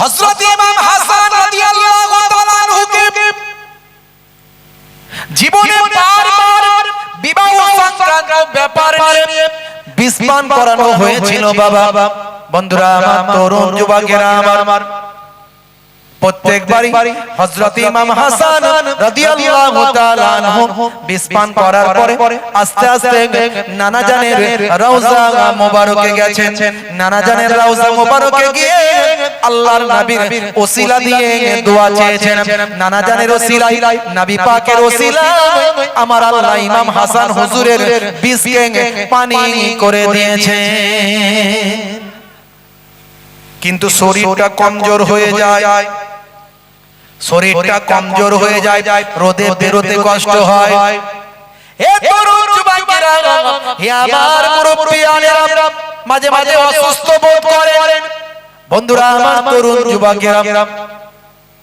হযরত ইমাম হাসান রাদিয়াল্লাহু তাআলা আনহুকে জীবনে বারবার বিবাহ সংক্রান্ত ব্যাপার নিয়ে বিস্পান করানো হয়েছিল বাবা। বন্ধুরা আমার, তরুণ যুবকেরা আমার, প্রত্যেকবারই হযরত ইমাম হাসান রাদিয়াল্লাহু তাআলা আনহু বিস্পান করার পরে আস্তে আস্তে নানা জানের রওজা মোবারকে গেছেন। নানা জানের রওজা মোবারকে গিয়ে আল্লাহর নবীর ওসিলা দিয়ে দোয়া চেয়েছেন। নানা জানের ওসিলায়, নবী পাকের ওসিলায় আমার আল্লাহ ইমাম হাসান হুজুরের বিষকে পানি করে দিয়েছেন। কিন্তু শরীরটা কমজোর হয়ে যায়, শরীরটা কমজোর হয়ে যায়, রোদে বেরোতে কষ্ট হয়। এ তরুণ যুবকেরা, হে আমার মুরব্বিয়ানেরা, মাঝে মাঝে অসুস্থ বোধ করেন। বন্ধুরা আমার, তরুণ যুবকেরা,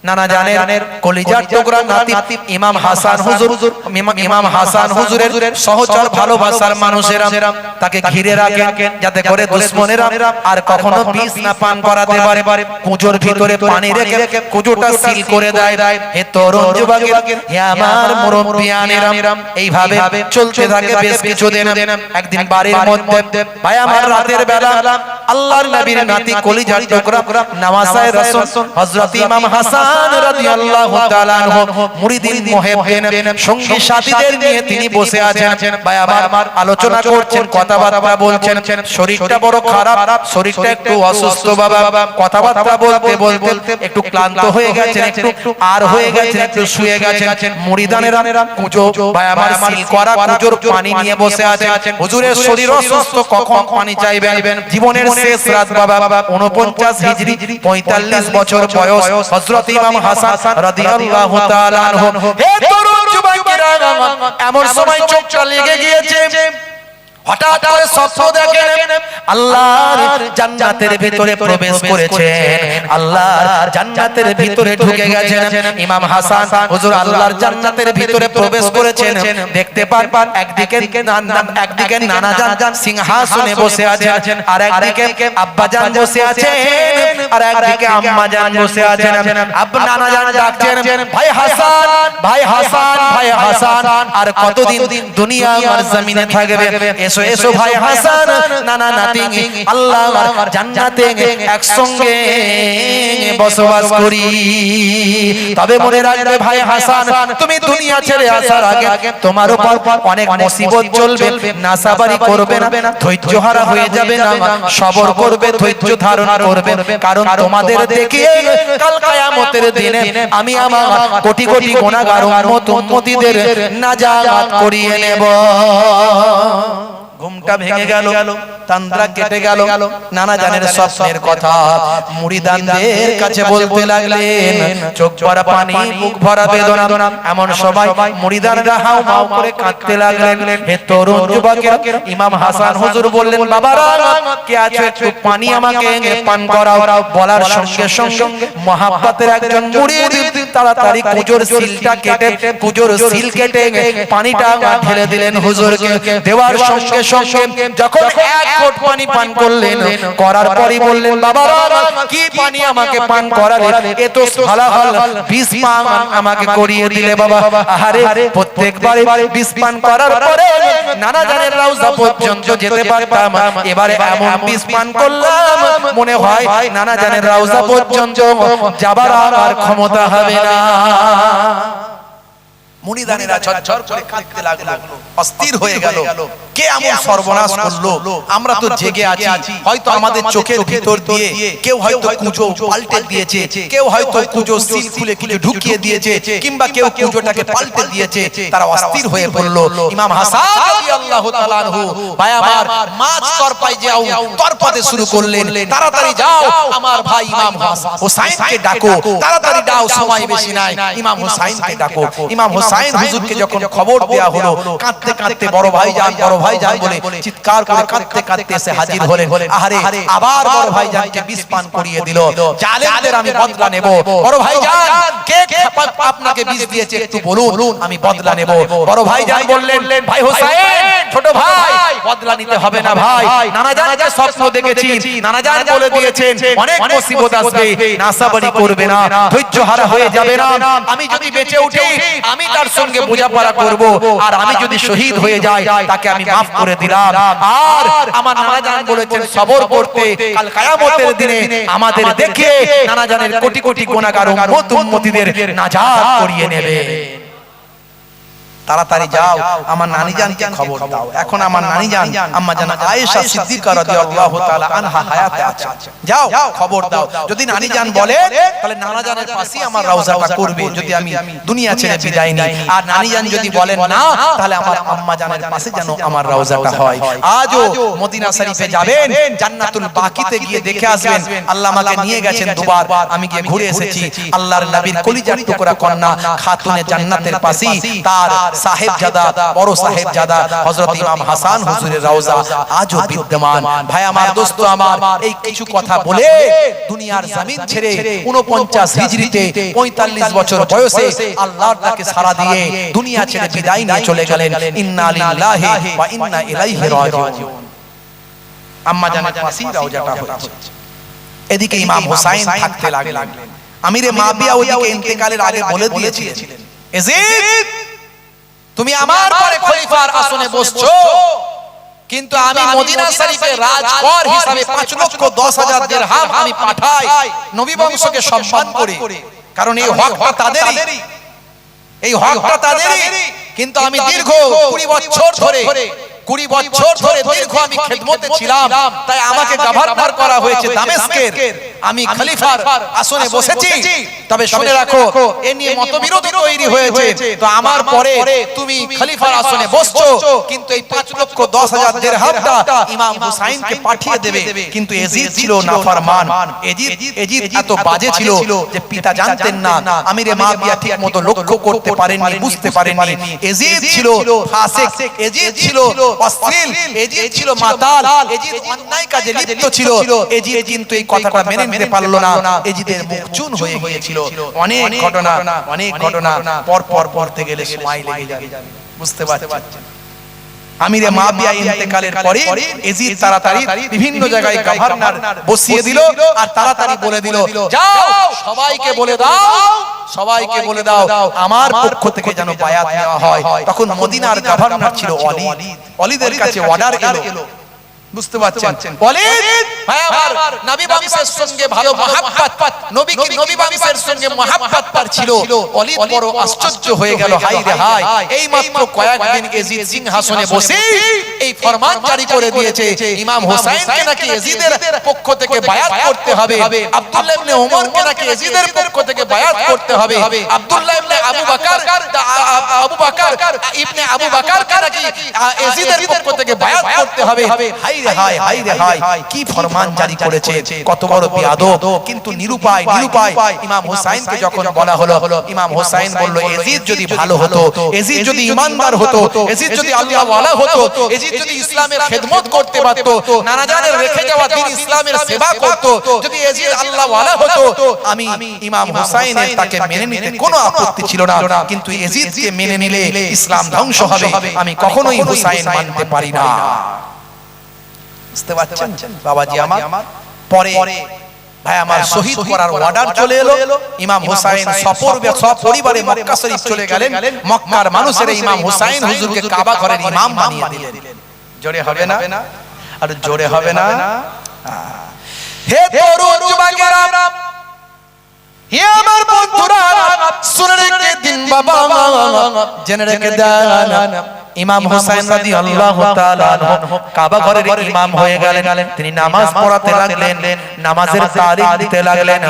নানা জানের কলিজার টুকরা নাতি ইমাম হাসান হুজুর, ইমাম হাসান হুজুরের সহচর ভালোবাসার মানুষেরা তাকে ঘিরে রাখেন যাতে করে দুশমনেরা আর কখনো বিষ না পান করাতে পারে। কুজোর ভিতরে পানি রেখে কুজোটা সিল করে দেয়। হে তরুণ যুবকেরা, হে আমার মুরব্বিয়ানেরা, এইভাবে চলতে থাকে বেশ কিছুদিন। একদিন বাড়ির মধ্যে ভাই আমার রাতের বেলা আল্লাহর নবীর নাতি কলিজার টুকরা নওয়াসায়ে রাসূল হযরত ইমাম হাসান রাদিয়াল্লাহু তাআলা আনহু মুরিদিন মুহিব্বিন সঙ্গী সাথীদের নিয়ে তিনি বসে আছেন। ভাই আমার আলোচনা করছেন, কথাবার্তা বলছেন। শরীরটা বড় খারাপ, শরীরটা একটু অসুস্থ বাবা। কথাবার্তা বলতে বলতে একটু ক্লান্ত হয়ে গেছেন, একটু আর হয়ে গেছেন, একটু শুয়ে গেছেন। মুরিদানেরা কুজো ভাই আমার সিল করা কুজোর পানি নিয়ে বসে আছেন। হুজুরের শরীর অসুস্থ, কখন পানি চাইবেন? জীবনের শেষ রাত বাবা, 49 হিজরি, 45 বছর বয়স হযরত ইমাম হাসান রাদিয়াল্লাহু তাআলা আনহু। হে তরুণ যুবকেরা, এমন সময় চোখটা লেগে গিয়েছে, হঠাৎ করে স্বপ্ন দেখেন আল্লাহর জান্নাতের ভিতরে প্রবেশ করেছেন, আল্লাহর জান্নাতের ভিতরে ঢুকে গেছেন। ইমাম হাসান হুজুর আল্লাহর জান্নাতের ভিতরে প্রবেশ করেছেন। দেখতে পান একদিকে নানা জান সিংহাসনে বসে আছেন, আর একদিকে আব্বা জান বসে আছেন, আর একদিকে আম্মা জান বসে আছেন। আব্বা নানা জান ডাকছেন, ভাই হাসান, ভাই হাসান, ভাই হাসান, আর কতদিন দুনিয়া আর জমিনে থাকবে? এসো এসো ভাই হাসান, নানা নাতি আল্লাহর জান্নাতে একসঙ্গে বসবাস করি। তবে মনে রাখবে ভাই হাসান, তুমি দুনিয়া ছেড়ে আসার আগে তোমার উপর অনেক মুসিবত চলবে, নাসাবারি করবে না, ধৈর্য হারা হয়ে যাবে না, সবর করবে, ধৈর্য ধারণ করবে। কারণ তোমাদের দেখিয়ে কাল কিয়ামতের দিনে আমি আমার কোটি কোটি গুনাহগার উম্মতীদের নাজাত করিয়ে নেব। ঘুমটা ভেঙে গেল, তন্দ্রা কেটে গেল। নানা জানের স্বপ্নের কথা মুরিদানদের কাছে বলতে লাগলেন। চোখ ভরা পানি, মুখ ভরা বেদনা। এমন সবাই মুরিদানরা হাউমাউ করে কাঁদতে লাগলেন। হে তরুণ যুবকেরা, ইমাম হাসান হুজুর বললেন, বাবারা কে আছো, একটু পানি আমাকে পান করাও। বলার সঙ্গে সঙ্গে মহাব্বতের একজন মুরিদ তাড়াতাড়ি কুজোর সিলটা কেটে, কুজোর সিল কেটে পানিটা ঢেলে দিলেন হুজুরকে। দেওয়ার সঙ্গে সঙ্গে যখন এক ঘট পানি পান করলেন, করার পরই বললেন, বাবা কি পানি আমাকে পান করালেন? এ তো হালাল বিষ পান আমাকে করিয়ে দিলে বাবা। আহারে, প্রত্যেকবারে বিষ পান করার পরে নানা জানের রওজা পর্যন্ত যেতে পারতাম, এবারে এমন বিষ পান করলাম মনে হয় নানা জানের রওজা পর্যন্ত যাবার আর ক্ষমতা হবে না। মুরিদানেরা ঝরঝর করে কাঁদতে লাগলো, অস্থির হয়ে গেল। কে এমন সর্বনাশ করলো? আমরা তো জেগে আছি, হয়তো আমাদের চোখের ভিতর দিয়ে কেউ হয়তো কুজো পাল্টে দিয়েছে, কেউ হয়তো কুজো সিল খুলে কিছু ঢুকিয়ে দিয়েছে, কিংবা কেউ কুজোটাকে পাল্টে দিয়েছে। তারা অস্থির হয়ে পড়লো। ইমাম হাসান রাদিয়াল্লাহু তাআলা আনহু ভাই আমার মাছ তরপাই যাও, তরপাতে শুরু করলেন। তাড়াতাড়ি যাও, আমার ভাই ইমাম হোসাইনকে ডাকো, তাড়াতাড়ি দাও, সময় বেশি নাই, ইমাম হোসাইনকে ডাকো। ইমাম হোসাইন হুজুরকে যখন খবর দেয়া হলো, কাঁদতে কাঁদতে বড় ভাই যান, বড় ভাই যান বলে চিৎকার করে কাঁদতে কাঁদতে এসে হাজির হলেন। আহারে, আবার বড় ভাই জানকে বিষ পান করিয়ে দিল। জালেমদের আমি বদলা নেব। বড় ভাই জান, কে আপনাকে বিষ দিয়েছে একটু বলুন, আমি বদলা নেব। বড় ভাই জান বললেন, ভাই হোসেন ছোট ভাই বদলা নিতে হবে না ভাই। নানা জান যে স্বপ্ন দেখেছি, নানা জান বলে দিয়েছেন অনেক মুসিবত আসবে, নাসাবারি করবে না, ধৈর্য হারা হয়ে যাবে না। আমি যদি বেঁচে উঠি আমি তার সঙ্গে বোঝাপড়া করব, আর আমি যদি শহীদ হয়ে যাই তাকে আমি মাফ করে দিলাম। আর আমার নানা জান বলেছেন সবর করতে, কাল কিয়ামতের দিনে আমাদের দেখে নানা জানের কোটি কোটি গুনাহগার উম্মত উম্মতিদের নাজাত করিয়ে নেবে। তাড়াতাড়ি যাও আমার নানি জানকে খবর দাও। এখন আমার নানি জান আম্মা জান আয়েশা সিদ্দিকা রাদিয়াল্লাহু তাআলা আনহা হায়াতে আছে, যাও খবর দাও। যদি নানি জান বলে তাহলে নানা জানের পাশেই আমার রওজাটা করবে যদি আমি দুনিয়া ছেড়ে বিদায় নিই, আর নানি জান যদি বলেন না তাহলে আমার আম্মা জানের পাশে যেন আমার রওজাটা হয়। আজও মদিনা শরীফে যাবেন, জান্নাতুল বাকিতে গিয়ে দেখে আসবেন, আল্লাহ আমাকে নিয়ে গেছেন দুবার, আমি গিয়ে ঘুরে এসেছি। আল্লাহর নবীর কলিজার টুকরা কন্যা খাতুনে জান্নাতের পাশেই তার সাহেবজাদা, বড় সাহেবজাদা হযরত ইমাম হাসান হুজুরের রওজা আজও বিদ্যমান। ভাই আমার, দোস্ত আমার, এই কিছু কথা বলে দুনিয়ার জমিন ছেড়ে 49 হিজরিতে 45 বছর বয়সে আল্লাহর ডাকে সাড়া দিয়ে দুনিয়া ছেড়ে বিদায় নিয়ে চলে গেলেন। ইন্না লিল্লাহি ওয়া ইন্না ইলাইহি রাজিউন। আম্মা জানের পাশেই রওজাটা হয়েছে। এদিকে ইমাম হুসাইন থাকতে লাগলেন। আমিরে মাবিয়া ওদিকে ইন্তেকালের আগে বলে দিয়েছিলেন, ইয়াজিদ তুমি আমার পরে খলিফার আসনে বসছো, কিন্তু আমি মদিনা শরীফে রাজকর হিসাবে 5,10,000 দিরহাম আমি পাঠাই নবী বংশকে সম্মান করে, কারণ এই হকটা তাদেরই, এই হকটা তাদেরই। কিন্তু আমি দীর্ঘ 20 বছর ধরে দীর্ঘ আমি খেদমতে ছিলাম, তাই আমাকে গভর্নর করা হয়েছে দামেস্কের। আমি খলিফার আসনে বসেছি, তবে শুনে রাখো এ নিয়ে মতবিরোধ তৈরি হয়েছে। তো আমার পরে তুমি খলিফার আসনে বসছো, কিন্তু এই 5,10,000 দিরহামটা ইমাম হুসাইনকে পাঠিয়ে দেবে। কিন্তু ইয়াজিদ ছিল নাফরমান, ইয়াজিদ এত বাজে ছিল যে পিতা জানতেন না, আমিরে মাবিয়া ঠিক মতো লক্ষ্য করতে পারেননি, বুঝতে পারেননি। ইয়াজিদ ছিল ফাসিক, ইয়াজিদ ছিল অশ্লীল, ইয়াজিদ ছিল মাতাল, ইয়াজিদ অন্যায় কাজে লিপ্ত ছিল। ইয়াজিদ কিন্তু এই কথাটা মেনে নিতে পারলো না, ইয়াজিদের মুখ চুন হয়ে গিয়েছিল। অনেক ঘটনা পর পর পড়তে গেলে সময় লেগে যাবে, বুঝতে পারছেন। আমিরে মাবিয়া ইন্তেকালের পরে ইয়াজিদ তাড়াতাড়ি বিভিন্ন জায়গায় গভর্নর বসিয়ে দিল, আর তাড়াতাড়ি বলে দিল, যাও সবাইকে বলে দাও আমার পক্ষ থেকে যেন বায়াত নেওয়া হয়। তখন মদিনার গভর্নর ছিল ওয়ালিদ, ওয়ালিদের কাছে অর্ডার এলো, বুঝতে পারছেন। ওয়ালিদ ভাই আমার, নবী বংশের সঙ্গে ভালো মহব্বত, নবী বংশের সঙ্গে মহব্বত তার ছিল। ওয়ালিদ বড় আশ্চর্য হয়ে গেল, হায় রে হায়, এই মাত্র কয়েকদিন ইয়াজিদ সিংহাসনে বসে এই ফরমান জারি করে দিয়েছে ইমাম হুসাইনকে নাকি ইয়াজিদের পক্ষ থেকে বায়াত করতে হবে, আব্দুল্লাহ ইবনে ওমরকে নাকি ইয়াজিদের পক্ষ থেকে বায়াত করতে হবে, আব্দুল্লাহ ইবনে আবু বকরকে নাকি ইয়াজিদের পক্ষ থেকে বায়াত করতে হবে। হায় রে হায়, কি ফরমান জারি করেছে, কত বড় বেয়াদব, কিন্তু নিরুপায়। ইমাম হুসাইনকে যখন বলা হলো, ইমাম হুসাইন বলল, ইয়াজিদ যদি ভালো হতো, ইয়াজিদ যদি ঈমানদার হতো, ইয়াজিদ যদি আল্লাহ ওয়ালা হতো, ইয়াজিদ যদি ইসলামের খেদমত করতে পারতো, নানা জানের রেখে যাওয়া দ্বীন ইসলামের সেবা করতো, যদি ইয়াজিদ আল্লাহ ওয়ালা হতো, আমি ইমাম হুসাইনের তাকে মেনে নিতে কোনো আপত্তি ছিল না। কিন্তু ইয়াজিদকে মেনে নিলে ইসলাম ধ্বংস হবে, আমি কখনোই হুসাইন মানতে পারি না। বুঝতে পারছেন বাবাজি আমার। পরে ভাই আমার শহীদ করার অর্ডার চলে এলো। ইমাম হুসাইন সপরিবারে মক্কা শরীফ চলে গেলেন। মক্কার মানুষের ইমাম হুসাইন হুজুরকে কাবা ঘরের ইমাম বানিয়ে দিলেন। জোরে হবে না? আর জোরে হবে না? হে তরুণ যুবকেরা, হে আমার বন্ধুরা, শুনে রেখে দিন বাবা, জেনে রেখে দেন, ইমাম হুসাইন রাদিয়াল্লাহু তাআলা আনহু কাবা ঘরের ইমাম হয়ে গেলেন। তিনি নামাজ পড়াতে লাগলেন, নামাজের তালিম দিতে লাগলেন,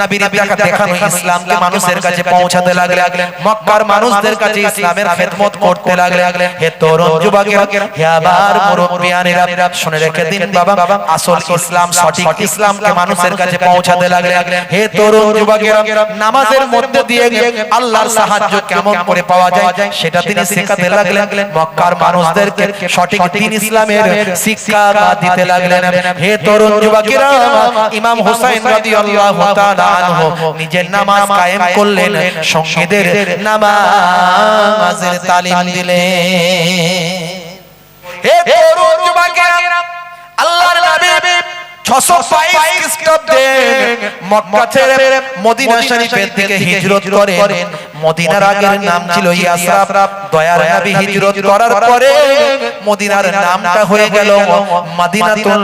নবীর দেখানো ইসলামকে মানুষের কাছে পৌঁছাতে লাগলেন, মক্কার মানুষদের কাছে ইসলামের খেদমত করতে লাগলেন। হে তরুণ যুবকেরা, হে আবার মুরব্বিয়ানেরা, শুনে রেখে দিন বাবা, আসল ইসলাম, সঠিক ইসলামকে মানুষের কাছে পৌঁছাতে লাগলেন। হে তরুণ যুবকেরা, নামাজের মধ্যে দিয়ে আল্লাহর সাহায্য কেমন করে পাওয়া যায় সেটা তিনি শেখাতে লাগলেন। মক্কার মানুষদেরকে সঠিক দ্বীন ইসলামের শিক্ষা দিতে লাগলেন। হে তরুণ যুবকেরা, ইমাম হুসাইন রাদিয়াল্লাহু তাআলা আনহু নিজের নামাজ কায়েম করলেন, সঙ্গীদের নামাজের তালিম দিলেন। হে তরুণ যুবকেরা, আল্লাহর নবী 622 খ্রিস্টাব্দে মক্কা ছেড়ে মদিনা শরীফের দিকে হিজরত করেন। মদিনার আগের নাম ছিল ইয়াসরাব। দয়ার নবী হিজরত করার পরে মদিনার নামটা হয়ে গেল মদিনাতুল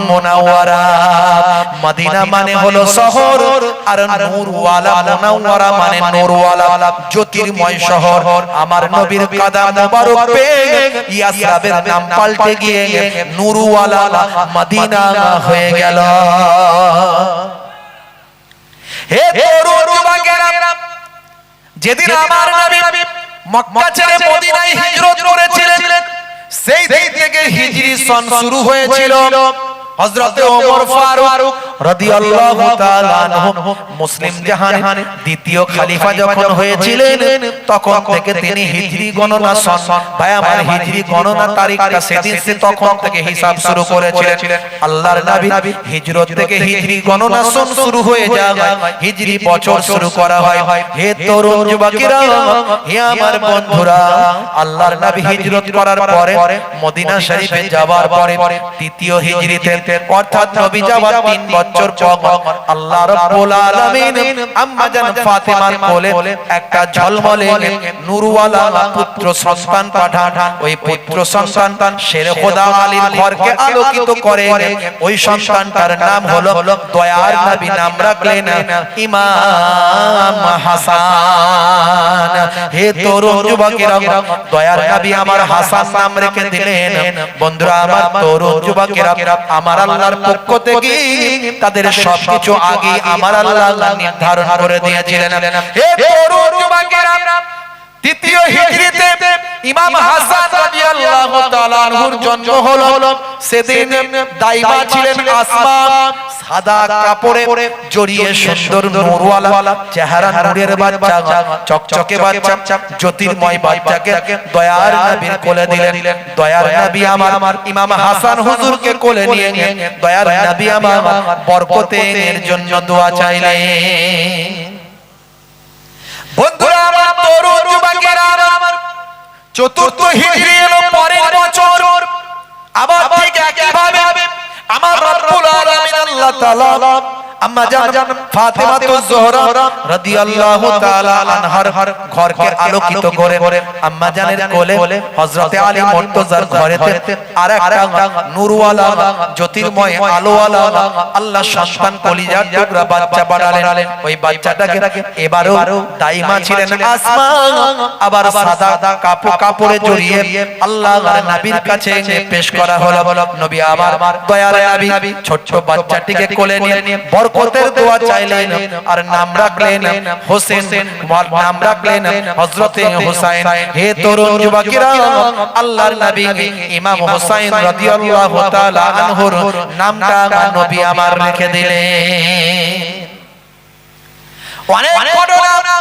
মুনাওয়ারা। মদিনা মানে হলো শহর, আর নূরওয়ালা মুনাওয়ারা মানে নূরওয়ালা, জ্যোতির্ময় শহর। আমার নবীর কদম মোবারক পেয়ে ইয়াসরাবের নাম পাল্টে গিয়ে নূরওয়ালা মদিনা হয়ে গেল। হে তরুণ যুবকেরা, যেদিন আমার নবী মক্কা ছেড়ে মদিনায় হিজরত করেছিলেন, সেই দিন থেকে হিজরি সন শুরু হয়েছিল। হযরতে ওমর ফারুক রাদিয়াল্লাহু তাআলা আনহু মুসলিম জাহানের দ্বিতীয় খলিফা যখন হয়েছিলেন, তখন থেকে তিনি হিজরি গণনা সন, ভাই আমার হিজরি গণনা তারিখটা সেদিন সে তখন থেকে হিসাব শুরু করেছিলেন। আল্লাহর নবী হিজরত থেকে হিজরি গণনা সন শুরু হয়ে যায়, হিজরি বছর শুরু করা হয়। হে তরুণ যুবকেরা, হে আমার বন্ধুরা, আল্লাহর নবী হিজরত করার পরে মদিনা শরীফে যাওয়ার পরে তৃতীয় হিজরিতে অর্থাৎ নবী যাওয়ার 3 বছর পর আল্লাহ রাব্বুল আলামিন আম্মা জান ফাতেমার কোলে একটা ঝলমলে নূরওয়ালা পুত্র সন্তান পাঠান। ওই পুত্র সন্তান শেরে খোদা আলীর ঘরকে আলোকিত করে। ওই সন্তানটার নাম হলো দয়ার নবী, নাম রাখলেন ইমাম হাসান। হে তরুণ যুবকেরা, দয়ার নবী আমার হাসান নাম রেখে দিলেন। বন্ধুরা আমার, তরুণ যুবকেরা, আমার আল্লাহর পক্ষ থেকে তাদের সবকিছু আগে আমার আল্লাহ নির্ধারণ করে দিয়েছিলেন। হে তরুণ যুবকেরা, তৃতীয় হিজরিতে ইমাম হাসান রাদিয়াল্লাহু তাআলা আনহুর জন্ম হলো। সেদিন দাইমা ছিলেন আসমা, সাদা কাপড়ে জড়িয়ে সুন্দর নূরওয়ালা চেহারা, নূরের বাচ্চা, চকচকে বাচ্চা, জ্যোতির্ময় বাচ্চাকে দয়ার নবীর কোলে দিলেন। দয়ার নবী আমার ইমাম হাসান হুজুরকে কোলে নিয়ে দয়ার নবী আমার বরকতের জন্য দোয়া চাইলেন। বন্ধুরা আমার, তরুণ যুবকেরা, আমার চতুর্থ হিজরি এলো পরের বছর। আবার ঠিক একইভাবে আমার রব্বুল আলামিন আল্লাহ তাআলা আম্মা জান ফাতেমাতুজ যোহরা রাদিয়াল্লাহু তাআলা আনহার ঘরকে আলোকিত করে আম্মা জানের কোলে হযরতে আলী মুর্তজার ঘরেতে আরেকটা নূরওয়ালা জ্যোতির্ময় আলোওয়ালা আল্লাহ সন্তান কলিজার টুকরা বাচ্চা বানালেন। ওই বাচ্চাটাকে এবারও দাইমা ছিলেন আসমা, আবার সাদা কাপড়ে জড়িয়ে আল্লাহর নবীর কাছে পেশ করা হলো। নবী আবার দয়ার নবী ছোট্ট বাচ্চাটিকে কোলে নিয়ে বরকতের দোয়া চাইলেন, আর নাম রাখলেন হোসেন, নাম রাখলেন হযরতে হুসাইন। হে তরুণ যুবকেরা, আল্লাহর নবী ইমাম হুসাইন রাদিয়াল্লাহু তাআলা আনহুর নামটা নবী আমার রেখে দিলেন। অনেক ঘটনা,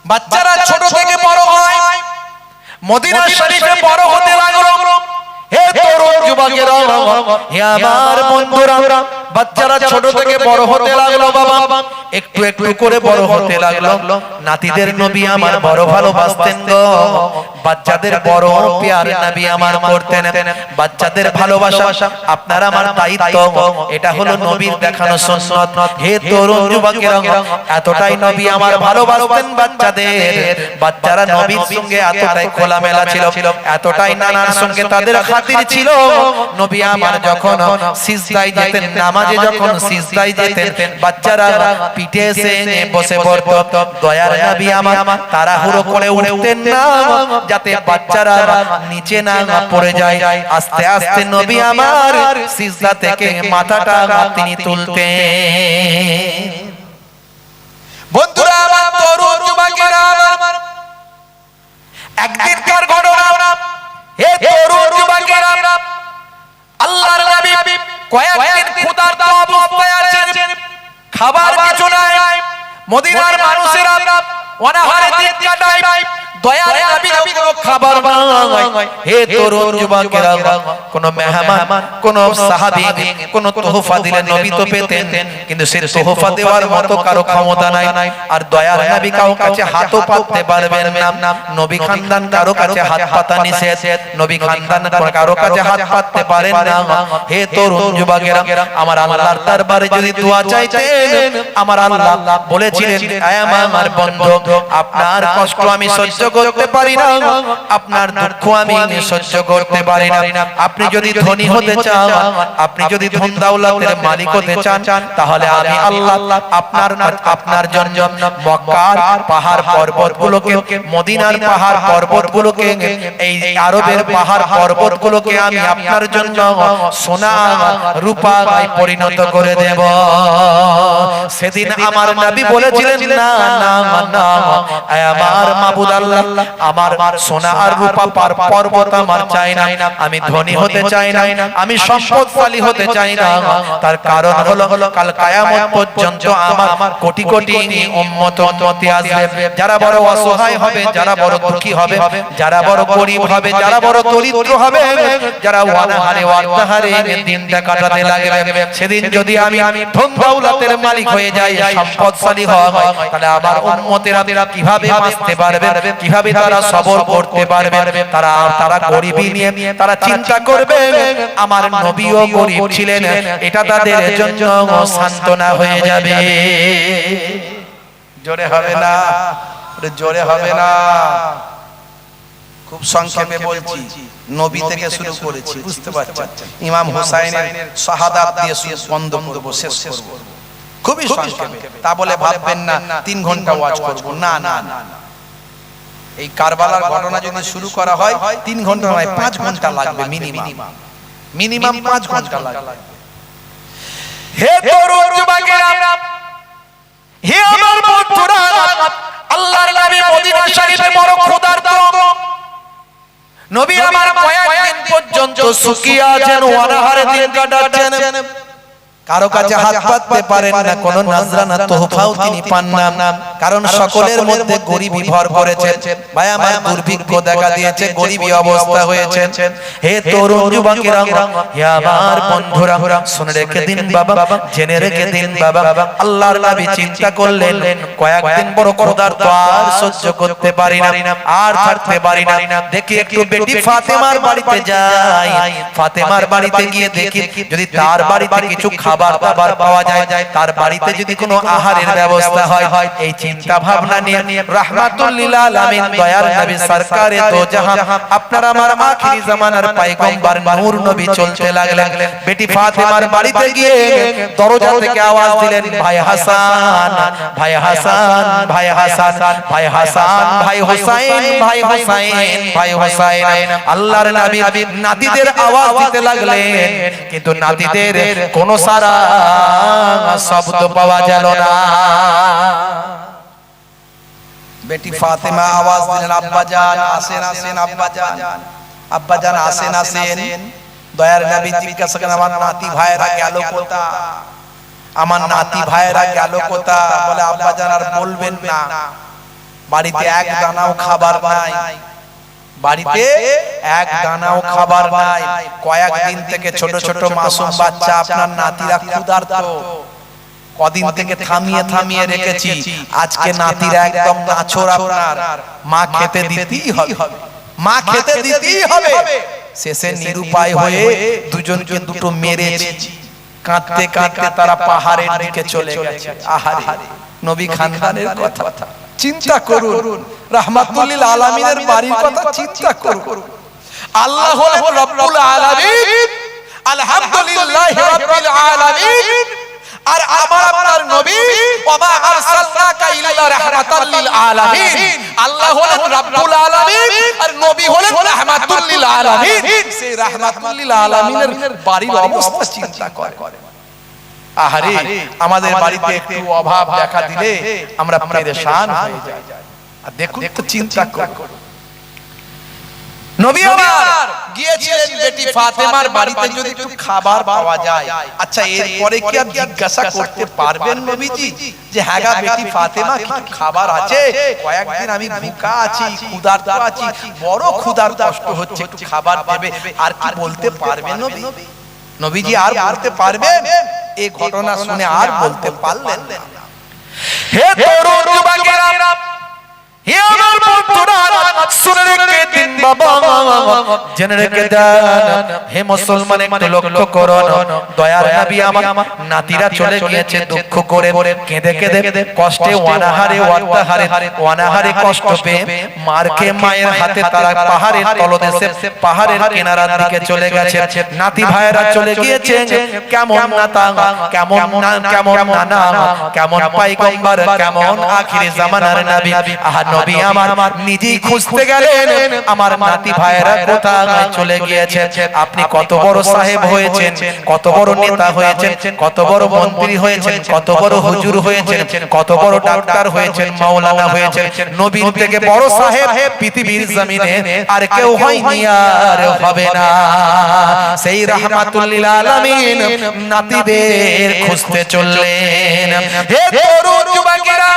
বাচ্চারা ছোট থেকে বড় হয়, মদিনা শরীফে বড় হতে লাগলো। হে তরুণ যুবকেরা, হে আমার বন্ধুরা, বাচ্চারা ছোট থেকে বড় হতে লাগলো। বাবা একটু একটু করে বড় হতে লাগলো। নাতিদের নবী আমার বড় ভালোবাসতেন গো। বাচ্চাদের বড় প্যার নবী আমার করতেন। বাচ্চাদের ভালোবাসা আপনার আমার দায়িত্ব, এটা হলো নবীর দেখানো সুন্নাত। হে তরুণ যুবকেরা, এতটাই নবী আমার ভালোবাসতেন বাচ্চাদের। বাচ্চারা নবীর সঙ্গে এতটাই খোলামেলা ছিল, এতটাই নানার সঙ্গে তাদের খাতির ছিল। নবী আমার যখন সিজদায় যেতেন, নামাজে যখন সিজদায় যেতেন, বাচ্চারা পিঠে এসে বসে পড়তো। দয়ার নবী আমার তাড়াহুড়ো করে উঠতেন না, যাতে বাচ্চারা নিচে না পড়ে যায়। আস্তে আস্তে নবী আমার সিজদা থেকে মাথাটা তিনি তুলতেন। বন্ধুরা আমার, তরুণ যুবকেরা, আমার একদিনকার ঘটনা। হে তরুণ যুবকেরা, আল্লাহর নবী কয়েকদিন ক্ষুধার্ত অবস্থায় আছেন, খাবার কিছু নাই। মদিনার মানুষেরা অনাহারে দিন কাটায়। দয়ার নবীর কোনো খাবার নাই। হে তরুণ যুবকেরা, কোন মেহমান, কোন সাহাবী কোন তোহফা দিলে নবী তো পেতেন, কিন্তু সে তোহফা দেওয়ার মতো কারো ক্ষমতা নাই। আর দয়ার নবী কারো কাছে হাতও পাততে পারবেন না। নবী খানদান কারো কাছে হাত পাতা নিষেধ, নবী খানদান কারো কাছে হাত পাততে পারেন না। হে তরুণ যুবকেরা, আমার আল্লাহর দরবারে যদি দোয়া চাইতেন, আমার আল্লাহ বলেছিলেন, আয় আমার বন্ধু, আপনার কষ্ট আমি সহ্য করতে পারি না, আপনার দুঃখ আমি সহ্য করতে পারি না। আপনি যদি ধনী হতে চান, আপনি যদি ধন দৌলতের মালিক হতে চান, তাহলে আমি আল্লাহ আপনার জন্য মক্কার পাহাড় পর্বতগুলোকে, মদিনার পাহাড় পর্বতগুলোকে, এই আরবের পাহাড় পর্বতগুলোকে আমি আপনার জন্য সোনা রূপায় পরিণত করে দেব। সেদিন আমার নবী বলেছিলেন, না না না, আমার মাবুদ আল্লাহ, আমার সোনা আর রূপা পর্বত আমার চাই না, আমি ধনী হতে চাই না, আমি সম্পদশালী হতে চাই না। তার কারণ হলো কাল কিয়ামত পর্যন্ত আমার কোটি কোটি উম্মত উম্মতি আসবে, যারা বড় অসহায় হবে, যারা বড় দুঃখী হবে, যারা বড় গরীব হবে, যারা বড় দরিদ্র হবে, যারা অনাহারে অর্ধাহারে দিনটা কাটাতে লাগবে। সেদিন যদি আমি ধন দৌলতের মালিক হয়ে যাই, সম্পদশালী হয়, তাহলে আমার উম্মতেরা কিভাবে বাঁচতে পারবে, কিভাবে তারা সবর করতে পারবে? তারা গরিবী নিয়ে তারা চিন্তা করবে। আমার নবীও গরিব ছিলেন, এটা তাদের জন্য সান্ত্বনা হয়ে যাবে। জোরে হবে না, জোরে হবে না। খুব সংক্ষেপে বলছি, নবী থেকে শুরু করেছি, বুঝতে পারছেন? ইমাম হুসাইনের শাহাদাত দিয়ে বক্তব্য শেষ করব, খুবই সংক্ষেপে। তা বলে ভাববেন না 3 ঘন্টা ওয়াজ করব, না না না। এই কারবালার ঘটনা যদি শুরু করা হয় 3 ঘন্টা নয়, 5 ঘন্টা লাগবে মিনিমাম 5 ঘন্টা লাগবে। হে তরুণ যুবকেরা, হে আমার বন্ধুরা, আল্লাহর নবী মদিনা শরীফে বড় ক্ষুধার্ত। নবী আমার কয়েকদিন পর্যন্ত শুকিয়ে আছেন, অনাহারে দিন কাটাচ্ছেন, কারো কাছে হাত পাততে পারেন না, কোন নজরানা তোহফাও তিনি পান না, কারণ সকলের মধ্যে গরিবী ভর করেছে। ভাই আমার দুর্ভিক্ষ দেখা দিয়েছে, গরিবী অবস্থা হয়েছে। হে তরুণ যুবকেরা, হে আমার বন্ধুরা, শুনে রেখে দিন বাবা, জেনে রেখে দিন বাবা, আল্লাহর নবী চিন্তা করলেন, কয়েকদিন বড় ক্ষুধার্ত, আর সহ্য করতে পারি না, আর থাকতে পারি না, দেখি একটু বেটি ফাতেমার বাড়িতে যাই। ফাতেমার বাড়িতে গিয়ে দেখি যদি তার বাড়িতে কিছু খাবার দাবার পাওয়া যায়, তার বাড়িতে যদি কোনো আহারের ব্যবস্থা হয়। এই চিন্তা ভাবনা নিয়ে রাহমাতুল লিল আলামিন দয়ার নবী সরকারে দো জাহান, আপনার আমার আখিরি জামানার পয়গম্বর নূর নবী চলতে লাগলেন। বেটি ফাতেমার বাড়িতে গিয়ে দরজা থেকে আওয়াজ দিলেন, ভাই হাসান, ভাই হাসান, ভাই হাসান, ভাই হাসান, ভাই হুসাইন, ভাই হুসাইন, ভাই হুসাইন। আল্লাহর নবী নাতিদের আওয়াজ দিতে লাগলেন, কিন্তু নাতিদের কোনো সারা শব্দ পাওয়া গেল না। বেটি ফাতেমা আওয়াজ দিলেন, আব্বাজান আসেন, আসেন আব্বাজান, আব্বাজান আসেন, আসেন। দয়ার নবী জিজ্ঞাসা করেন, আমার নাতি ভাইরা গেল কোথা, আমার নাতি ভাইরা গেল কোথা? বলে, আব্বাজান আর বলবেন না, বাড়িতে এক দানাও খাবার নাই, বাড়িতে এক দানাও খাবার নাই। কয়েকদিন থেকে ছোট ছোট মাসুম বাচ্চা আপনার নাতিরা ক্ষুধার্ত, কদিন থেকে থামিয়ে থামিয়ে রেখেছি, আজকে নাতিরা একদম নাছোড়, আপনার মা খেতে দিতেই হবে, মা খেতে দিতেই হবে। শেষে নিরুপায় হয়ে দুজনকে দুটো মেরেছি, কাঁদতে কাঁদতে তারা পাহাড়ের দিকে চলে গেছে। আহারে, নবী খানদানের কথা চিন্তা করুন, রাহমাতুল লিল আলামিনের বাড়ির কথা চিন্তা করুন। আল্লাহ হলেন রব্বুল আলামিন, আলহামদুলিল্লাহি রাব্বিল আলামিন। আর আমার আপনার নবী, ওয়া আরসালনাকা ইল্লা রাহমাতাল লিল আলামিন। আল্লাহ হলেন রব্বুল আলামিন, আর নবী হলেন রাহমাতুল লিল আলামিন। সেই রাহমাতুল লিল আলামিনের বাড়ির অবস্থা চিন্তা করে। আহারে, আমাদের বাড়িতে একটু অভাব দেখা দিলে আমরা পেরেশান হয়ে যাই। আর দেখুন তো, চিন্তা করুন, নবী আমার গিয়েছিলেন বেটি ফাতেমার বাড়িতে যদি একটু খাবার পাওয়া যায়। আচ্ছা এরপরে কি আর জিজ্ঞাসা করতে পারবেন নবীজি যে হ্যাঁ গা বেটি ফাতেমা কিছু খাবার আছে, কয়েকদিন আমি ভুকা আছি, ক্ষুধার্ত আছি, বড় ক্ষুধার কষ্ট হচ্ছে, একটু খাবার দেবে, আর কি বলতে পারবেন নবী? নবীজি আর বলতে পারবেন? এই ঘটনা শুনে আর বলতে পারলেন না। হে তরুণ যুবকেরা, হে আমার বন্ধুরা, শুনে রেখে দিন বাবা, জেনে রেখে দেন, হে মুসলমান একটু লক্ষ্য করুন, দয়ার নবী আমার নাতিরা চলে গিয়েছে দুঃখ করে, কেঁদে কেঁদে কষ্টে অনাহারে কষ্ট পেয়ে মারকে মায়ের হাতে তারা পাহাড়ের তলদেশে পাহাড়ের কিনারার দিকে চলে গেছে। নাতি ভাইয়েরা চলে গিয়েছে, কেমন নাতা, কেমন নানা, কেমন পয়গম্বর, কেমন আখিরি জামানার নবী। আহা নবী আমার নিজেই খুঁজতে গেলেন আমার নাতি ভাইয়েরা কোথায় চলে গিয়েছে। আপনি কত বড় সাহেব হয়েছেন, কত বড় নেতা হয়েছেন, কত বড় মন্ত্রী হয়েছেন, কত বড় হুজুর হয়েছেন, কত বড় ডাক্তার হয়েছেন, মাওলানা হয়েছেন, নবীর থেকে বড় সাহেব পৃথিবীর জমিনে আর কেউ হয়নি, আর হবে না। সেই রাহমাতুল লিল আলামিন নাতিদের খুঁজতে চললেন। হে তরুণ যুবকেরা,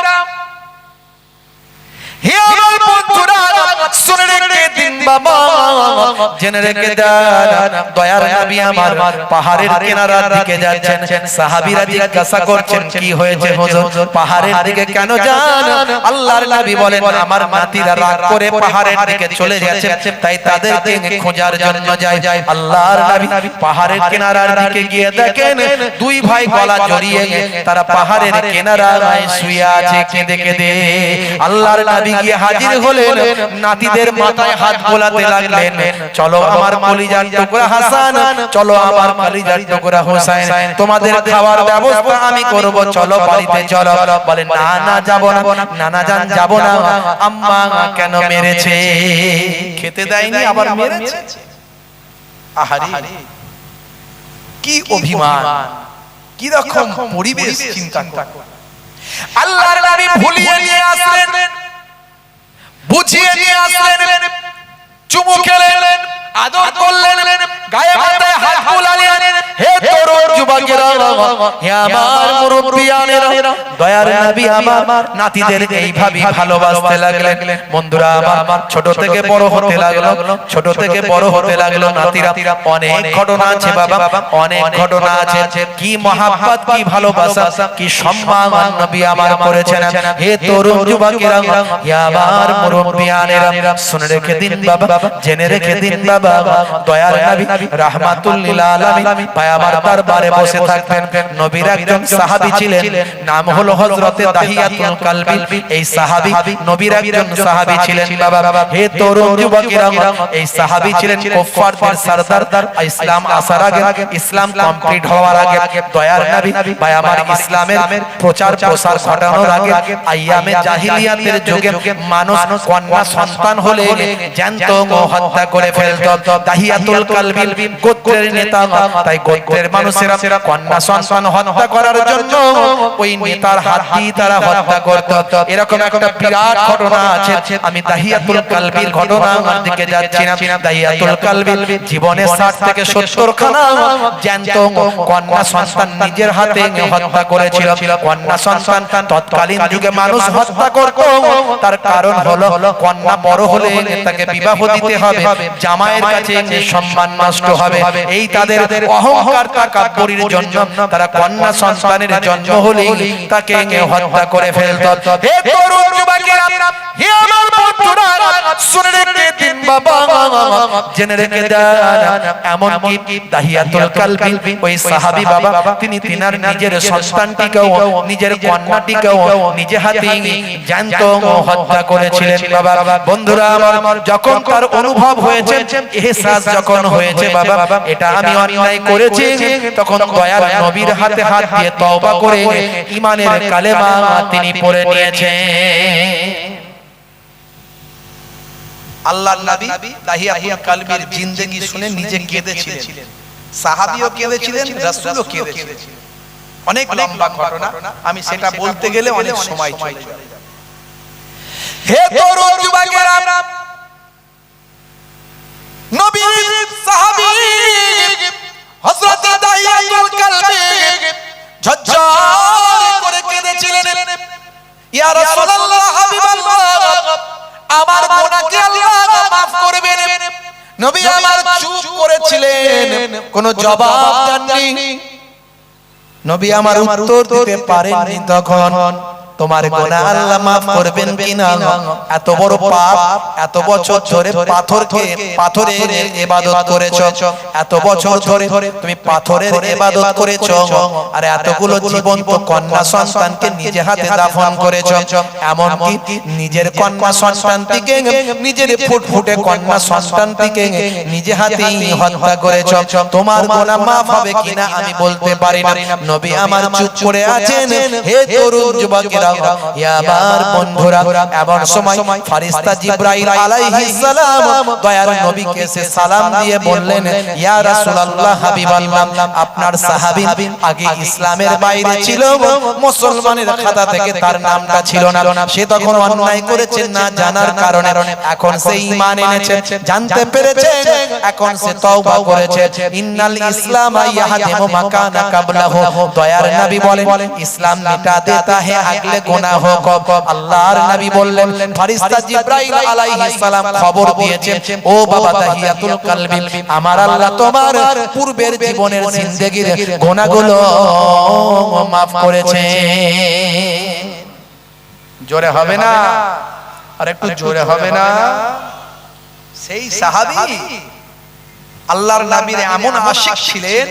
হে আমার বন্ধুরা, শুনে রেখে দিন বাবা, জেনে রেখে দেন, দয়ার নবী আমার পাহাড়ের কিনারার দিকে যাচ্ছেন। সাহাবীরা জিজ্ঞাসা করছেন কি হয়েছে হুজুর, পাহাড়ের দিকে কেন যান? আল্লাহর নবী বলেন আমার নাতিরা রাগ করে পাহাড়ের দিকে চলে যাচ্ছে, তাই তাদেরকে খোঁজার জন্য যাই। আল্লাহর নবী পাহাড়ের কিনারার দিকে গিয়ে দেখেন দুই ভাই গলা জড়িয়ে তারা পাহাড়ের কিনারায় শুয়ে আছে কেঁদে কেঁদে। আল্লাহর নবী গিয়ে হাজির হলেন, নাতিদের মাথায় হাত বোলাতে লাগলেন, চলো আমার কলিজার টুকরা হাসান, চলো আমার কলিজার টুকরা হোসেন, তোমাদের খাওয়ার ব্যবস্থা আমি করব, চলো বাড়িতে চলো। বলে না না যাব না, নানা জান যাব না, আম্মা কেন মেরেছে, খেতে দেয়নি আবার মেরেছে। আহারে কি অভিমান, কি রকম পরিবেশ, চিন্তা করো। আল্লাহর নবী ভুলিয়ে নিয়ে আসলেন, বুঝিয়ে নিয়ে আসলেন, চুমু খেলেন, আদর করলেন, গায়ে মাথায় হাত বুলালেন। হে তরুণ যুবকেরা, হে আমার মুরব্বিয়ানেরা, দয়ার নবী আমার নাতিদের এইভাবে ভালোবাসতে লাগলেন। বন্ধুরা আমার ছোট থেকে বড় হতে লাগলো, ছোট থেকে বড় হতে লাগলো নাতিরা। অনেক ঘটনা আছে বাবা, অনেক ঘটনা আছে, কি মহাব্বত, কি ভালোবাসা, কি সম্মান নবী আমার করেছেন। হে তরুণ যুবকেরা, হে আমার মুরব্বিয়ানেরা, শুনে রেখে দিন বাবা, জেনে রেখে দিন বাবা, দয়ার নবী রাহমাতুল লিল আলামিন ভাই আমার দরবারে বসে থাকতেন। নবীর একজন সাহাবী ছিলেন, নাম হলো হযরতে দাহিয়াতুল কালবি। এই সাহাবী নবীর একজন সাহাবী ছিলেন বাবা। হে তরুণ যুবকেরা, এই সাহাবী ছিলেন কুফফারদের সরদার। ইসলাম আসার আগে, ইসলাম কমপ্লিট হওয়ার আগে, দয়ার নবী ভাই আমার ইসলামের প্রচার প্রসার ঘটানোর আগে, আইয়ামে জাহিলিয়াতের যুগে মানুষ কন্যা সন্তান হলে জ্যান্ত হত্যা করে ফেলত। দাহিয়াতুল কালবি গোত্রের নেতা, তাই গোত্রের মানুষেরা কন্যা সন্তান হত্যা করার জন্য ওই নেতার হাত দিয়ে তারা হত্যা করত। এরকম একটা বিরাট ঘটনা আছে, আমি দাহিয়াতুল কালবির ঘটনার দিকে যাচ্ছি না। দাহিয়াতুল কালবি জীবনে 60 থেকে 70 খানা জ্যান্ত কন্যা সন্তান নিজের হাতে হত্যা করেছিল। কন্যা সন্তান তৎকালীন যুগে মানুষ হত্যা করত, তার কারণ হলো কন্যা বড় হলে তাকে বিবাহ দিতে হবে, জামাইয়ের কাছে সম্মান নষ্ট হবে। এই তাদের অহংকার তাকাব্বুরির জন্য তারা কন্যা সন্তানের জন্ম হলেই তাকে হত্যা করে ফেলত। হে তরুণ যুবকেরা, হে আমার বন্ধুরা, শুনে রেখে দিন বাবা, জেনে রেখে দেন, এমন কি দাহিয়াতুল কালবি ওই সাহাবী বাবা, তিনি তিনার নিজের সন্তানটিকেও, নিজের কন্যাটিকেও নিজে হাতে জ্যান্ত হত্যা করেছিলেন বাবা। বন্ধুরা আমার, যখন তার অনুভব হয়েছে, ইহসাস যখন হয়েছে বাবা, এটা আমি অন্যায় করেছি, তখন দয়ার নবীর হাতে হাত দিয়ে তওবা করে ঈমানের কালেমা তিনি পড়ে নিয়েছেন। আল্লাহর নবী দাহিয়াতুল কালবির জিন্দেগি শুনে নিজে কেঁদেছিলেন, সাহাবীও কেঁদেছিলেন, রাসূলও কেঁদেছিলেন। অনেক লম্বা ঘটনা, আমি সেটা বলতে গেলে অনেক সময় চলে যাবে। হে তরুণ যুবকেরা, ইয়া রাসূলুল্লাহ হাবিবাল্লাহ আমার গুনাহকে আল্লাহ maaf করবেন। নবী আমার চুপ করেছিলেন, কোনো জবাব দেননি। নবী আমার উত্তর দিতে পারেননি তখন তোমার গুনাহ আল্লাহ maaf করবেন কিনা। এত বড় পাপ, এত বছর ধরে পাথরের ইবাদত করেছো, এত বছর ধরে তুমি পাথরের ইবাদত করেছো, আর এতগুলো জীবন্ত কন্যা সন্তানকে নিজে হাতে দাফন করেছো, এমন কি নিজের কন্যা সন্তানটিকে, নিজের ফুটফুটে কন্যা সন্তানটিকে নিজে হাতেই হত্যা করেছো। তোমার গুনাহ maaf হবে কিনা আমি বলতে পারি না। নবী আমার চুপ করে আছেন। হে তরুণ যুবকেরা, আমার বন্ধুরা, এমন সময় ফেরেশতা জিবরাইল আলাইহিস সালাম দয়ার নবীকে সে সালাম দিয়ে বললেন, ইয়া রাসূলুল্লাহ হাবিবাল্লাহ, আপনার সাহাবী আগে ইসলামের বাইরে ছিল, মুসলমানের খাতা থেকে তার নামটা ছিল না, সে তখন অন্যায় করেছে না জানার কারণে, এখন সে ঈমান এনেছে, জানতে পেরেছে, এখন সে তওবা করেছে। ইন্নাল ইসলাম ইয়াহদিমু মা কানা কাবলাহু, দয়ার নবী বলেন ইসলাম মিটা দেতা হে আগলে গুনাহ কো। আল্লাহর নবী বললেন, ফেরেশতা জিবরাইল আলাইহিস সালাম খবর দিয়েছে, ও বাবা তাহিয়াতুল কলবি, আমার আল্লাহ তোমার পূর্বের জীবনের জিন্দেগীর গুনাহগুলো maaf করেছে। জোরে হবে না? আর একটু জোরে হবে না? সেই সাহাবী আল্লাহর নবীর এমন আশিক ছিলেন,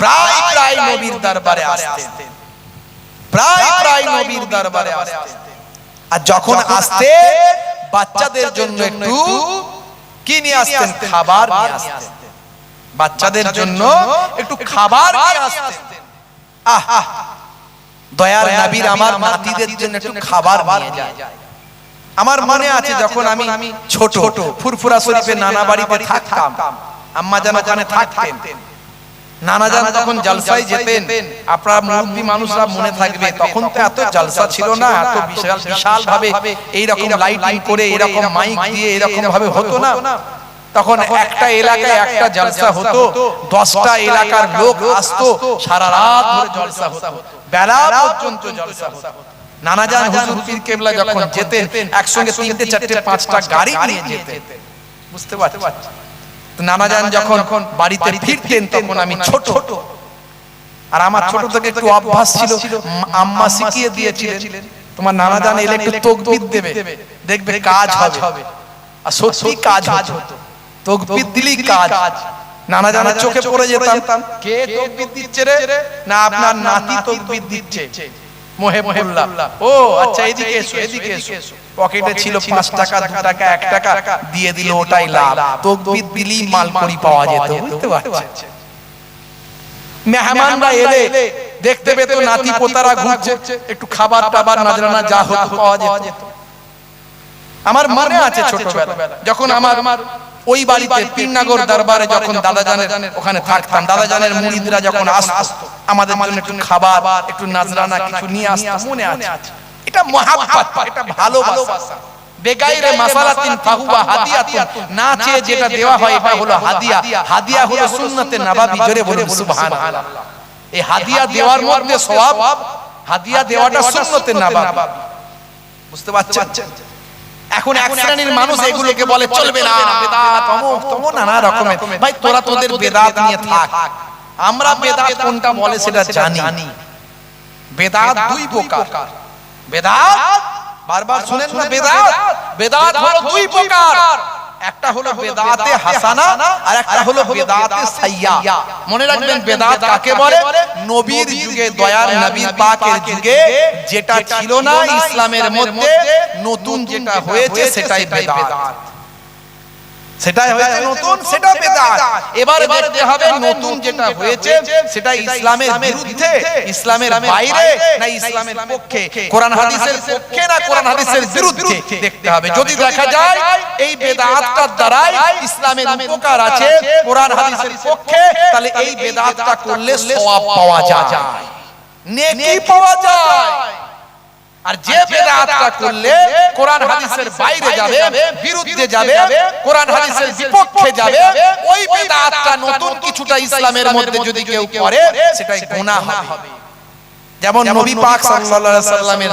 প্রায় প্রায় নবীর দরবারে আসতেন, প্রায় নবীর দরবারে আসতেন। আর যখন আসতেন বাচ্চাদের জন্য একটু কি নিয়ে আসতেন? খাবার নিয়ে আসতেন। বাচ্চাদের জন্য একটু খাবার নিয়ে আসতেন। আহ, দয়ার নবীর আমার নাতিদের জন্য একটু খাবার নিয়ে যায়। আমার মনে আছে যখন আমি ছোট, ফুরফুরা শরীফে নানা বাড়িতে থাকতাম, আম্মা জান ওখানে থাকতেন, নানা জান যখন জলসায় যেতেন, আপনারা মুরব্বি মানুষরা মনে থাকবে, তখন তো এত জলসা ছিল না, এত বিশাল ভাবে এইরকম লাইটিং করে, এরকম মাইক দিয়ে এরকম ভাবে হতো না। তখন একটা এলাকায় একটা জলসা হতো, 10টা এলাকার লোক আসতো, সারা রাত ধরে জলসা হতো, বেলা পর্যন্ত জলসা হতো। নানা জান হুজুর পীর কেবলা যখন যেতেন, একসঙ্গে 3টে 4টে 5টা গাড়ি নিয়ে যেতেন। বুঝতে পারছেন? নানা জান যখন বাড়িতে ফিরতেন তখন আমি ছোট, আর আমার ছোট থেকে একটু অভ্যাস ছিল, আম্মা শিখিয়ে দিয়েছিলেন, তোমার নানা জান এলে একটু তাকবীর দেবে, দেখবে কাজ হবে। আর সত্যি কাজ হতো, তাকবীর দিলেই কাজ। নানা জানের চোখে পড়ে যেতাম, কে তাকবীর দিচ্ছে রে? না আপনার নাতি তাকবীর দিচ্ছে। মোহে পড়লাম, ও আচ্ছা এদিকে এসো, এদিকে এসো। পকেটে ছিল 5 টাকা, 2 টাকা, 1 টাকা, দিয়ে দিল, ওটাই লাভ। তাকবীর দিলেই মালকড়ি পাওয়া যেত। বুঝতে পারছেন? মেহমানরা এলে দেখতে পেত নাতি পোতারা ঘুরছে, একটু খাবার টাবার নাজরানা যা হতো পাওয়া যেত। আমার মনে আছে ছোটবেলা যখন আমার ওই বাড়িতে পীরনগর দরবারে যখন দাদা জানের ওখানে থাকতাম, দাদা জানের মুরিদরা যখন আসতো আমাদের জন্য একটু খাবার, একটু নাজরানা কিছু নিয়ে আসতো, মনে আছে। এটা মহাব্বত, এটা ভালোবাসা। বেগাইরে মাসালাতিন ফাহুয়া হাদিয়াতুন, না চেয়ে যেটা দেওয়া হয় এটা হলো হাদিয়া। হাদিয়া হলো সুন্নতে নববী। জোরে বলুন সুবহানাল্লাহ। এই হাদিয়া দেওয়ার মধ্যে সওয়াব, হাদিয়া দেওয়াটা সুন্নতে নববী। বুঝতে পারছেন? এখন এক শ্রেণীর মানুষ এগুলোকে বলে চলবে না, বেদাত, অমুক তমুক নানা রকমের। ভাই তোরা তোদের বেদাত নিয়ে থাক, আমরা বেদাত কোনটা বলে সেটা জানি। বেদাত 2 প্রকার। বেদাত বারবার শুনেন না, বেদাত হলো 2 প্রকার। একটা হলো বেদাতে হাসানা, আর একটা হলো বেদাতে সাইয়্যা। মনে রাখবেন বেদাত কাকে বলে? নবীর যুগে, দয়ার নবী পাকের যুগে যেটা ছিল না ইসলামের মধ্যে, নতুন যেটা হয়েছে সেটাই বেদাত। সেটাই হয়েছে নতুন, সেটা বেদাত। এবার দেখতে হবে নতুন যেটা হয়েছে সেটা ইসলামের বিরুদ্ধে, ইসলামের বাইরে, না ইসলামের পক্ষে, কোরআন হাদিসের পক্ষে না কোরআন হাদিসের বিরুদ্ধে দেখতে হবে। যদি দেখা যায় এই বেদাতটার দ্বারাই ইসলামের উপকার আছে, কোরআন হাদিসের পক্ষে, তাহলে এই বেদাতটা করলে সওয়াব পাওয়া যায়, নেকি পাওয়া যায়। আর যে বেদাতটা করলে কোরআন হাদিসের বাইরে যাবে, বিরুদ্ধে যাবে, কোরআন হাদিসের বিপক্ষে যাবে, ওই বেদাতটা নতুন কিছুটা ইসলামের মধ্যে যদি কেউ করে সেটাই গুনাহ হবে। যেমন নবী পাক সাল্লাল্লাহু আলাইহি সাল্লামের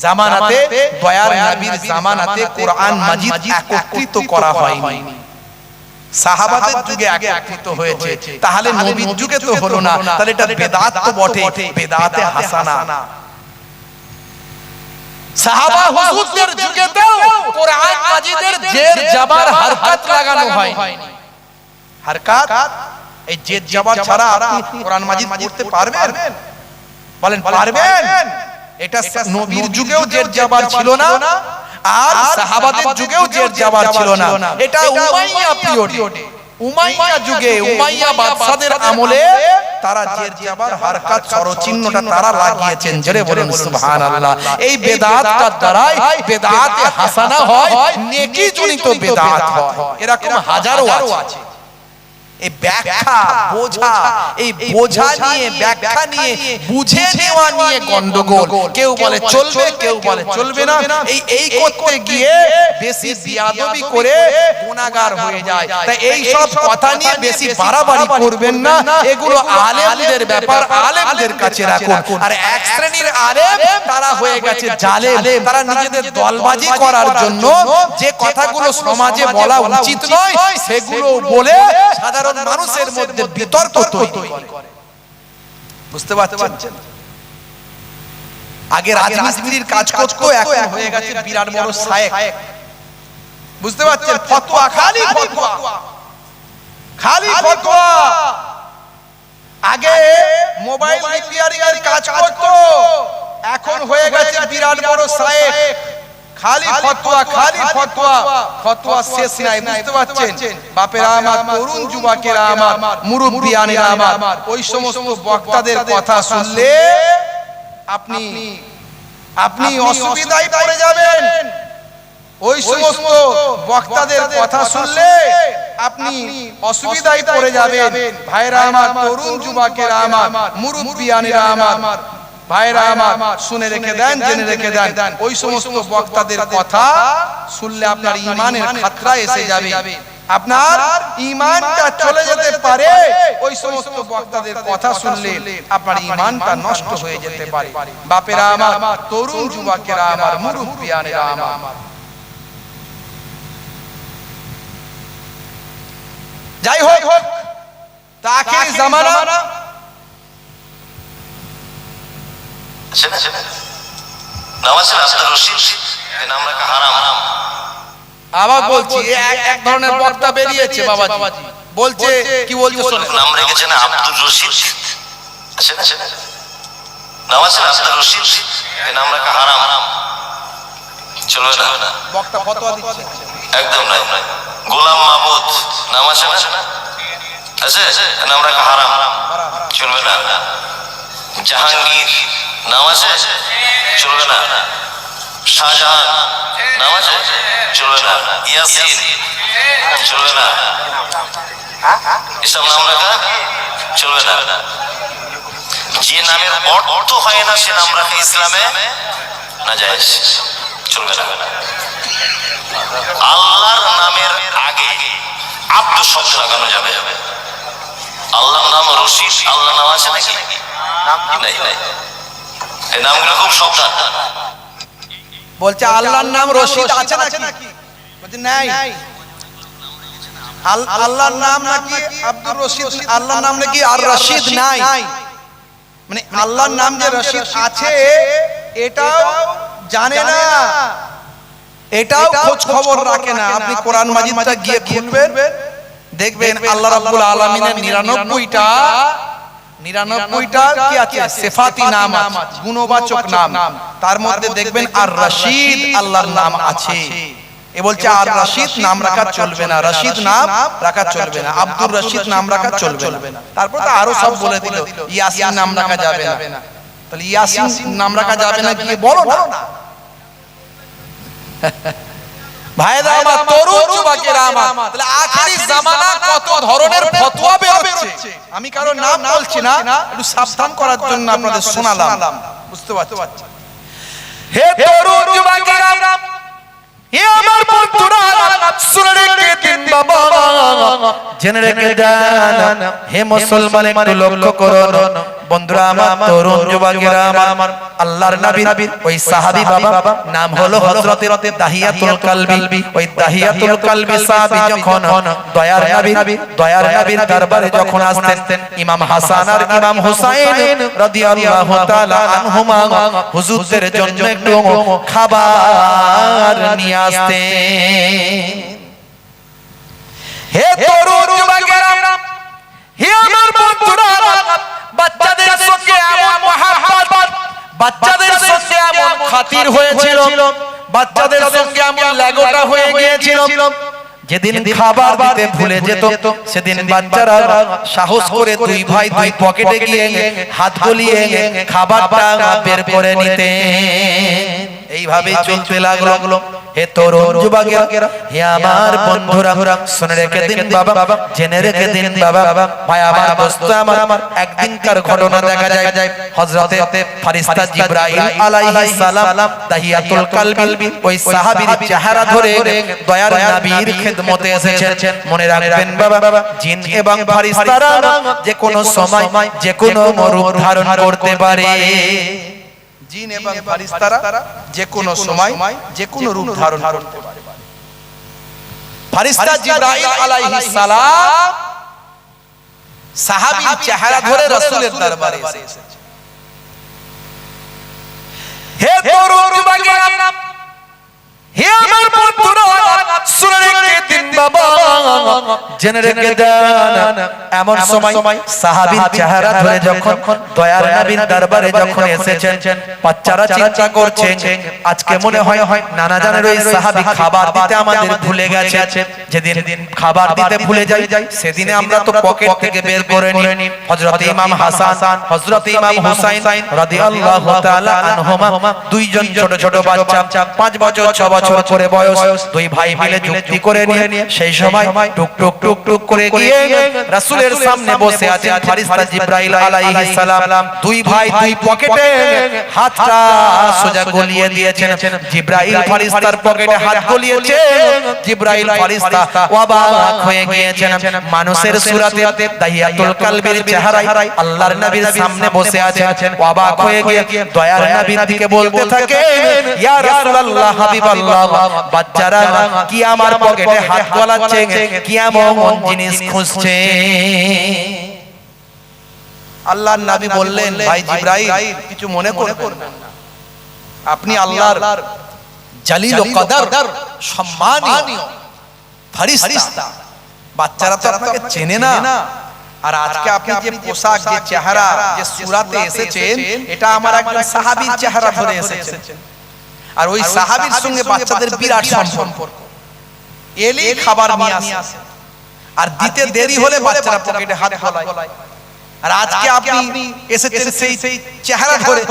জামানাতে দয়ার নবীর জামানাতে কোরআন মাজিদ একত্রিত করা হয়নি, সাহাবাদের যুগে একত্রিত হয়েছে। তাহলে নবীর যুগে তো হলো না, তাহলে এটা বেদাত তো বটে, বেদাতে হাসানা। সাহাবা হুজুরদের যুগেতেও কোরআন মাজিদের জের জাবার হরকত লাগানো হয়নি। হরকত এই জের জাবার ছাড়া আপনি কোরআন মাজিদ পড়তে পারবেন? বলেন পারবেন? এটা নবীর যুগেও জের জাবার ছিল না, আর সাহাবাদের যুগেও জের জাবার ছিল না। এটা উমাইয়া পিরিয়ড, উমাইয়া যুগে, উমাইয়া বাদশাদের আমলে তারা জের জাবার হরকত স্বরচিহ্নটা তারা লাগিয়েছেন। জোরে বলুন সুবহানাল্লাহ। এই বেদাতটার দ্বারাই বেদাতে হাসানা হয়, নেকি জনিত বেদাত হয়। এরকম হাজারো আছে। এই ব্যাখ্যা বোঝা, এই বোঝা নিয়ে ব্যাখ্যা নিয়ে বুঝে নেওয়া নিয়ে গন্ডগোল। কেউ বলে চলবে, কেউ বলে চলবে না। এই করতে গিয়ে বেশি বিয়াদবি করে গুনাহগার হয়ে যায়। তাই এই সব কথা নিয়ে বেশি বাড়াবাড়ি করবেন না। এগুলো আলেমদের ব্যাপার, আলেমদের কাছে রাখুন। আর এক শ্রেণীর আলেম তারা হয়ে গেছে জালেম। তারা নিজেদের দলবাজি করার জন্য যে কথাগুলো সমাজে বলা উচিত নয় সেগুলো বলে সাধারণ মানুষের মধ্যে বিতর্ক তৈরি করে। বুঝতে পারছেন? আগে রাজমিস্ত্রির কাজ করতো, এখন হয়ে গেছে বিরাট বড় শায়েখ। বুঝতে পারছেন? ফতোয়া, খালি ফতোয়া, খালি ফতোয়া। আগে মোবাইল রিপেয়ারিং এর কাজ করতো, এখন হয়ে গেছে বিরাট বড় শায়েখ। খালি ফতোয়া, খালি ফতোয়া, ফতোয়া শেষ নাই। বুঝতে পারছেন? বাপেরা আমার, তরুণ যুবকেরা আমার, মুরব্বিয়ানেরা আমার, ওই সমস্ত বক্তাদের কথা শুনলে আপনি অসুবিধায় পড়ে যাবেন। ওই সমস্ত বক্তাদের কথা শুনলে আপনি অসুবিধায় পড়ে যাবেন। ভাইরা আমার, তরুণ যুবকেরা আমার, মুরব্বিয়ানেরা আমার, ভাইরা আমার, শুনে রেখে দেন, জেনে রেখে দেন। ওই সমস্ত বক্তাদের কথা শুনলে আপনার ঈমানের খাতরা এসে যাবে, আপনার ঈমানটা চলে যেতে পারে। ওই সমস্ত বক্তাদের কথা শুনলে আপনার ঈমানটা নষ্ট হয়ে যেতে পারে। বাপেরা আমার, তরুণ যুবকেরা আমার, মুরব্বিয়ানেরা আমার, যাই হোক, আখিরি জামানা আবার বলছি, এক ধরনের বক্তা বেরিয়েছে বাবাজি, বলছে কি বলছে শোনেন। নাম রেখেছেন আব্দুর রশিদ, আছে না? নাম আছে আব্দুর রশিদ, এই নাম রাখা হারাম, চলবে না। বক্তা ফতোয়া দিচ্ছে, একদম নাই। গোলাম মাহমুদ নাম আছে না? আছে, নাম রাখা হারাম, চলবে না। জাহাঙ্গীর নাম আছে, চলবে না। শাহজাহান নাম আছে, চলবে না। ইয়াসিন চলবে না। এসব নাম রাখা চলবে না। যে নামের অর্থ হয় না সে নাম রাখা ইসলামে নাজায়েজ, চলবে না। আল্লাহর নামের আগে আব্দু শব্দ লাগানো যাবে। আল্লাহর নাম রশিদ, আল্লাহ নাম আছে নাকি? নাই। এই নামগুলো খুব সাবধান। বলছে আল্লাহর নাম রশিদ আছে নাকি? বলছে নাই। আল্লাহর নাম নাকি আব্দুর রশিদ, আল্লাহর নাম নাকি আর রশিদ নাই। মানে আল্লাহর নাম যে রশিদ আছে এটাও জানে না, এটাও খোঁজ খবর রাখে না। আপনি কোরআন মাজিদটা গিয়ে খুলবেন, দেখবেন আল্লাহ রাব্বুল আলামিনের 99টা কি আছে? সিফাতি নাম আছে, গুণবাচক নাম। তার মধ্যে দেখবেন আর রশিদ আল্লাহর নাম আছে। এ বলছে আর রশিদ নাম রাখা চলবে না, রশিদ নাম রাখা চলবে না, আব্দুর রশিদ নাম রাখা চলবে না। তারপর তো আরো সব বলে দিল, ইয়াসিন নাম রাখা যাবে না। তাহলে ইয়াসিন নাম রাখা যাবে না কি বলো না। ভাইরা আমার, তরুণ যুবকেরা আমার, তাহলে আখিরি জামানা কত ধরনের ফতোয়া বের হচ্ছে। আমি কারো নাম বলছি না, একটু সাবধান করার জন্য আপনাদের শোনালাম। বুঝতে পারছেন? হে তরুণ যুবকেরা, হে আমার বন্ধুরা, শুনে রেখে দিন বাবা, জেনে রেখে দেন হে মুসলমান, একটু লক্ষ্য করুন বন্ধুরা আমার, তরুণ যুবকেরা আমার, আল্লাহর নবী ওই সাহাবী বাবা নাম হলো হযরত দাহিয়াতুল কালবি। ওই দাহিয়াতুল কালবি সাহাবী যখন দয়ার নবীর দরবারে যখন আসতেন, ইমাম হাসান আর ইমাম হুসাইন রাদিয়াল্লাহু তাআলা আনহুমা হুজুরদের জন্য একটু খাবার নিয়ে আসতেন। হে তরুণ যুবকেরা, হে আমার বন্ধুরা, বাচ্চাদের সঙ্গে এমন মহব্বত, বাচ্চাদের সঙ্গে এমন খাতির হয়েছিল, বাচ্চাদের সঙ্গে এমন লাগোটা হয়ে গিয়েছিল, যেদিন খাবার দিতে ভুলে যেত সেদিন বাচ্চারা সাহস করে দুই ভাই দুই পকেটে গিয়ে হাত গলিয়ে খাবারটা বের করে নিতেন। এইভাবে চলতে লাগলো। হে তরুণ যুবকেরা, হে আমার বন্ধুরা, শুনে রেখে দিন বাবা, জেনে রেখে দিন বাবা, ভাই আমার দোস্ত আমার, একদিনকার ঘটনা দেখা যায় হযরতে ফারিস্তা জিবরাইল আলাইহিস সালাম দাহিয়াতুল কালবি ওই সাহাবীর চেহারা ধরে দয়ার নবীর খিদমতে এসেছেন। মনে রাখবেন বাবা, জিন এবং ফারিস্তারা যে কোনো সময় যে কোনো রূপ ধারণ করতে পারে। জিন এবং ফারিস্তারা যে কোনো সময় যে কোনো রূপ ধারণ করতে পারে। ফারিস্তা জিবরাইল আলাইহিস সালাম সাহাবীর চেহারা ধরে রাসূলের দরবারে এসেছে। হে তরুণ যুবকেরা, হে আমার বন্ধুরা, শুনে রেখে দিন বাবা, জেনে রেখে দেন এমন সময় সাহাবীর চেহারা ধরে যখন দয়ার নবীর দরবারে যখন এসেছেন, বাচ্চারা চিন্তা করছে আজকে মনে হয় নানা জানের ওই সাহাবী খাবার দিতে আমাদের ভুলে গেছে। যেদিন খাবার দিতে ভুলে যাই সেদিনে আমরা তো পকেট থেকে বের করে নিই হযরত ইমাম হাসান, হযরত ইমাম হুসাইন রাদিয়াল্লাহু তাআলা আনহুমা, দুইজন ছোট ছোট বাচ্চা, 5 বছর 6 বছর করে বয়স, দুই ভাই মিলে যুক্তি করে নিয়ে সেই সময় টুক টুক টুক টুক করে গিয়ে রাসূলের সামনে বসে আছেন ফারিস্তা জিবরাইল আলাইহিস সালাম। দুই ভাই দুই পকেটে হাতটা সোজা গলিয়ে দিয়েছেন। জিবরাইল ফারিস্তার পকেটে হাত গলিয়েছে। জিবরাইল ফারিস্তা অবাক হয়ে গিয়েছেন। মানুষের সূরাতে দাহিয়াতুল কালবির চেহারায় আল্লাহর নবীর সামনে বসে আছেন। অবাক হয়ে গিয়ে দয়ার নবীর দিকে বলতে থাকে, ইয়া রাসূলুল্লাহ, হাবিবাল্লাহ, বাচ্চারা কি আমার পকেটে হাত গলাচ্ছে, কি এমন জিনিস খুঁজছে? আল্লাহর নবী বললেন, ভাই জিবরাইল, কিছু মনে করবেন না, আপনি আল্লাহর জালিল ও কদর সম্মানীয় ফেরেশতা, বাচ্চারা তো আপনাকে চেনে না। আর আজকে আপনি যে পোশাক, যে চেহারা, যে সূরাতে এসেছেন, এটা আমার একজন সাহাবীর চেহারা ধরে এসেছেন। আর ওই সাহাবীর সঙ্গে বাচ্চাদের বিরাট সম্পর্ক। এলেই খাবার নিয়ে আসে, আর দিতে দেরি হলে বাচ্চারা পকেটে হাত গলায়। আর আজকে আপনি এসেছেন সেই চেহারা ধরে,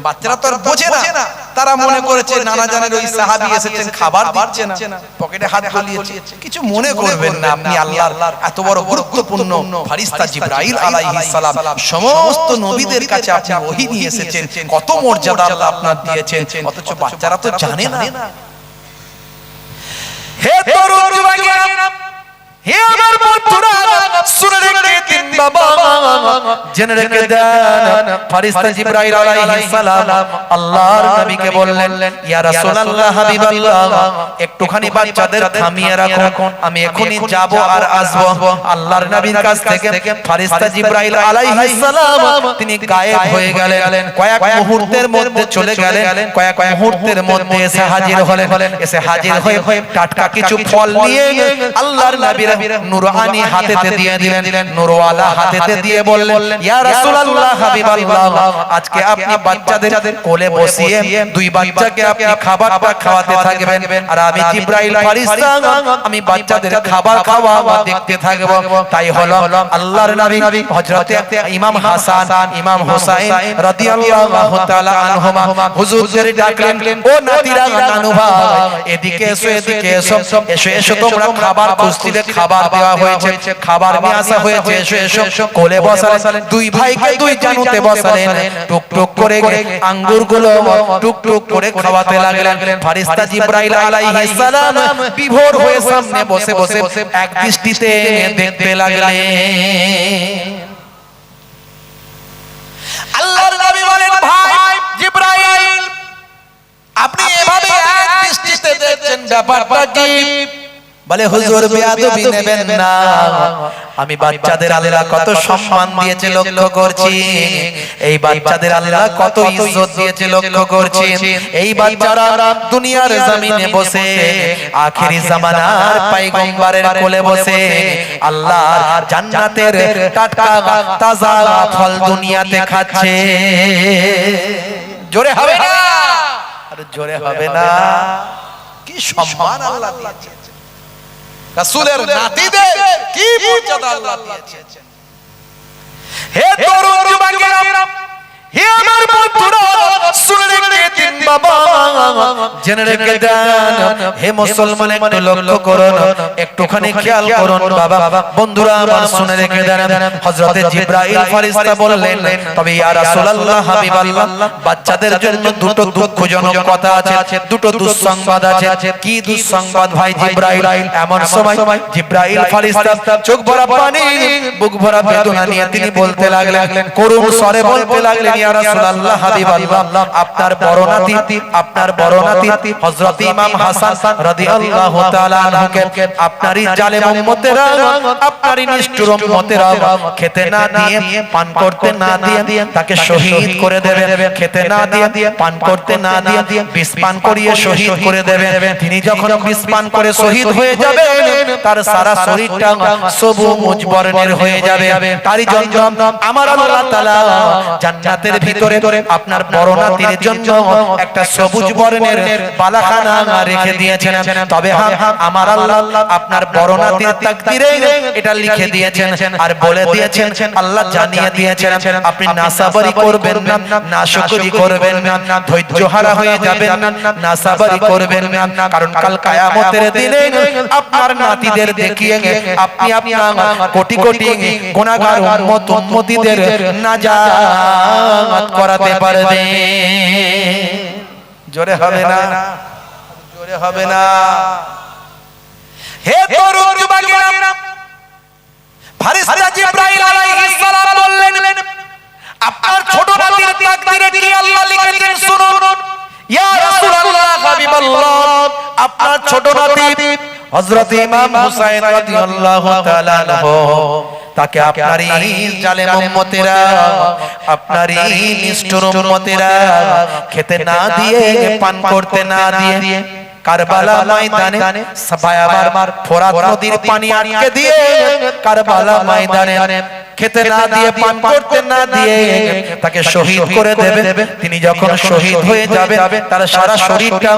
বাচ্চারা তো আর বোঝে না, তারা মনে করেছে নানা জানের ওই সাহাবী এসেছেন, খাবার দিচ্ছে না, পকেটে হাত গলিয়েছে। কিছু মনে করবেন না, আপনি আল্লাহর এত বড় গুরুত্বপূর্ণ ফেরেশতা জিবরাইল আলাইহিস সালাম, সমস্ত নবীদের কাছে আপনি ওহী নিয়ে এসেছেন। কত মর্যাদা আল্লাহ আপনার দিয়েছেন, অথচ বাচ্চারা তো জানে না। হে তরুণ যুবকেরা, হে আমার বন্ধুরা, শুনে রেখে দিন বাবা, জেনে রেখে দেন ফেরেশতা জিবরাইল আলাইহিস সালাম আল্লাহর নবীকে বললেন, ইয়া রাসূলুল্লাহ, হাবিবাল্লাহ, একটুখানি বাচ্চাদের থামিয়ে রাখুন, আমি এখনি যাব আর আসব। আল্লাহর নবীর কাছ থেকে ফেরেশতা জিবরাইল আলাইহিস সালাম তিনি গায়েব হয়ে গেলেন। কয়েক মুহূর্তের মধ্যে চলে গেলেন, কয়েক মুহূর্তের মধ্যে এসে হাজির হলেন। এসে হাজির হয়ে টাটকা কিছু ফল নিয়ে আল্লাহর নবীর নুরানি হাতেতে দিয়ে দিলেন। নুরওয়ালা হাতেতে দিয়ে বললেন, ইয়া রাসূলুল্লাহ, হাবিবাল্লাহ, আজকে আপনি বাচ্চাদের কোলে বসিয়ে দুই বাচ্চাকে আপনি খাবারটা খাওয়াতে থাকবেন, আর আমি জিবরাইল ফেরেশতা আমি বাচ্চাদের খাবার খাওয়া দেখতে থাকব। তাই হলো আল্লাহর নবী হযরত ইমাম হাসান, ইমাম হুসাইন রাদিয়াল্লাহু তাআলা আনহুমা হুজুরদের ডাকলেন, ও নাতিরা, নানু ভাই, এদিকে এসো, এদিকে এসো, এসো এসো, তোমরা খাবার খুঁজছিলে, খাবার দেওয়া হয়েছে, খাবার বাবার নিয়ে আসা হয়েছে, এসো এসো কোলে বসালেন, দুই ভাইকে দুই জানুতে বসালেন, টুক টুক করে আঙ্গুরগুলো টুক টুক করে খাওয়াতে লাগলেন। ফেরেশতা জিবরাইল আলাইহিস সালাম বিভোর হয়ে সামনে বসে বসে এক দৃষ্টিতে দেখতে লাগলেন। আল্লাহর নবী বলেন, ভাই জিবরাইল, আপনি এভাবে এক দৃষ্টিতে দেখছেন, ব্যাপারটা কি? বলে, হুজুর বেয়াদবি নেবেন না, আমি বাচ্চাদের আল্লাহ কত সম্মান দিয়েছে লক্ষ্য করছি, এই বাচ্চাদের আল্লাহ কত ইজ্জত দিয়েছে লক্ষ্য করছি। এই বাচ্চারা দুনিয়ার জমিনে বসে আখেরি জামানার পয়গম্বরের কোলে বসে আল্লাহর জান্নাতের টাটকা তাজা ফল দুনিয়াতে খাচ্ছে। জোরে হবে না? আর জোরে হবে না? কি সম্মান আল্লাহ দিয়েছে, রাসূলের নাতিদের কি মর্যাদা আল্লাহ দিয়েছে। হে তরুণ যুবকেরা, হে আমার বন্ধুরা, শুনে রেখে দিন বাবা, জেনে রেখে দেন। হে মুসলমান, একটু লক্ষ্য করুন, একটুখানি খেয়াল করুন বাবা বন্ধুরা আমার, শুনে রেখে দেন। হযরতে জিবরাইল ফেরেশতা বললেন, তবে ইয়া রাসূলুল্লাহ, হাবিবাল্লাহ, বাচ্চাদের জন্য দুটো দুঃখজনক কথা আছে, দুটো দুঃসংবাদ আছে। কি দুঃসংবাদ ভাই জিবরাইল? এমন সময় জিবরাইল ফেরেশতা চোখ ভরা পানি, বুক ভরা বেদনা নিয়ে তিনি বলতে লাগলেন, করুণ স্বরে বলতে লাগলেন, ইয়া রাসূলুল্লাহ, হাবিবাল্লাহ, আপনার বড় নাতি হযরত ইমাম হাসান রাদিয়াল্লাহু তাআলা আনহুকে আপনারই জালেম উম্মতেরা, আপনারই নিষ্ঠুর উম্মতেরা খেতে না দিয়ে, পান করতে না দিয়ে তাকে শহীদ করে দেবে। খেতে না দিয়ে, পান করতে না দিয়ে বিষ পান করিয়ে শহীদ করে দেবে। তিনি যখন বিষ পান করে শহীদ হয়ে যাবে, তার সারা শরীরটা সবুজ বর্ণের হয়ে যাবে। তারই জন্য আমার আল্লাহ তাআলা জান্নাতের ভিতরে আপনার বড় নাতির জন্য একটা সবুজ বর্ণের বালাখানা রেখে দিয়েছেন। তবে আমার আল্লাহ আপনার বড় নাতির তাকদীরে এটা লিখে দিয়েছেন আর বলে দিয়েছেন, আল্লাহ জানিয়ে দিয়েছেন, আপনি নাসাবারি করবেন না, নাশুকরি করবেন না, ধৈর্যহারা হয়ে যাবেন না, নাসাবারি করবেন না, কারণ কাল কিয়ামতের দিনে আপনার নাতিদের দেখিয়ে আপনি আপনার কোটি কোটি গুনাহগার উম্মতিদের নাজাত করাতে পারবেন। জোরে হবে না? জোরে হবে না? হে তরুণ যুবকেরা, ফেরেশতা জিবরাইল আলাইহিস সালাম বললেন, আপনার ছোট নাতির তাকদীরে কি আল্লাহ লিখেছেন শুনুন। ইয়া রাসূলুল্লাহ, হাবিবাল্লাহ, আপনার ছোট নাতি হযরত ইমাম হুসাইন রাদিয়াল্লাহু তাআলা আনহু, তাকে আপনারই জালেম উম্মতেরা, আপনারই নিষ্ঠুর উম্মতেরা খেতে না দিয়ে, পান করতে না দিয়ে কারবালা ময়দানে সাফায়াবার ফোরাত নদীর পানি আটকে দিয়ে কারবালা ময়দানে খেতে না দিয়ে, পান করতে না দিয়ে তাকে শহীদ করে দেবে। তিনি যখন শহীদ হয়ে যাবে, তার সারা শরীরটা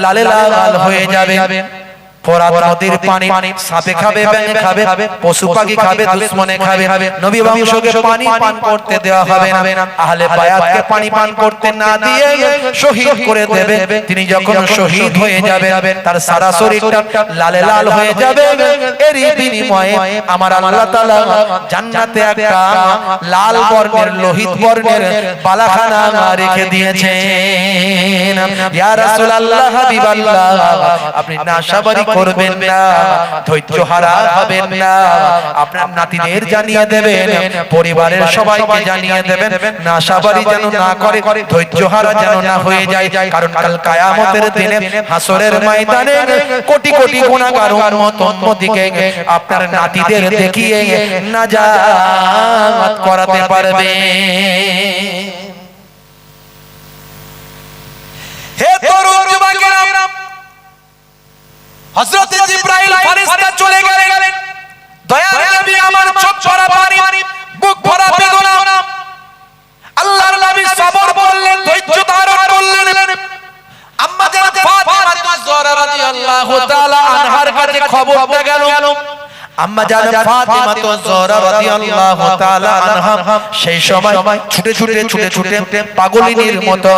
লালে লাল হয়ে যাবে। ফোরাত নদীর পানি সাপে খাবে, ব্যাঙে খাবে, পশু পাখি খাবে, দুশমনে খাবে, নবী বংশকে পানি পান করতে দেওয়া হবে না। আহলে বায়াতকে পানি পান করতে না দিয়ে শহীদ করে দেবে। তিনি যখন শহীদ হয়ে যাবে, তার সারা শরীরটা লালে লাল হয়ে যাবে। এরই বিনিময়ে আমার আল্লাহ তাআলা জান্নাতে একটা লাল বর্ণের, লোহিত বর্ণের বালাখানা রেখে দিয়েছেন। ইয়া রাসূলুল্লাহ, হাবিবাল্লাহ, আপনি নাশাবারি করবেন না, ধৈর্যহারা হবেন না, আপনার নাতিদের জানিয়ে দেবেন, পরিবারের সবাইকে জানিয়ে দেবেন, নাশাবারি যেন না করে, ধৈর্যহারা যেন না হয়ে যায়। কারণ কাল কিয়ামতের দিনে হাসরের ময়দানে কোটি কোটি গুনাহগার উম্মতকে আপনার নাতিদের দেখিয়ে নাজাত করাতে পারবে। হে তরুণ যুবকেরা, হযরত জিবরাইল ফেরেশতা চলে গেলেন। দয়ার নবী আমার চোখ ভরা পানি, বুক ভরা বেদনা, আল্লাহর নবী সবর বললেন, ধৈর্য ধারণ করলেন। আম্মা জান ফাতিমা যহরা রাদিয়াল্লাহু তাআলা আনহার কাছে খবরটা গেল। আম্মা জান ফাতিমা যহরা রাদিয়াল্লাহু তাআলা আনহা সেই সময় ছুটে ছুটে পাগলিনীর মতো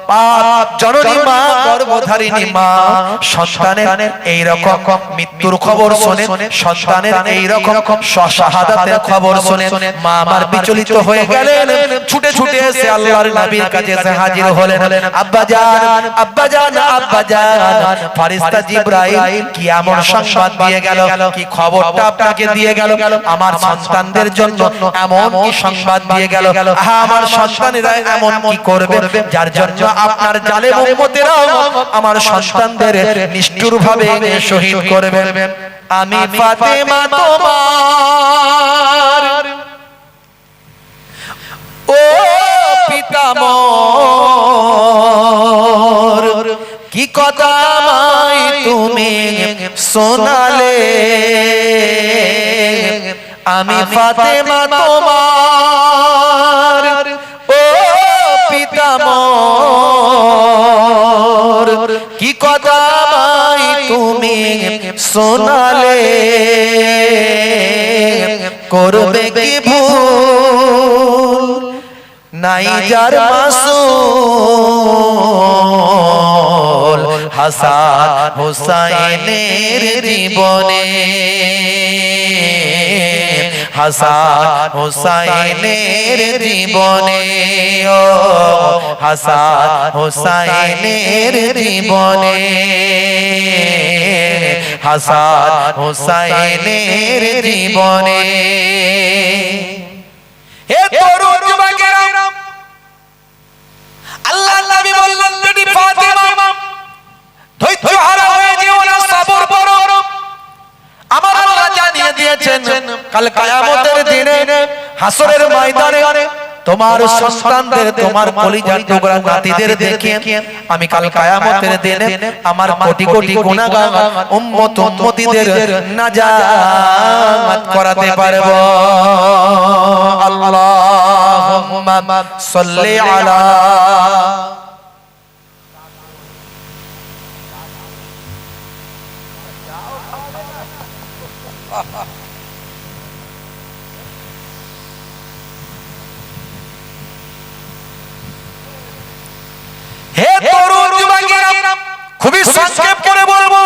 পাপ জননী মা গর্ভধারিণী মা সন্তানের এই রকম মৃত্যুর খবর শুনে সন্তানের এই রকম শাহাদাতের খবর শুনে মা আমার বিচলিত হয়ে গেলেন ছুটে ছুটে এসে আল্লাহর নবীর কাছে এসে হাজির হলেন আব্বাজান আব্বাজান আব্বাজান ফেরেশতা জিবরাইল কি এমন সংবাদ দিয়ে গেল কি খবরটা আপনাকে দিয়ে গেল আমার সন্তানদের জন্য এমন কি সংবাদ দিয়ে গেল আমার সন্তানেরা এমন কি করবে যার জন্য আপনার জালেম উম্মতেরা আমার সন্তানদের নিষ্ঠুরভাবে শহীদ করবে আমি ফাতেমা তোমার ও পিতামহ কি কথা আমায় তুমি শোনালে আমি ফাতেমা তোমার ও পিতামহ কি কথা আমায় তুমি শোনালে করবে কি ভুল নাই যার মাসুল হাসান হুসাইনের জীবনে হাসান হুসাইনের জীবনে ও হাসান হুসাইনের জীবনে হাসান হুসাইনের জীবনে হে তরুণ যুবকেরা আল্লাহর নবী বললেন বেটি ফাতেমা ধৈর্য হারা হয়ে যেও না সবর করো আমার আল্লাহ জানিয়ে দিয়েছেন কাল কিয়ামতের দিনে হাসরের ময়দানে তোমার সন্তানদের তোমার কলিজার টুকরা নাতিদের দেখে আমি কাল কিয়ামতের দিনে আমার কোটি কোটি গুনাহগার উম্মত উম্মতিদের নাজাত করাতে পারবো আল্লাহুম্মা সাল্লি আলা হে তরুণ যুবকেরা খুবই সংক্ষেপ করে বলবো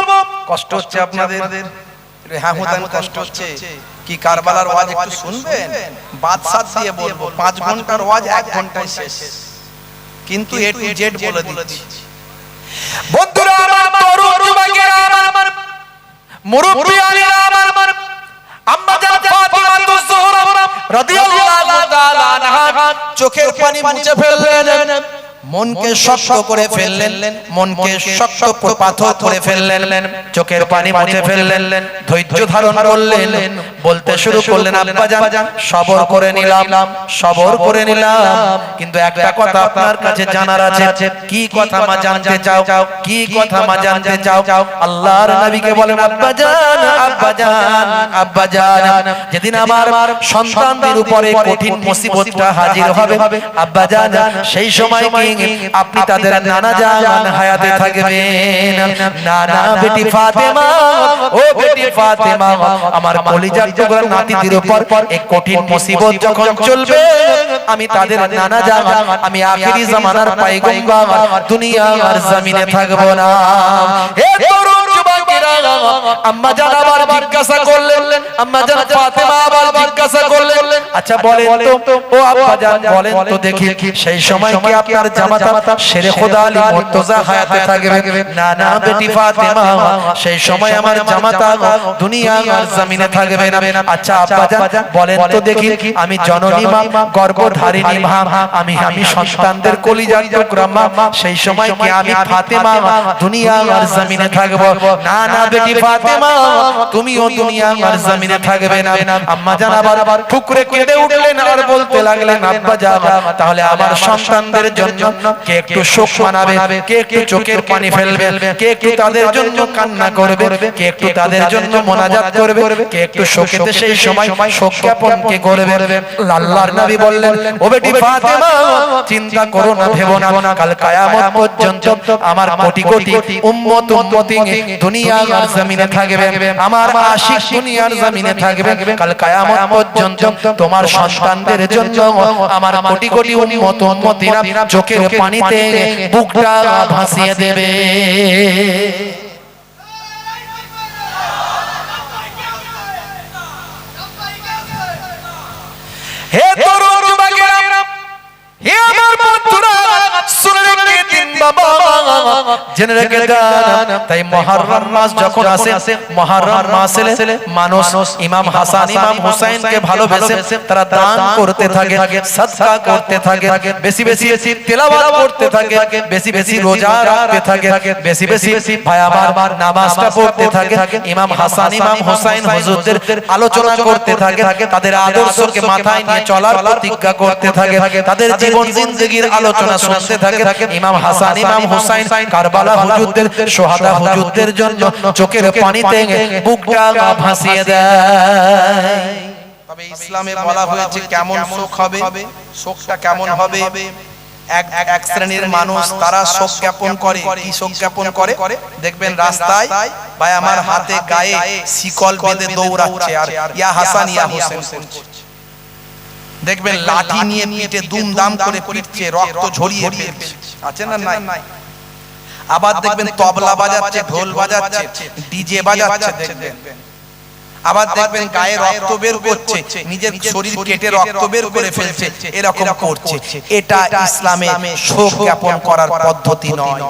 কষ্ট হচ্ছে আপনাদের হ্যাঁ হুদান কষ্ট হচ্ছে কি কারবালার ওয়াজ একটু শুনবেন বাদশাহ দিয়ে বলবো 5 ঘন্টার ওয়াজ 1 ঘন্টায় শেষ কিন্তু এ টু জেড বলে দিচ্ছি বন্ধুরা আমার তরুণ যুবকেরা আমার মুরব্বি আলীরা আমার আম্মা জান ফাতিমা তুজ-জোহরা রাদিয়াল্লাহু তাআলা আনহা চোখের পানি মুছে ফেললেন মনকে শক্ত করে ফেললেন মনকে শক্ত করে পাথর করে ফেললেন চোখের পানি মুছে ফেললেন ধৈর্য ধারণ করলেন বলতে শুরু করলেন আব্বাজান সবর করে নিলাম কিন্তু একটা কথা আপনার কাছে জানার আছে কি কথা মা জানতে চাও কি কথা মা জানতে চাও আল্লাহর নবীকে বলেন আব্বাজান যেদিন আমার সন্তানদের উপরে কঠিন মুসিবতটা হাজির হবে আব্বাজান সেই সময় কি আপনি তাদের নানা জান হায়াতে থাকবেন নানা বেটি ফাতেমা ও বেটি ফাতেমা আমার কলিজার টুকরা নাতিদের উপর এক কঠিন মুসিবত যখন চলবে আমি তাদের নানা জান আমি আখেরি জামানার পয়গম্বর দুনিয়ার জমিনে থাকব না হে তরুণ যুবকেরা আম্মা জান আবার জিজ্ঞাসা করলেন আম্মা জান ফাতেমা আবার জিজ্ঞাসা করলেন আচ্ছা বলেন তো ও আব্বাজান বলেন তো দেখি সেই সময় কি আপনার জামাতা শেরে খোদা আলী মুর্তজা হায়াতে থাকবে না না বেটি ফাতেমা সেই সময় আমার জামাতা দুনিয়ার জমিনে থাকবে না আচ্ছা আব্বাজান বলেন তো দেখি আমি জননী মা গর্ভধারিণী মা আমি সন্তানদের কলিজার টুকরা মা সেই সময় কি আমি ফাতেমা দুনিয়ার জমিনে থাকব না না বেটি ফাতেমা তুমিও দুনিয়ার জমিনে থাকবে না আম্মা জান আবার ঠুকরে কেঁদে উঠলেন আর বলতে লাগলেন আব্বাজান তাহলে আমার সন্তানদের জন্য কে একটু শোক মানাবে কে একটু চোখের পানি ফেলবে কে একটু তাদের জন্য কান্না করবে কে একটু তাদের জন্য মোনাজাত করবে কে একটু শোকেতে সেই সময় শোক জ্ঞাপন কে করবে আল্লাহর নবী বললেন ও বেটি ফাতেমা চিন্তা করো না ভেবো না কাল কিয়ামত পর্যন্ত আমার কোটি কোটি উম্মত উম্মতি দুনিয়ার জমিনে থাকবে, আমার আশিক দুনিয়ার জমিনে থাকবে, কাল কিয়ামত পর্যন্ত তোমার সন্তানদের জন্য আমার কোটি কোটি উম্মত উম্মতিরা চোখের পানিতে বুকটা ভাসিয়ে দেবে। হে তরুণ যুবকেরা, হে আমার বন্ধুরা, শুনে রেখে দিন বাবা, জেনে রেখে দেন। তাই মুহররম মাস যখন আসে, মুহররম মাসে মানুষ ইমাম হাসান ইমাম হুসাইনকে ভালোবেসে তারা দান করতে থাকে, সাদকা করতে থাকে, বেশি বেশি তেলাওয়াত করতে থাকে, বেশি বেশি রোজা রাখতে থাকে, বেশি বেশি ভাই আমার নামাজটা পড়তে থাকে, ইমাম হাসান ইমাম হুসাইন হুজুরদের আলোচনা করতে থাকে, তাদের আদর্শকে মাথায় নিয়ে চলার প্রতিজ্ঞা করতে থাকে, তাদের জীবন জিন্দেগির আলোচনা শুনতে থাকে। ইমাম হাসান ইমাম হুসাইন কারবালা হুজুরদের শহাদা হুজুরদের জন্য চোখের পানিতে বুকটা ভাসিয়ে দেয়। তবে ইসলামে বলা হয়েছে কেমন শোক হবে, শোকটা কেমন হবে। এক শ্রেণীর মানুষ তারা শোক জ্ঞাপন করে। কি শোক জ্ঞাপন করে? দেখবেন রাস্তায় ভাই আমার হাতে গায়ে শিকল বেঁধে দৌড়াচ্ছে আর ইয়া হাসান ইয়া হুসেন করছে। দেখবেন লাঠি নিয়ে পিঠে দুমদাম করে পিটছে, রক্ত ঝরিয়ে ফেলছে, আছে না নাই? আবার দেখবেন তবলা বাজাচ্ছে, ঢোল বাজাচ্ছে, ডিজে বাজাচ্ছে, দেখবেন। আবার দেখবেন গায়ে রক্ত বের করছে, নিজের শরীর কেটে রক্ত বের করে ফেলছে, এরকম করছে। এটা ইসলামে শোক জ্ঞাপন করার পদ্ধতি নয়।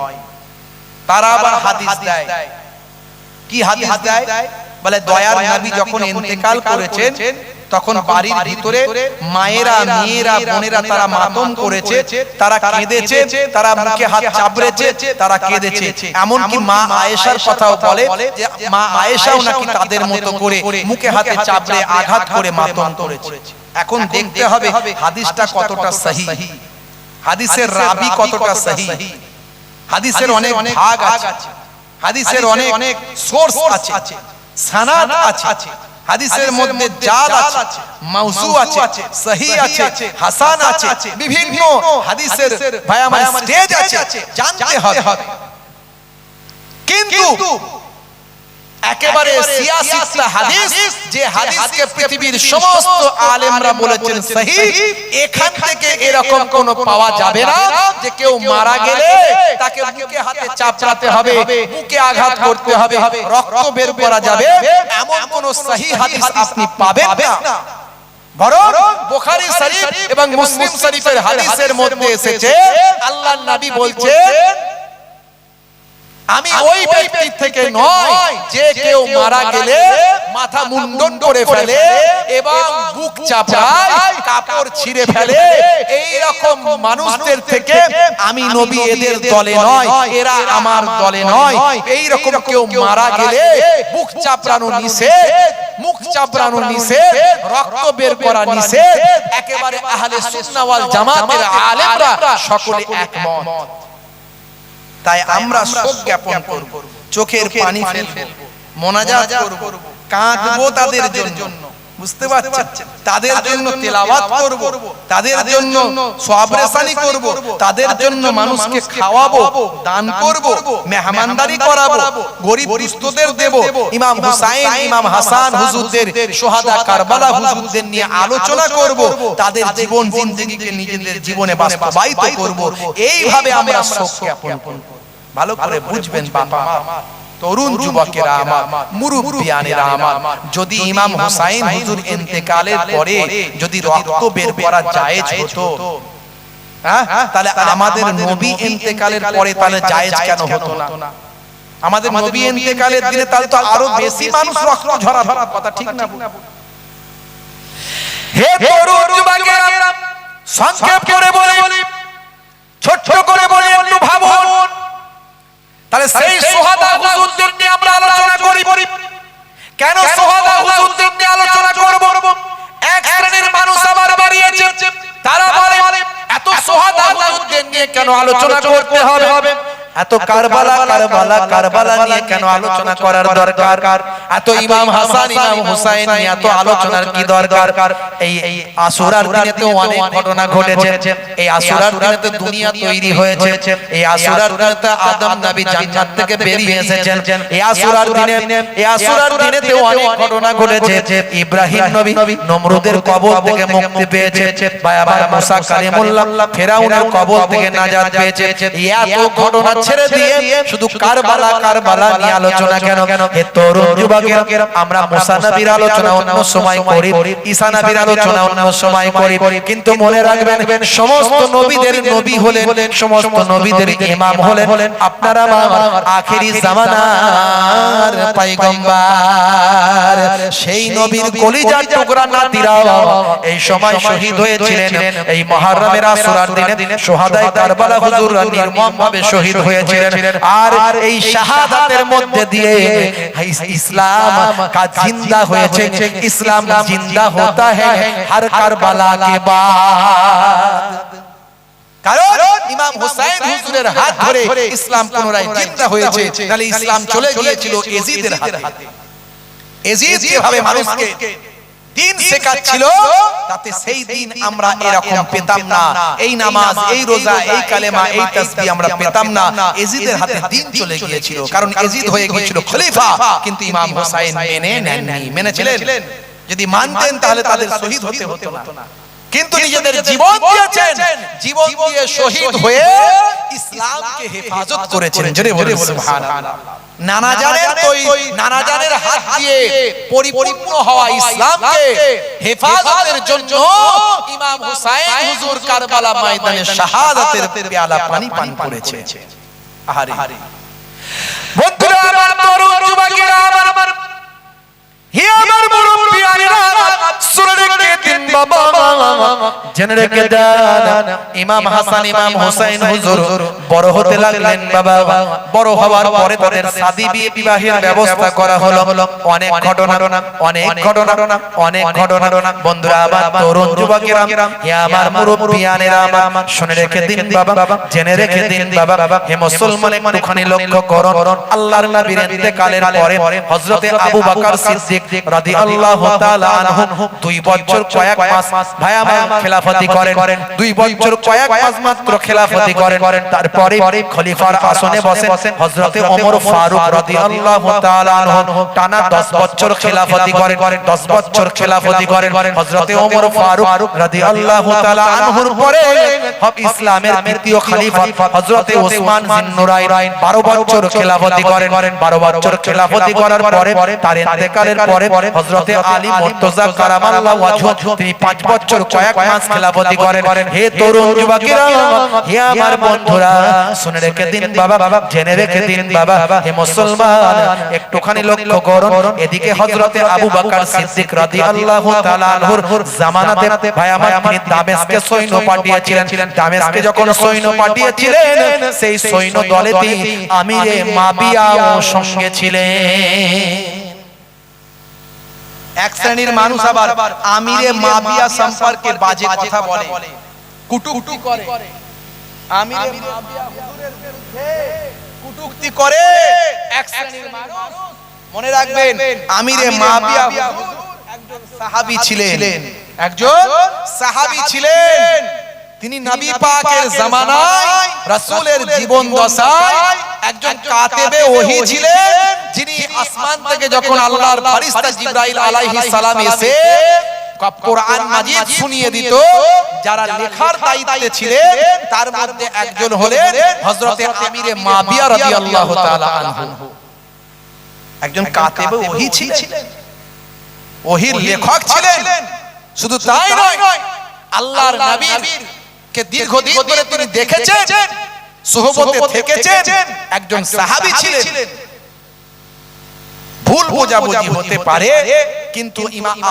তারা আবার হাদিস দেয়। কি হাদিস দেয়? বলে দয়ার নবী যখন ইন্তেকাল করেছেন তখন বাড়ির ভিতরে মায়েরা, মেয়েরা, বোনেরা তারা মাতম করেছে, তারা কেঁদেছে, তারা মুখে হাত চাপড়েছে, তারা কেঁদেছে। এমনকি মা আয়েশার কথাও বলে যে মা আয়েশাও নাকি তাদের মতো করে মুখে হাতে চাপড়ে আঘাত করে মাতম করেছে। এখন দেখতে হবে হাদিসটা কতটা সহিহ, হাদিসের রাবি কতটা সহিহ, হাদিসের অনেক ভাগ আছে, হাদিসের অনেক সোর্স আছে, সানাদ আছে, হাদিসের মধ্যে জাল আছে, মাউজু আছে, সহিহ আছে, হাসান আছে, বিভিন্ন হাদিসের ভাই আমার স্টেজ আছে, জানতে হবে। কিন্তু একেবারে সিয়াসিতা হাদিস, যে হাদিসকে পৃথিবীর সমস্ত আলেমরা বলেছেন সহিহ, এখান থেকে এরকম কোন পাওয়া যাবে না যে কেউ মারা গেলে তাকে বুকে হাতে চাপড়াতে হবে, বুকে আঘাত করতে হবে, রক্ত বের করা যাবে, এমন কোন সহিহ হাদিস আপনি পাবেন না। বরং বুখারী শরীফ এবং মুসলিম শরীফের হাদিসের মধ্যে এসেছে আল্লাহর নবী বলছেন, আমি ওই ব্যক্তি থেকে নয় যে কেউ মারা গেলে মাথা মুন্ডন করে ফেলে এবং বুক চাপড়ায়, কাপড় ছিঁড়ে ফেলে, এই রকম মানুষদের থেকে আমি নবী এদের দলে নয়, এরা আমার দলে নয়। এই রকম কেউ মারা গেলে বুক চাপড়ানো নিষেধ, মুখ চাপড়ানো নিষেধ, রক্ত বের করা নিষেধ। একেবারে আহলে সুন্নাহ ওয়াল জামাতের আলেমরা সকলে একমত। তাই আমরা শোক জ্ঞাপন করব, চোখের পানি ফেলবো, মোনাজাত করব, কাঁদবো তাদের জন্য, বুঝতে পারছেন? তাদের জন্য তেলাওয়াত করব, তাদের জন্য সওয়াব-রেসানি করব, তাদের জন্য মানুষকে খাওয়াবো, দান করব, মেহমানদারি করাবো, গরিব দুস্থদের দেব। ইমাম হুসাইন ইমাম হাসান হুজুরদের শহাদা কারবালা হুজুরদের নিয়ে আলোচনা করব, তাদের জীবন জিন্দেগিকে নিজেদের জীবনে বাস্তবায়িত করব। এইভাবে আমরা শোক জ্ঞাপন করব। ভালো করে বুঝবেন বাবা আমার, তরুণ যুবকেরা আমার, মুরব্বিয়ানেরা আমার, যদি ইমাম হুসাইন হুজুর ইন্তেকালের পরে যদি রক্ত বের করা জায়েজ হতো, তাহলে আমাদের নবী ইন্তেকালের পরে তাহলে জায়েজ কেন হতো না? আমাদের নবী ইন্তেকালের দিনে তাহলে তো আরো বেশি মানুষ রক্ত ঝরার কথা, ঠিক না? হে তরুণ যুবকেরা, সংক্ষেপ করে বলি, ছোট করে বলি, একটু ভাবুন। তাহলে সেই শহাদা হুজুরদের নিয়ে আমরা আলোচনা করি। কেন শহাদা হুজুরদের নিয়ে আলোচনা করব? এক শ্রেণীর মানুষ আবার বাড়িয়েছে, তারা বলে এত শহাদা হুজুরদের নিয়ে কেন আলোচনা করতে হবে? এত কারবালা কারবালা কারবালা নিয়ে কেন আলোচনা করার দরকার? এত ইমাম হাসান ইমাম হুসাইন নিয়ে এত আলোচনার কি দরকার? এই আশুরার দিনে তো অনেক ঘটনা ঘটেছে। এই আশুরার দিনে তো দুনিয়া তৈরি হয়েছে। এই আশুরার দিনে তো আদম নবী জান্নাত থেকে বেরিয়ে এসেছেন। এই আশুরার দিনে তো অনেক ঘটনা ঘটেছে। ইব্রাহিম নবী নমরুদের কবর থেকে মুক্তি পেয়েছে। বাবা মুসা কালিমুল্লাহ ফেরাউনের কবর থেকে নাজাত পেয়েছে। এত ঘটনা ছেড়ে দিয়ে শুধু কারবালা কারবালা নিয়ে আলোচনা কেন? হে তরুণ যুবকেরা, আমরা মুসা নবীর আলোচনা অন্য সময় করি, ঈসা নবীর আলোচনা অন্য সময় করি, কিন্তু মনে রাখবেন সমস্ত নবীদের নবী হলেন, সমস্ত নবীদের ইমাম হলেন আপনারা আমার আখেরি জামানার পয়গম্বর। সেই নবীর কলিজার টুকরা নাতিরা এই সময় শহীদ হয়েছিলেন। এই মুহররমের আশুরার দিনে শহাদায়ে কারবালা হুজুররা নির্মমভাবে শহীদ হয়েছিলেন। আর এই শাহাদাতের মধ্যে দিয়ে ইসলাম का जिंदा হয়েছে। ইসলাম जिंदा होता है हर কারবালা के बाद। কারণ ইমাম হুসাইন হুজুরের হাত ধরে ইসলাম পুনরায় জিন্দা হয়েছে। তাহলে ইসলাম চলে গিয়েছিল এজিদের হাতে। এজিদ যেভাবে মানুষকে দিন শেখাচ্ছিল, তাতে সেই দিন আমরা এরকম পেতাম না। এই নামাজ, এই রোজা, এই কালেমা, এই তাসবিহ আমরা পেতাম না। এজিদের হাতে দিন চলে গিয়েছিল, কারণ এজিদ হয়ে গিয়েছিল খলিফা, কিন্তু ইমাম হুসাইন মেনে নেননি। মেনেছিলেন? যদি মানতেন তাহলে তাদের শহীদ হতে হতো না, কিন্তু নিজেদের জীবন দিয়েছেন। জীবন দিয়ে শহীদ হয়ে ইসলামকে হেফাজত করেছেন। জোরে বলুন সুবহানাল্লাহ। নানাজানের হাত দিয়ে পরিপূর্ণ হওয়া ইসলামকে হেফাজতের জন্য ইমাম হুসাইন হুজুর কারবালা ময়দানে শাহাদাতের পেয়ালা পানি পান করেছে। আহারে বন্ধুরা আমার, তরুণ যুবকেরা আমার, হে আমার মুরব্বিয়ানেরা, শুনে রেখে দিন বাবা, জেনে রেখে দেন। ইমাম হাসান ইমাম হুসাইন হুজুর বড় হতে লাগলেন। বাবা বড় হওয়ার পরে তাদের শাদী বিবাহের ব্যবস্থা করা হলো। অনেক ঘটনা। বন্ধুরা আমার, তরুণ যুবকেরা, হে আমার মুরব্বিয়ানেরা আমার, শুনে রেখে দিন বাবা, জেনে রেখে দিন বাবা। হে মুসলমান, একটুখানি লক্ষ্য করুন। আল্লাহর নবীর ইন্তেকালের পরে হযরতে আবু বকর সিদ্দিক রাদিয়াল্লাহু তাআলা আনহু 2 বছর কয়েক মাস ভাই আমার খেলাফতি করেন। 2 বছর কয়েক মাস মাত্র খেলাফতি করেন। তারপরে খলিফার আসনে বসেন হযরতে ওমর ফারুক রাদিয়াল্লাহু তাআলা আনহু। টানা 10 বছর খেলাফতি করেন। 10 বছর খেলাফতি করেন হযরতে ওমর ফারুক রাদিয়াল্লাহু তাআলা আনহুর পরে ইসলামের দ্বিতীয় খলিফা হযরতে ওসমান জিন্নুরাইন 12 বছর খেলাফতি করেন। 12 বছর খেলাফতি করার পরে তার ইন্তেকালের পরে হযরতে আলী মুর্তজা কারামাল্লাহু ওয়াজহু তিনি 5 বছর কয়েক মাস খেলাফতি করেন। হে তরুণ যুবকেরা, হে আমার বন্ধুরা, শুনে রেখে দিন বাবা, জেনে রেখে দিন বাবা। হে মুসলমান, একটুখানি লক্ষ্য করুন। এদিকে হযরতে আবু বকর সিদ্দিক রাদিয়াল্লাহু তাআলা আনহুর জামানাতে ভাই আমার তিনি দামেস্কে সৈন্য পাঠিয়েছিলেন। দামেস্কে যখন সৈন্য পাঠিয়েছিলেন, সেই সৈন্য দলেতে আমিরে মাবিয়াও সঙ্গে ছিলেন। এক শ্রেণীর মানুষ আবার আমিরে মাবিয়া সম্পর্কে বাজে কথা বলে, কটূক্তি করে। আমিরে মাবিয়া হুজুরের বিরুদ্ধে কটূক্তি করে এক শ্রেণীর মানুষ। মনে রাখবেন, আমিরে মাবিয়া হুজুর একজন সাহাবী ছিলেন। তিনি নবী পাকের জামানায় রাসূলের জীবন দশায় একজন কাতেবে ওহী ছিলেন, যিনি আসমান থেকে যখন আল্লাহর ফেরেশতা জিবরাইল আলাইহিস সালাম এসে কোরআন মাজিদ শুনিয়ে দিত, যারা লেখার দায়িত্বে ছিলেন তার মধ্যে একজন হলেন হযরতে আমিরে মাবিয়া রাদিয়াল্লাহু তাআলা আনহু। একজন কাতেবে ওহী ছিলেন, ওহীর লেখক ছিলেন। শুধু তাই নয়, আল্লাহর নবীর কে দীর্ঘদিন ধরে তিনি দেখেছেন, সুহবতে থেকেছেন, একজন সাহাবী ছিলেন। ভুল বোঝাবুঝি হতে পারে, কিন্তু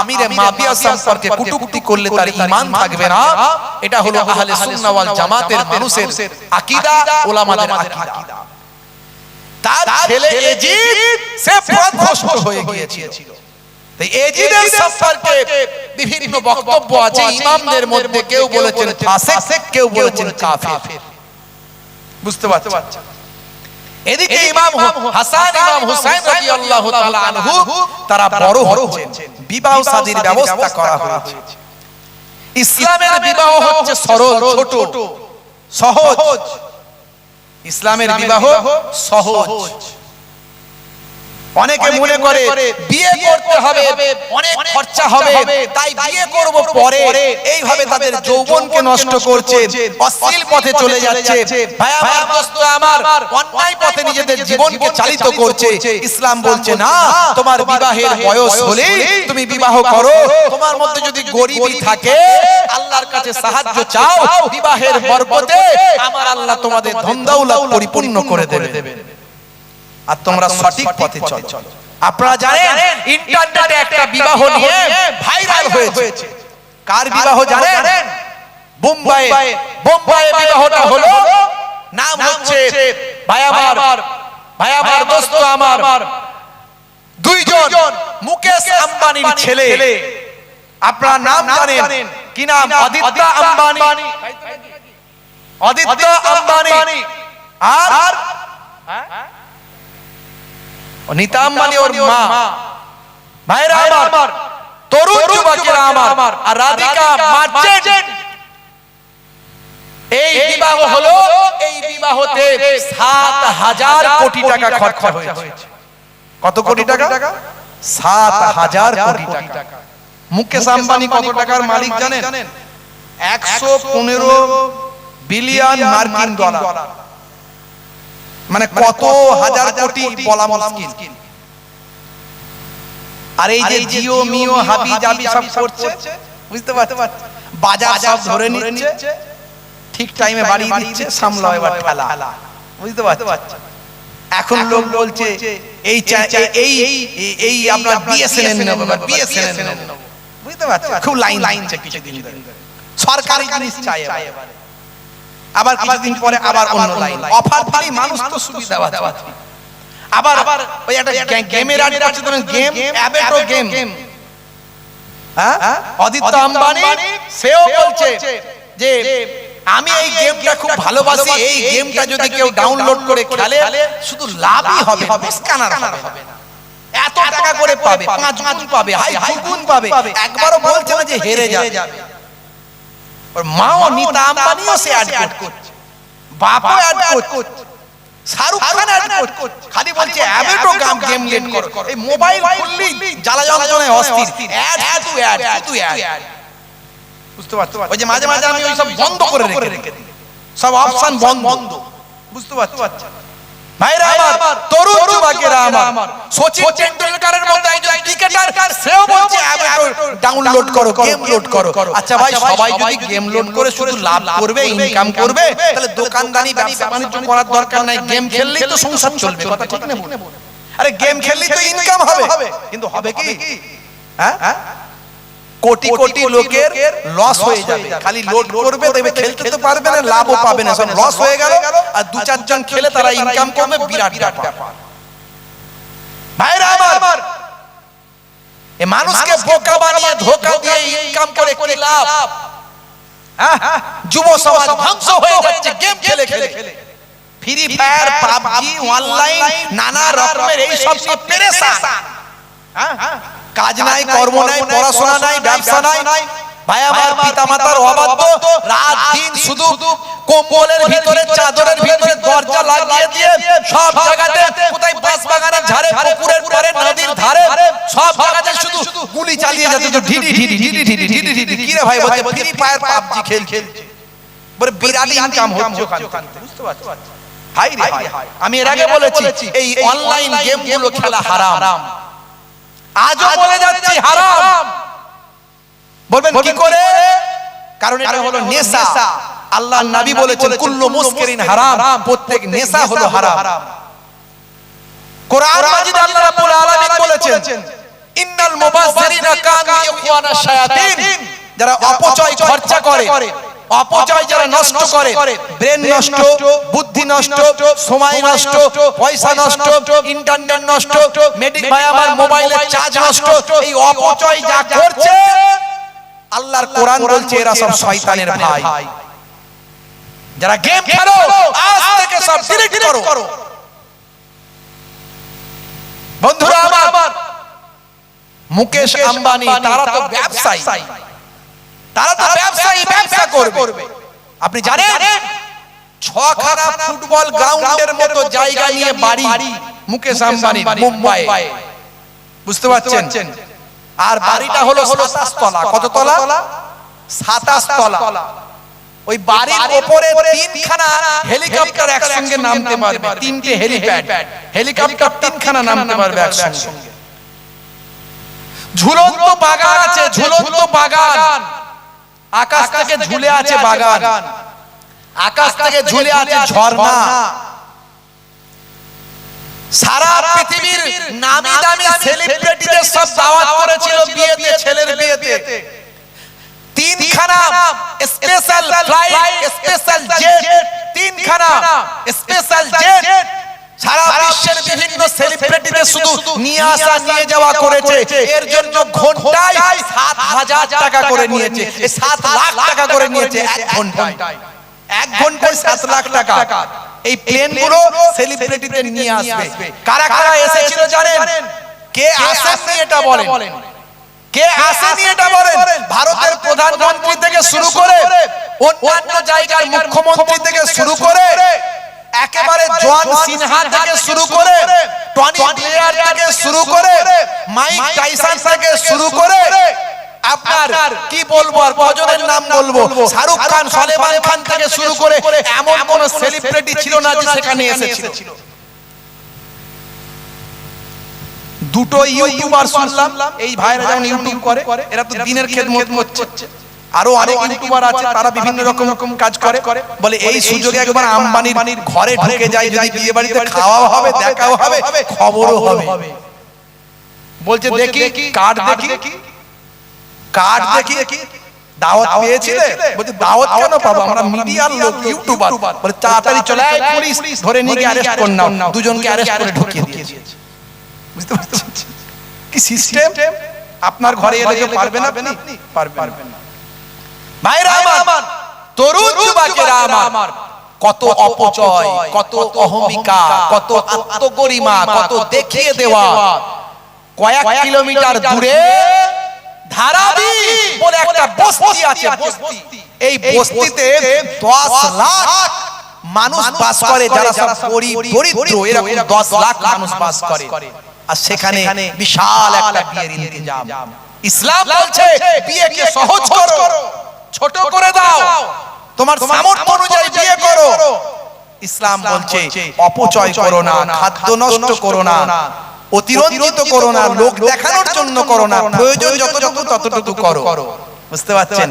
আমিরে মাবিয়া সম্পর্কে কটূক্তি করলে তার ঈমান থাকবে না। এটা হলো আহলে সুন্নাহ ওয়াল জামাতের মানুষের আকীদা, উলামাদের আকীদা। তার ছেলে ইয়াজিদ সে পথভ্রষ্ট হয়ে গিয়েছিল। তাই ইয়াজিদের সম্পর্কে বিভিন্ন বক্তব্য আছে। ইমামদের মধ্যে কেউ বলেছেন ফাসিক, কেউ বলেছেন কাফির। বুঝতে পারছেন? এদিকে ইমাম হাসান ইমাম হুসাইন রাদিয়াল্লাহু তাআলা আনহু তারা বড় হচ্ছেন, বিবাহ শাদীর ব্যবস্থা করা হয়েছে। ইসলামের বিবাহ হচ্ছে সরল, ছোট, সহজ। ইসলামের বিবাহ সহজ। অনেকে মনে করে বিয়ে করতে হবে, অনেক খরচা হবে, তাই বিয়ে করব পরে, এইভাবে তাদের যৌবনকে নষ্ট করছে, অশ্লীল পথে চলে যাচ্ছে। ভাই আমার, দোস্ত আমার, অন্যায় পথে নিজেদের জীবনকে চালিত করছে। ইসলাম বলছে না, তোমার বিবাহের বয়স হলে তুমি বিবাহ করো। তোমার মধ্যে যদি গরিবী থাকে, আল্লাহর কাছে সাহায্য চাও, বিবাহের বরকতে আমার আল্লাহ তোমাদের ধন দৌলত পরিপূর্ণ করে দেবে। আর তোমরা সঠিক পথে চলো। আপনারা জানেন ইন্টারনেটে একটা বিবাহ নিয়ে ভাইরাল হয়েছে। কার বিবাহ জানেন? বোম্বাইয়ে বিবাহটা হলো। নাম হচ্ছে ভাই আমার দোস্ত আমার, দুইজন মুকেশ আম্বানির ছেলে। আপনারা নাম জানেন কি নাম? আদিত্য আম্বানি আর নীতা আম্বানি ওর মা। ভাইরা আমার, তরুণ যুবকেরা আমার, আর রাধিকা মার্চেন্ট, এই বিবাহ হলো। এই বিবাহতে ৭,০০০ কোটি টাকা খরচা হয়েছে। কত কোটি টাকা? ৭,০০০ কোটি টাকা। মুকেশ আম্বানি কত টাকার মালিক জানেন? ১১৫ বিলিয়ন মার্কিন ডলার। মানে কত হাজার কোটি বলা মুশকিল। আর এই যে জিও মিও হাবি জাবি সব করছে, বুঝতে পারছো? বাজার সব ধরে নিচ্ছে, ঠিক টাইমে বাড়ি দিচ্ছে, সামলাও এবার ঠেলা, বুঝতে পারছো? এখন লোক বলছে এই আমরা বিএসএনএল নেব, বিএসএনএল নেব, বুঝতে পারছো? খুব লাইন কিছুদিন ধরে সরকারি জিনিস চাই এবারে। আবার কিছুদিন পরে আবার অন্য লাইন অফার দিলেই মানুষ তো সুবিধা পাচ্ছে। আবার ওই একটা গেমের আগে আছে, ধরেন গেম, অ্যাবেটো গেম। হ্যাঁ, আদিত্য আম্বানি সেও বলছে যে আমি এই গেমটা খুব ভালোবাসি, এই গেমটা যদি কেউ ডাউনলোড করে খেলে শুধু লাভই হবে, লোকসান হবে না। এত টাকা করে পাবে, ৫ গুণ পাবে, হাই গুণ পাবে। একবারও বলছে না যে হেরে যাবে। ওর মাও নীতা আম্বানিও সে অ্যাড করছে, বাপও অ্যাড করছে, শাহরুখ খান অ্যাড করছে। খালি বলছে অ্যাবেটো গেম লেট করো। এই মোবাইল খুললেই জ্বালা যন্ত্রণায় অস্থির। শুধু অ্যাড। বুঝতে পারছো? ওই যে মাঝে মাঝে আমি ওই সব বন্ধ করে রেখে দিই, সব অপশন বন্ধ। বুঝতে পারছো? ভাইরা আমার, তরুণ যুবকেরা আমার, সচিন টেন্ডুলকারের মতো একজন ক্রিকেটার, সেও বলছে অ্যাবেটো ডাউনলোড করো, গেম লোড করো। আচ্ছা ভাই, সবাই যদি গেম লোড করে শুধু লাভ করবে, ইনকাম করবে, তাহলে দোকানদারি ব্যবসা বাণিজ্য করার দরকার নাই। গেম খেললেই তো সংসার চলবে, কথা ঠিক না? আরে গেম খেললেই তো ইনকাম হবে, কিন্তু হবে কি? হ্যাঁ, কোটি কোটি লোকের লস হয়ে যাবে। খালি লোড করবে, দেখবে খেলতে তো পারবে না, লাভও পাবে না, সব লস হয়ে গেল। আর ২-৪ জন খেলে তারা ইনকাম করবে, বিরাট ব্যাপার। ভাইরা আমার, এই মানুষকে বোকা বানিয়ে ধোঁকা দিয়ে ইনকাম করে কি লাভ? যুব সমাজ ধ্বংস হয়ে যাচ্ছে গেম খেলে খেলে। ফ্রি ফায়ার, পাবজি, অনলাইন, নানা রকমের এই সব পেরেশান। কাজ নাই, কর্ম নাই, পড়াশোনা নাই, ব্যবসা নাই। ভাই আমার, পিতামাতার অবাধ্য, রাত দিন শুধু কম্বলের ভিতরে, চাদরের ভিতরে দরজা লাগিয়ে দিয়ে সব জায়গাতে, কোথায় বাস বাগানের ধারে, পুকুরের পারে, নদীর ধারে, সব জায়গাতে শুধু গুলি চালিয়ে যাচ্ছে। ঢিডি কি রে ভাই? বলছে ফ্রি ফায়ার, পাবজি খেলছে, বলে বিরাট ইনকাম হচ্ছে ওখান থেকে। বুঝতে পারছো? হাই রে হাই। আমি এর আগে বলেছি এই অনলাইন গেমগুলো খেলা হারাম। আজও বলে যাচ্ছি হারাম। বলবেন কি করে? কারণ এটা হলো নেশা। আল্লাহর নবী বলেছেন কুল্লু মুসকিরিন হারাম, প্রত্যেক নেশা হলো হারাম। কোরআন মাজিদে আল্লাহ রাব্বুল আলামিন বলেছেন ইন্নাল মুবাযযিরিনা কানু ইখওয়ানাশ শায়াতিন, যারা অপচয় খরচা করে, অপচয় যারা নষ্ট করে, ব্রেন নষ্ট, বুদ্ধি নষ্ট, সময় নষ্ট, পয়সা নষ্ট, ইন্টারনেট নষ্ট, ভাই আমার মোবাইলের চার্জ নষ্ট, এই অপচয় যা করছে, আল্লাহর কোরআন বলছে এরা সব শয়তানের ভাই। যারা গেম খেলো, আজ থেকে সব ডিলিট করো। বন্ধুরা আমার, মুকেশ আম্বানি তারা তো ব্যবসায়ী, ব্যবসা করবে। আপনি জানেন ছখানা ফুটবল গ্রাউন্ডের মতো জায়গা নিয়ে বাড়ি মুকেশ আম্বানি মুম্বাই, বুঝতে পারছেন? আর বাড়িটা হলো 27 তলা। কত তলা? 27 তলা। ওই বাড়ির উপরে তিনখানা হেলিকপ্টার একসঙ্গে নামতে পারবে, তিনটে হেলিকপ্টার তিনখানা নামতে পারবে একসঙ্গে। ঝুলন্ত বাগান আছে, ঝুলন্ত বাগান, আকাশ থেকে ঝুলে আছে বাগান, আকাশ থেকে ঝুলে আছে ঝর্ণা। সারা পৃথিবীর নামি দামি সেলিব্রিটিদের সব দাওয়াত করেছিল বিয়েতে, ছেলের বিয়েতে। তিনখানা স্পেশাল ফ্লাইট, স্পেশাল জেট, তিনখানা স্পেশাল জেট সারা বিশ্বের বিভিন্ন সেলিব্রিটিদের শুধু নিয়ে আসা নিয়ে যাওয়া করেছে। এর জন্য ঘন্টায় 7,000 টাকা করে নিয়েছে, 7 লাখ টাকা করে নিয়েছে এক ঘন্টায়। 1 ঘন্টায় 7 লাখ টাকা। এই প্লেনগুলো সেলিব্রিটিদের নিয়ে আসবে। কারা কারা এসেছিল জানেন? কে আসেননি এটা বলেন? কে আসেনি এটা বলেন? ভারতের প্রধানমন্ত্রী থেকে শুরু করে অন্যান্য জায়গার মুখ্যমন্ত্রী থেকে শুরু করে একেবারে জন সিনহা থেকে শুরু করে টনি ব্লেয়ার থেকে শুরু করে মাইক টাইসন থেকে শুরু করে আপনার কি বলবো আর কজনের নাম বলবো, শাহরুখ খান, সলমান খান থেকে শুরু করে এমন কোন সেলিব্রিটি ছিল না যে সেখানে এসেছিল। দুটো ইউটিউবার শুনলাম, এই ভাইরা যেমন ইউটিউব করে, এরা তো দিনের খেদমত করছে। আরো অনেক ইউটিউবার আছে, তারা বিভিন্ন রকম কাজ করে। বলে এই সুযোগে একবার আম্বানির ঘরে ঢুকে যায়, যদি বিয়ে বাড়িতে খাওয়া হবে, দেখাও হবে, খবরও হবে। বলছে দেখি কার্ড, দেখি দাওয়াত পেয়েছিলে? বলছে দাওয়াত কেন পাবো, আমরা মিডিয়ার লোক, ইউটিউবার। বলে তাড়াতাড়ি চলে আয়, পুলিশ ধরে নিয়ে অ্যারেস্ট করে নাও। দুজনকে অ্যারেস্ট করে ঢুকিয়ে দিয়েছে। বুঝতে পারছেন কি সিস্টেম? আপনার ঘরে এলে যে পারবে না, আপনি পারবেন না। ভাইরা আমার, তরুণ যুবকেরা আমার, কত অপচয়, কত অহমিকা, কত আত্মগরিমা, কত দেখিয়ে দেওয়া। কয়েক কিলোমিটার দূরে ধারাবি বলে একটা বস্তি আছে, বস্তি। এই বস্তিতে 10 লাখ মানুষ বাস করে, যারা সব দরিদ্র। এরকম 10 লাখ মানুষ বাস করে। আর সেখানে বিশাল একটা বিয়ের ইন্তজাম। ইসলাম বলছে বিয়েকে সহজ করো, ছোট করে দাও, তোমার সামর্থ্য অনুযায়ী বিয়ে করো। ইসলাম বলছে অপচয় করো না, খাদ্য নষ্ট করো না, অতিরঞ্জিত করো না, লোক দেখানোর জন্য করো না, প্রয়োজন যতটুকু ততটুকু করো। বুঝতে পারছেন?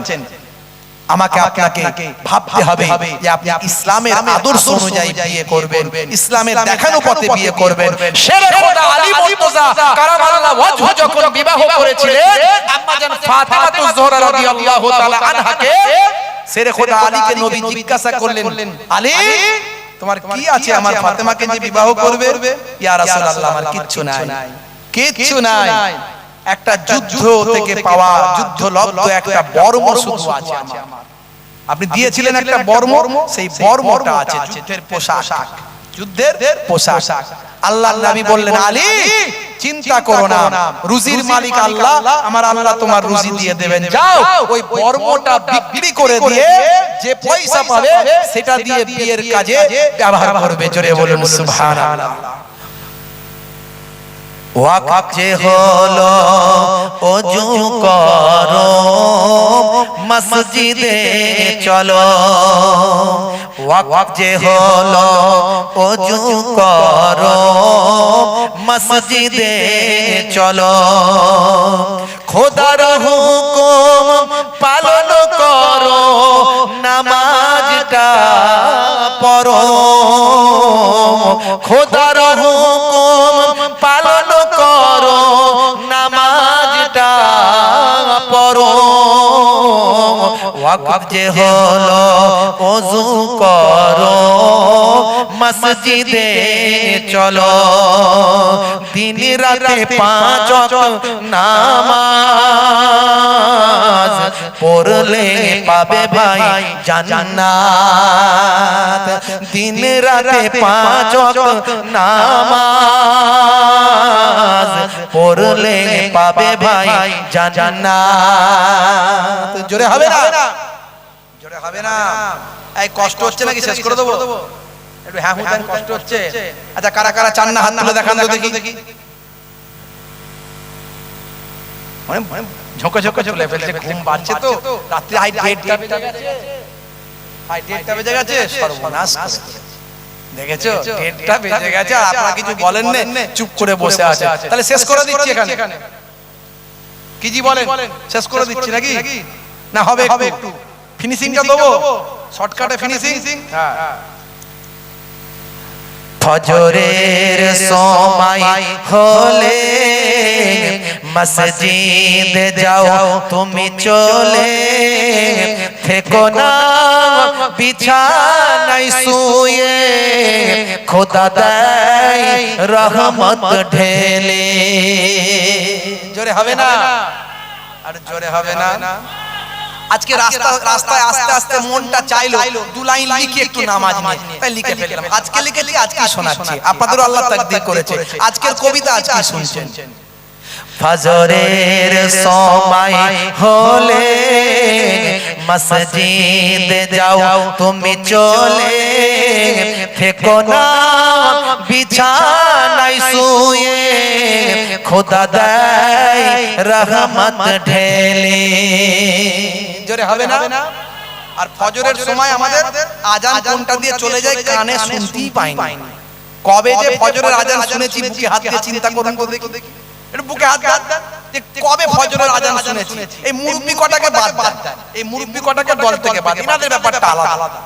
আমাকে আপনাকে ভাবতে হবে যে আপনি ইসলামের আদর্শ অনুযায়ী বিয়ে করবেন, ইসলামের দেখানো পথে বিয়ে করবেন। শেরে খোদা আলী মুর্তজা কারামাল্লাহু ওয়াজহু যখন বিবাহ করেছিলেন আম্মা জান ফাতেমাতুজ জোহরা রাদিয়াল্লাহু তাআলা আনহাকে, শেরে খোদা আলীকে নবী জিজ্ঞাসা করলেন, আলী তোমার কি আছে আমার ফাতেমাকে যে বিবাহ করবে? ইয়া রাসূলুল্লাহ আমার কিচ্ছু নাই, কিচ্ছু নাই। একটা যুদ্ধ থেকে পাওয়া যুদ্ধলব্ধ একটা বর্ম শুধু আছে আমার। আপনি দিয়েছিলেন একটা বর্ম, সেই বর্মটা আছে, যুদ্ধের পোশাক, যুদ্ধের পোশাক। আল্লাহর নবী বললেন, আলী চিন্তা করো না, রুজির মালিক আল্লাহ, আমার আল্লাহ তোমার রুজি দিয়ে দেবেন। যাও ওই বর্মটা বিক্রি করে দিয়ে যে পয়সা পাবে সেটা দিয়ে বিয়ের কাজে ব্যবহার করবে। জোরে বলুন সুবহানাল্লাহ। ওয়াক্ত যে হলো ওযু করো, মসজিদে চলো। ওয়াক্ত যে হলো ওযু করো, মসজিদে চলো। খোদার হুকুম পালন করো, নামাজটা পড়ো। খোদার হুকুম পালন করো, নামাজটা পড়ো। ওয়াক্ত যে হলো ওযু করো, মসজিদে চলো দিন রাতে 5 ওয়াক্ত নামাজ পড়লে পাবে ভাই জান্নাত দিন রাতে 5 ওয়াক্ত নামাজ পড়লে পাবে ভাই জান্নাত জোরে হবে না জোরে হবে না এই কষ্ট হচ্ছে নাকি শেষ করে দেবো একটু হ্যাঁ হুদান কষ্ট হচ্ছে আচ্ছা কারা কারা চান না হাত তুলে দেখান তো দেখি মানে ঝোঁকে ঝোঁকে চলে ফেলছে ঘুম পাচ্ছে তো রাত্রি হাই ডেটটা বেজে গেছে হাই ডেটটা বেজে গেছে সর্বনাশ দেখেছো ডেটটা বেজে গেছে আর আপনারা কিছু বলেন না চুপ করে বসে আছে তাহলে শেষ করে দিচ্ছি এখানে কি জি বলেন শেষ করে দিচ্ছি নাকি না হবে একটু ফিনিশিংটা দেবো শর্টকাটে ফিনিশিং হ্যাঁ ফজরের সময় হলে মসজিদে যাও তুমি চলে থেকো না বিছানায় শুয়ে খোদা দেয় রহমত ঢেলে জোরে হবে না আর জোরে হবে না আজকে রাস্তায় আস্তে আস্তে মনটা চাইলো 2 লাইন লিখে একটু নামাজ নিয়ে তাই লিখে ফেললাম আজকে লিখে আজকে শোনাচ্ছি আপনাদের আল্লাহ তাকদীর করেছে আজকের কবিতা আজকে শুনছেন ফজরের সময় হলে মসজিদে যাও তুমি চলে থেকো না বিছানায় শুয়ে খোদা দেয় রহমত ঢেলে জোরে হবে না আর ফজরের সময় আমাদের আজান কোনটা দিয়ে চলে যায় কানে শুনতেই পাই না কবে যে ফজরের আজান শুনেছি বুকে হাত দিয়ে চিন্তা করুন তো দেখি একটু বুকে হাত দেন যে কবে ফজরের আজান শুনেছি এই মুরব্বি কটাকে বাদ দেন এই মুরব্বি কটাকে দল থেকে বাদ ইনাদের ব্যাপারটা আলাদা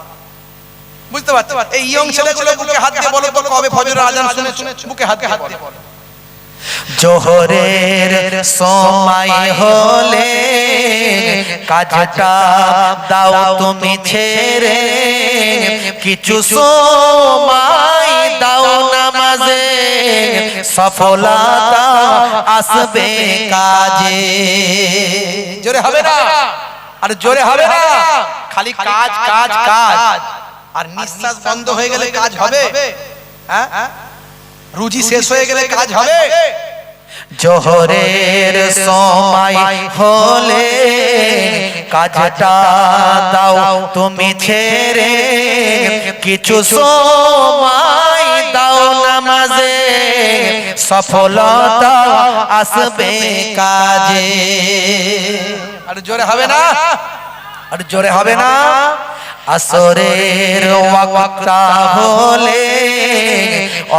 বুঝতে পারছেন এই ইয়ং ছেলেগুলো বুকে হাত দিয়ে বলো তো কবে ফজরের আজান শুনেছো বুকে হাত দিয়ে বলো জোহরের সময় হলে কাজটা দাও তুমি ছেড়ে কিছু সময় দাও নামাজে সফলতা আসবে কাজে জোরে হবে না আর জোরে হবে না খালি কাজ কাজ কাজ আর নিঃশ্বাস বন্ধ হয়ে গেলে কাজ হবে হ্যাঁ রুজি শেষ হয়ে গেলে কাজ হবে জোহরের সময় হলে কাজটা দাও তুমি ছেড়ে কিছু সময় দাও নামাজে সফলতা আসবে কাজে আর জোরে হবে না আর জোরে হবে না আসরের ওয়াক্তটা হলে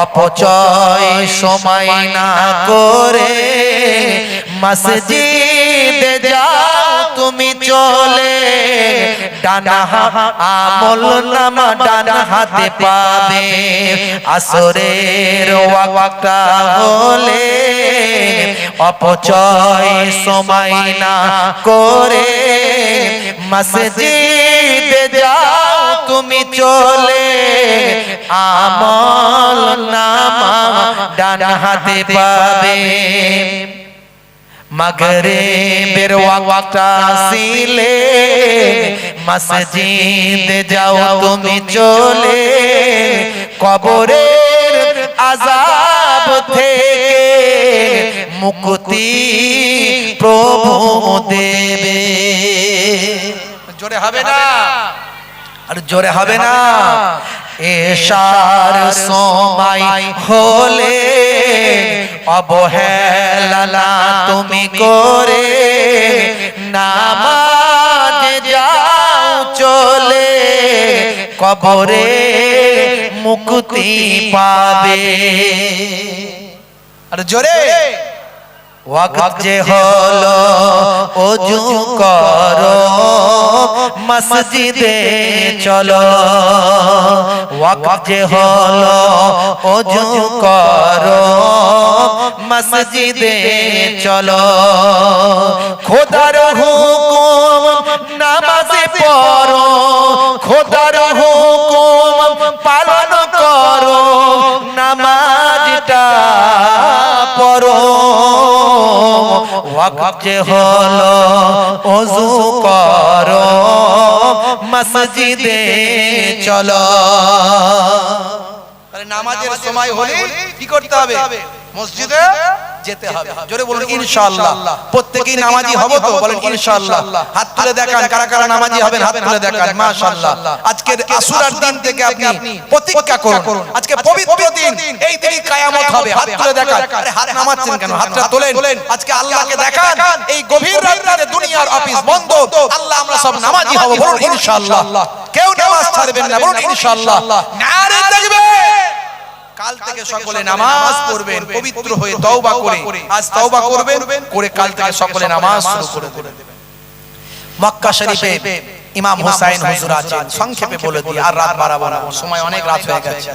অপচয় সময় না করে মসজিদে যাও তুমি চলে ডানা আমল নামা ডানা হাতে পাবে আসরের ওয়াক্তটা হলে অপচয় সময় না করে মসজিদে যাও তুমি চলে আমল নামা ডান হাতে পাবে মাগরিবের ওয়াক্ত আসিলে মসজিদে যাও তুমি চলে কবরের আযাব থেকে মুক্তি প্রভু দেবে জোরে হবে না আর জোরে হবে না এশার সময় হলে অবহেলা তুমি করে নামাজে যাও চলে কবরে মুক্তি পাবে আর জোরে ওয়াক্ত যে হলো ওযু করো মসজিদে চলো ওয়াক্ত যে হলো ওযু করো মসজিদে চলো খোদার হুকুম নামাজে পড়ো খোদার হুকুম পালন করো পড়ো ওয়াক্ত যে হলো ওযু করো মসজিদে চলো। তাহলে নামাজের সময় হলে কি করতে হবে? মসজিদে যেতে হবে। জোরে বলুন ইনশাআল্লাহ। প্রত্যেকই নামাজি হব তো? বলেন ইনশাআল্লাহ। হাত তুলে দেখান কারা কারা নামাজি হবেন, হাত তুলে দেখান। মাশাআল্লাহ। আজকের আশুরার দিন থেকে আপনি প্রতিজ্ঞা করুন, আজকে পবিত্র দিন, এই দিনই কিয়ামত হবে। হাত তুলে দেখান। আরে হাত নামাচ্ছেন কেন? হাতটা তোলেন। আজকে আল্লাহকে দেখান এই গভীর রাতে দুনিয়ার অফিস বন্ধ, আল্লাহ আমরা সব নামাজি হব। বলুন ইনশাআল্লাহ। কেউ নামাজ ছাড়বেন না। বলুন ইনশাআল্লাহ। নারে তাকবীর। কাল থেকে সকলে নামাজ পড়বেন পবিত্র হয়ে তওবা করে। আজ তওবা করবেন, করে কাল থেকে সকলে নামাজ শুরু করে দেবেন। মক্কা শরীফে ইমাম হুসাইন হুজুর আছেন। সংক্ষেপে বলে দিই, আর রাত বাড়াবো না, সময় অনেক রাত হয়ে গেছে।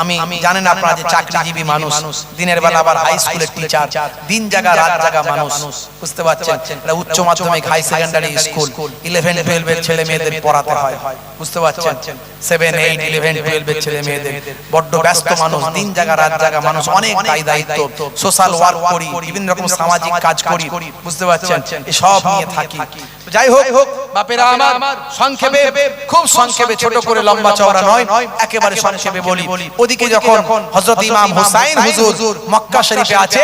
আমি জানেন আপনারা যে চাকরিজীবী মানুষ, দিনের বেলা আবার হাই স্কুলের টিচার, দিন জাগা রাত জাগা মানুষ, বুঝতে পারছেন? এটা উচ্চ মাধ্যমিক হাই সেকেন্ডারি স্কুল, 11 12 এর ছেলে মেয়েদের পড়াতে হয়, বুঝতে পারছেন? 7 8 11 12 এর ছেলে মেয়েদের, বড্ড ব্যস্ত মানুষ, দিন জাগা রাত জাগা মানুষ, অনেক দায়িত্ব, সোশ্যাল ওয়ার্ক করি, বিভিন্ন রকম সামাজিক কাজ করি, বুঝতে পারছেন? এই সব নিয়ে থাকি। যাই হোক বাপেরা আমার, সংক্ষেপে, খুব সংক্ষেপে, ছোট করে লম্বা চওড়া নয়, একেবারে সংক্ষেপে বলি। ওদিকে যখন হযরত ইমাম হুসাইন হুজুর মক্কা শরীফে আছে,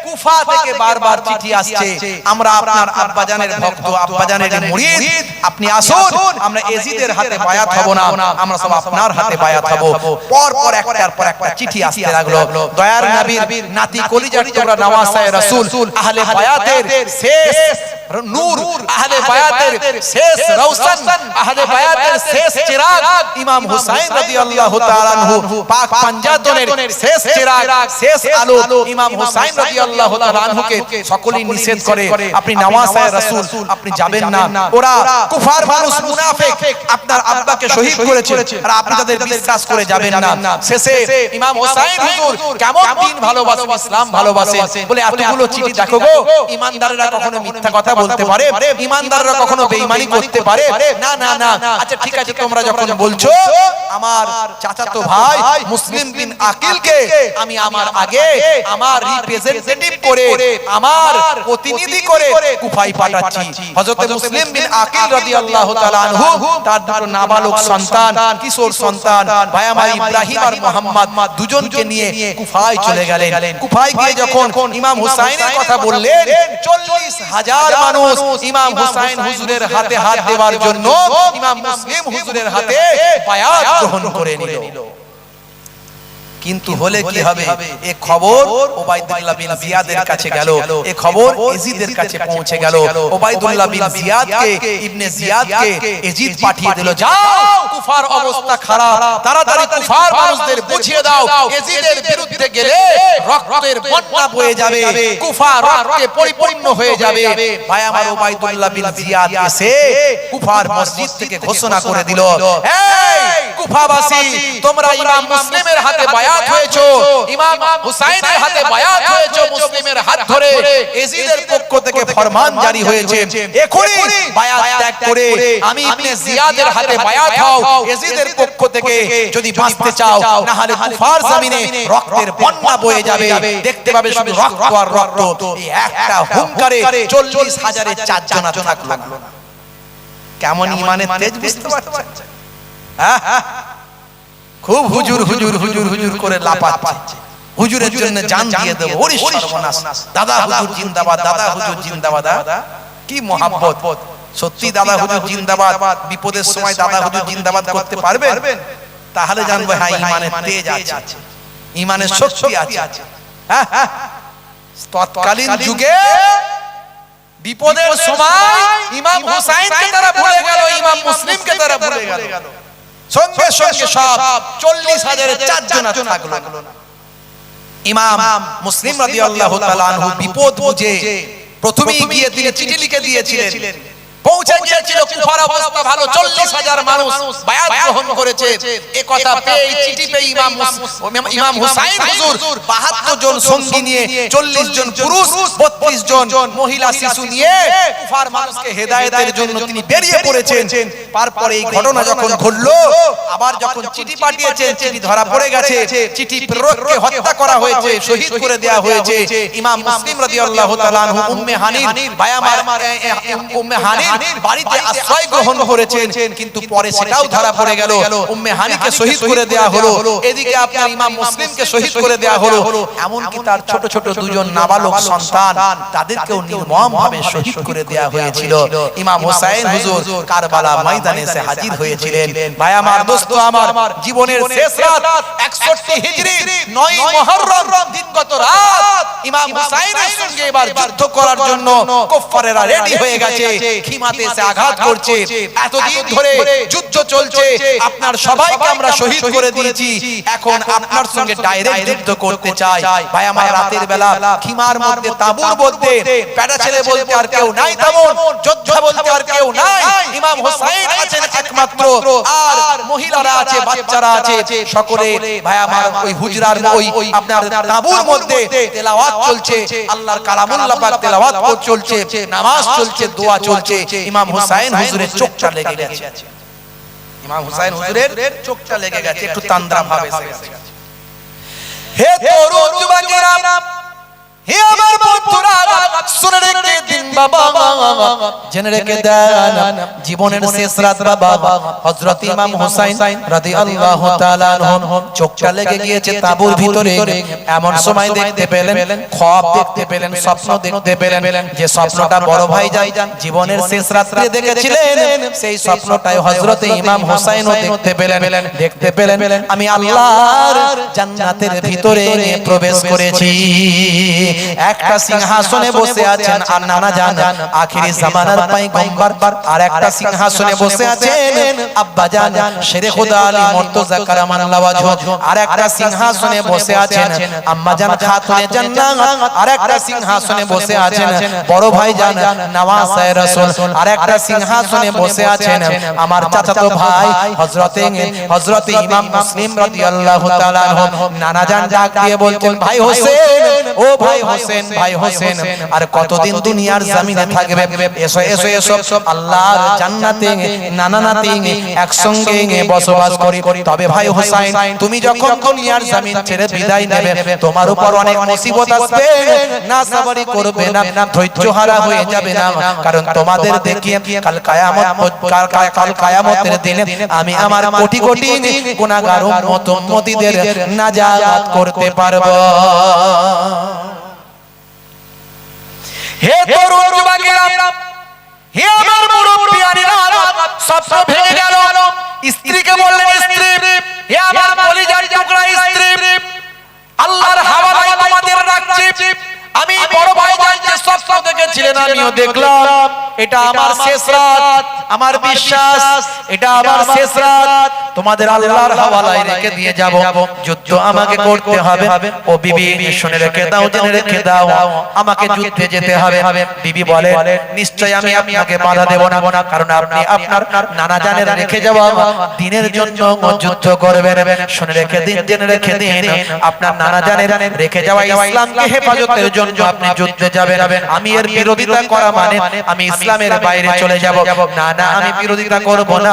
কুফা থেকে বারবার চিঠি আসছে, আমরা আপনার আব্বাজানের ভক্ত, আব্বাজানের মুরিদ, আপনি আসুন, আমরা এজিদের হাতে বায়াত হব না, আমরা সব আপনার হাতে বায়াত হব। পর পর একটার পর একটা চিঠি আসতে লাগলো। দয়ার নবীর নাতি কলিজার টুকরা নওয়াসায়ে রাসূল, আহলে বায়াতের শেষ নূর, আহলে বায়াতের শেষ রওশন, আহলে বায়াতের শেষ চিরাগ ইমাম হুসাইন রাদিয়াল্লাহু তাআলা আনহু, পাক পাঞ্জাতনের শেষ চিরাগ, শেষ আলো ইমাম হুসাইন রাদিয়াল্লাহু তাআলা আনহুকে সকলেই নিষেধ করে, আপনি নওয়াসায়ে রাসূল আপনি যাবেন না, ওরা কুফার মানুষ, মুনাফিক, আপনার আব্বাকে শহীদ করেছে, আর আপনি তাদের বিশ্বাস করে যাবেন না। শেষে ইমাম হুসাইন হুজুর কেমন দিন ভালোবাসেন, ইসলাম ভালোবাসেন বলে এতগুলো চিঠি, দেখো গো, ঈমানদাররা কখনো মিথ্যা কথা বলতে পারে? ঈমানদাররা কখনো বেঈমানি করতে পারে? না না না। আচ্ছা ঠিক আছে, তোমরা যখন বলছো, আমার চাচাতো ভাই মুসলিম বিন আকিলকে আমি আমার আগে আমার রিপ্রেজেন্টেটিভ করে, আমার প্রতিনিধি করে কুফায় পাঠাচ্ছি। হযরত মুসলিম বিন আকিল রাদিয়াল্লাহু তাআলা আনহু তার দুটো নাবালক সন্তান, কিশোর সন্তান, ভাই আমার ইব্রাহিম আর মুহাম্মদ, দুজনকে নিয়ে কুফায় চলে গেলেন। কুফায় গিয়ে যখন ইমাম হুসাইনের কথা বললেন, 40,000 মানুষ ইমাম হুসাইন হুজুরের হাতে হাত দেওয়ার জন্য ইমাম মুসলিম হুজুরের হাতে বায়াত গ্রহণ করে নিল। কিন্তু হলে কি হবে? এই খবর ওবাইদুল্লাহ বিন জিয়াদের কাছে গেল, এই খবর এজিদের কাছে পৌঁছে গেল। ওবাইদুল্লাহ বিন জিয়াদকে, ইবনে জিয়াদকে এজিদ পাঠিয়ে দিল, যাও, কুফার অবস্থা খারাপ, তাড়াতাড়ি কুফার মানুষদের বুঝিয়ে দাও, এজিদের বিরুদ্ধে গেলে রক্তের বন্যা বয়ে যাবে, কুফা রক্তে পরিপূর্ণ হয়ে যাবে। ভাই আমার, ওবাইদুল্লাহ বিন জিয়াদ এসে কুফার মসজিদ থেকে ঘোষণা করে দিল, এই কুফাবাসী, তোমরা ইমাম মুসলিমের হাতে বায়াত হয়েছো, ইমাম হুসাইনের হাতে বায়াত হয়েছো, মুসলিমের হাত ধরে এজিদের পক্ষ থেকে ফরমান জারি হয়েছে, এখনই বায়াত ত্যাগ করে আমি ইবনে জিয়াদের হাতে বায়াত হও এজিদের পক্ষ থেকে, যদি বাঁচতে চাও, না হলে কুফার জমিনে রক্তের বন্যা বয়ে যাবে, দেখতে পাবে শুধু রক্ত আর রক্ত। এই একটা হুঙ্কারে 40,000-এ 4 জন থাকলো। কেমন ঈমানের তেজ বুঝতে পারছেন? খুব হুজুর হুজুর হুজুর হুজুর করে লাপাচ্ছে, হুজুরের জন্য জান দিয়ে দেব, ওরে সর্বনাশ, দাদা হুজুর জিন্দাবাদ, দাদা হুজুর জিন্দাবাদ। কি মহব্বত! সত্যি দাদা হুজুর জিন্দাবাদ, বিপদের সময় দাদা হুজুর জিন্দাবাদ করতে পারবেন? তাহলে জানবো হ্যাঁ, ঈমানের তেজ আছে, ঈমানের শক্তি আছে। তৎকালীন যুগে বিপদের সময় ইমাম হুসাইনকে তারা ভুলে গেল, ইমাম মুসলিমকে তারা ভুলে গেল, সঙ্গে সঙ্গে সব 40,000-এ 4 জন থাকলো। ইমাম মুসলিম রাদিয়াল্লাহু তাআলা আনহু বিপদ বুঝে প্রথমেই গিয়ে তিনি চিঠি লিখে দিয়েছিলেন, পৌঁছে গিয়েছিল কুফার অবস্থা ভালো 40,000 মানুষ বায়াত গ্রহণ করেছে এই কথা পেয়ে চিঠি পেয়ে ইমাম হুসাইন হুজুর 72 জন সঙ্গী নিয়ে 40 জন পুরুষ 32 জন মহিলা শিশু নিয়ে কুফার মানুষকে হেদায়েতের জন্য তিনি বেরিয়ে পড়েছেন তারপরে এই ঘটনা যখন ঘটলো আবার যখন চিঠি পাঠিয়েছেন চিঠি ধরা পড়ে গেছে চিঠি প্রেরককে হত্যা করা হয়েছে শহীদ করে দেয়া হয়েছে ইমাম মুসলিম রাদিয়াল্লাহু তাআলা আনহু উম্মে হানির বায়ামার উম্মে হানির বাড়িতে আশ্রয় গ্রহণ করেছেন কিন্তু পরে সেটাও ধরা পড়ে গেল উম্মে হানিকে শহীদ করে দেয়া হলো এদিকে আপনার ইমাম মুসলিমকে শহীদ করে দেয়া হলো এমন কি তার ছোট ছোট দুজন নাবালক সন্তান তাদেরকেও নির্মম ভাবে শহীদ করে দেয়া হয়েছিল ইমাম হুসাইন হুজুর কারবালা ময়দানে এসে হাজির হয়েছিলেন ভাই আমার দোস্ত আমার জীবনের শেষ রাত 61 হিজরি 9 মুহররম দিনগত রাত ইমাম হুসাইনের সঙ্গে এবার যুদ্ধ করার জন্য কুফারেরা রেডি হয়ে গেছে খিমাতে এসে আঘাত করছে এতদিন ধরে যুদ্ধ চলছে আপনার সবাইকে আমরা শহীদ করে দিয়েছি এখন আপনার সঙ্গে ডাইরেক্ট যুদ্ধ করতে চাই ভাই আমার রাতের বেলা খিমার মধ্যে তাঁবুর মধ্যে প্যাটা ছেলে বলতে আর কেউ নাই তেমন যোদ্ধা বলতে আর কেউ নাই ইমাম হুসাইন আছেন একমাত্র আর মহিলারা আছে বাচ্চারা আছে সকলে ভাই আমার ওই হুজরার ওই আপনার তাঁবুর মধ্যে তেলাওয়াত চলছে আল্লাহর কালামুল্লাহ পাক তেলাওয়াত চলছে নামাজ চলছে দোয়া চলছে ইমাম হুসাইন হুজুরের চোখটা লেগে গেছে ইমাম হুসাইন হুজুরের চোখটা লেগে গেছে একটু তান্দ্রা ভাবে এসে গেছে হে তরুণ যুবকেরা হে আমার বন্ধুরা শুনে রেখে দিন বাবা জেনে রেখে দেন জীবনের শেষ রাত বাবা হযরত ইমাম হুসাইন রাদিয়াল্লাহু তাআলা আনহু চোখটা লেগে গিয়েছে তাঁবুর ভিতরে এমন সময় দেখতে পেলেন খ্বাব দেখতে পেলেন স্বপ্ন দেখতে পেলেন যে স্বপ্নটা বড় ভাই যান জীবনের শেষ রাতে দেখেছিলেন সেই স্বপ্নটাই হযরত ইমাম হুসাইনও দেখতে পেলেন আমি আল্লাহর জান্নাতের ভিতরে প্রবেশ করেছি একটা সিংহাসনে বসে আছেন আর নানা জান আখিরি জামানার পয়গম্বর আর একটা সিংহাসনে বসে আছেন আব্বা জান শেরে খোদা আলী মুর্তজা কারামাল্লাহু ওয়াজহু আর একটা সিংহাসনে বসে আছেন আম্মা জান খাতুনে জান্নাত আর একটা সিংহাসনে বসে আছেন বড় ভাই জান নওয়াজে রাসূল আর একটা সিংহাসনে বসে আছেন আমার চাচাতো ভাই হযরতে ইমাম মুসলিম রাদিয়াল্লাহু তাআলা আনহু নানা জান ডাক দিয়ে বলছেন ভাই হোসেন ও ভাই হোসেন ভাই হোসেন আর কতদিন দুনিয়ার জমিনে থাকবে এসো এসো এসো আল্লাহর জান্নাতে নানা নাতি একসঙ্গে বসবাস করি তবে ভাই হোসেন তুমি যখন দুনিয়ার জমিন ছেড়ে বিদায় নেবে তোমার উপর অনেক মুসিবত আসবে না সবরি করবে না ধৈর্য হারা হয়ে যাবে না কারণ তোমাদের দেখিয়ে কাল কিয়ামতের দিনে আমি আমার কোটি কোটি গুনাহগার উম্মত উম্মতীদের নাজাত করতে পারবো হে তরুণ যুবকেরা হে আমার মুরব্বিয়ানেরা স্বপ্ন ভেঙে গেল স্ত্রীকে বললেন স্ত্রী হে আমার কলিজার টুকরা স্ত্রী আল্লাহর হাওয়ালায় তোমাদের রাখছি আমি বড় ভাই জানতে স্বপ্ন দেখেছিলেন আমিও দেখলাম এটা আমার শেষ রাত আমার বিশ্বাস এটা আমার শেষ রাত তোমাদের আল্লাহর হাওয়ালায় রেখে দিয়ে যাব যুদ্ধ আমাকে করতে হবে ও বিবি শুনে রেখে দাও জেনে রেখে দাও আমাকে যুদ্ধে যেতে হবে বিবি বলে নিশ্চয় আমি আপনাকে বাধা দেব না কারণ আপনি আপনার নানা জানের রেখে যাওয়া দ্বীনের জন্য যুদ্ধ করবেন শুনে রেখে দিন জেনে রেখে দিন আপনার নানা জানের রেখে যাওয়া ইসলামকে হেফাজতের জন্য আপনি যুদ্ধে যাবেন আমি এর বিরোধিতা করা মানে আমি ইসলামের বাইরে চলে যাব না না আমি বিরোধিতা করব না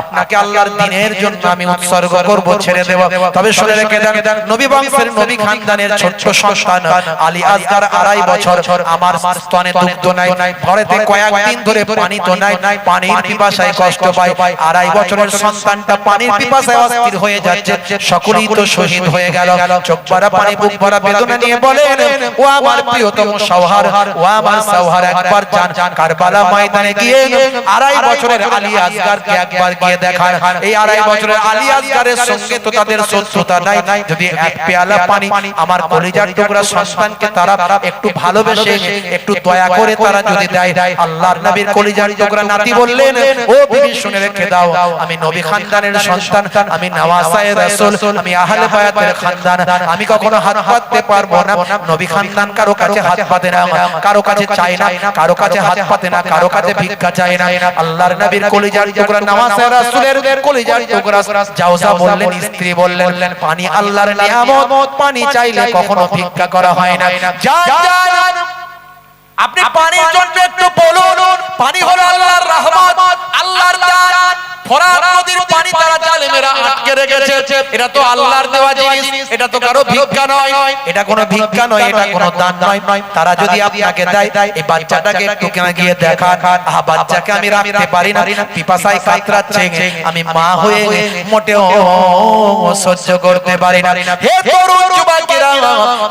আপনাকে আল্লাহর দ্বীনের জন্য আমি উৎসর্গ করব ছেড়ে দেব তবে শুনে রেখে দেন নবী বংশের নবী খানদানের ছোট সন্তান আলী আসগার 2.5 বছর আমার স্তনে দুগ্ধ নাই ঘরেতে কয়েকদিন ধরে পানি তো নাই পানির পিপাসায় কষ্ট পায় 2.5 বছরের সন্তানটা পানির পিপাসায় অস্থির হয়ে যাচ্ছে সকলেই তো শহীদ হয়ে গেল চোখ ভরা পানি বুক ভরা বেদনা নিয়ে বলেন ও আমার প্রিয়তম সওহার ও আমার সওহার একবার যান কারবালা ময়দানে গিয়ে 2.5 বছরের আলী আসগারকে একবার গিয়ে দেখান এই 2.5 বছরের আলী আসগারের সঙ্গে তো তাদের শত্রুতা নাই যদি এক পেয়ালা পানি আমার কলিজার টুকরা সন্তানকে তারা একটু ভালোবেসে একটু দয়া করে তারা যদি দেয় আল্লাহর নবীর কলিজার টুকরা নাতি বললেন ও বিবি শুনে রেখে দাও আমি নবী খানদানের সন্তান আমি নওয়াসায়ে রাসূল আমি আহলে বায়াতের খানদান আমি কখনো হাত পাততে পারবো না নবী খানদান কারো কাছে হাত পাতে না কারো কাছে চাই না কারো কাছে হাত পাতে না, কারো কাছে ভিক্ষা চায় না। আল্লাহর নবীর কলিজার টুকরা নামাজে রাসূলের কলিজার টুকরা জাওজা বললেন, স্ত্রী বললেন, পানি আল্লাহর নিয়ামত, পানি চাইলে কখনো ভিক্ষা করা হয় না। যান আপনি পানির জন্য একটু বলুন। পানি হলো আল্লাহর রহমত, আল্লাহর দান। ফোরাত নদীর পানি তারা জালেমেরা আটকে রেখেছে, এটা তো আল্লাহর দেওয়া জিনিস, এটা তো কারো ভিক্ষা নয়, এটা কোনো ভিক্ষা নয়, এটা কোনো দান নয়। তারা যদি আপনাকে দেয়, এই বাচ্চাটাকে একটু গিয়ে দেখান, আহা বাচ্চাকে আমি রাখতে পারি না, পিপাসায় কাতরাচ্ছে, আমি মা হয়ে মোটেও সহ্য করতে পারি না। হে তরুণ যুবকেরা,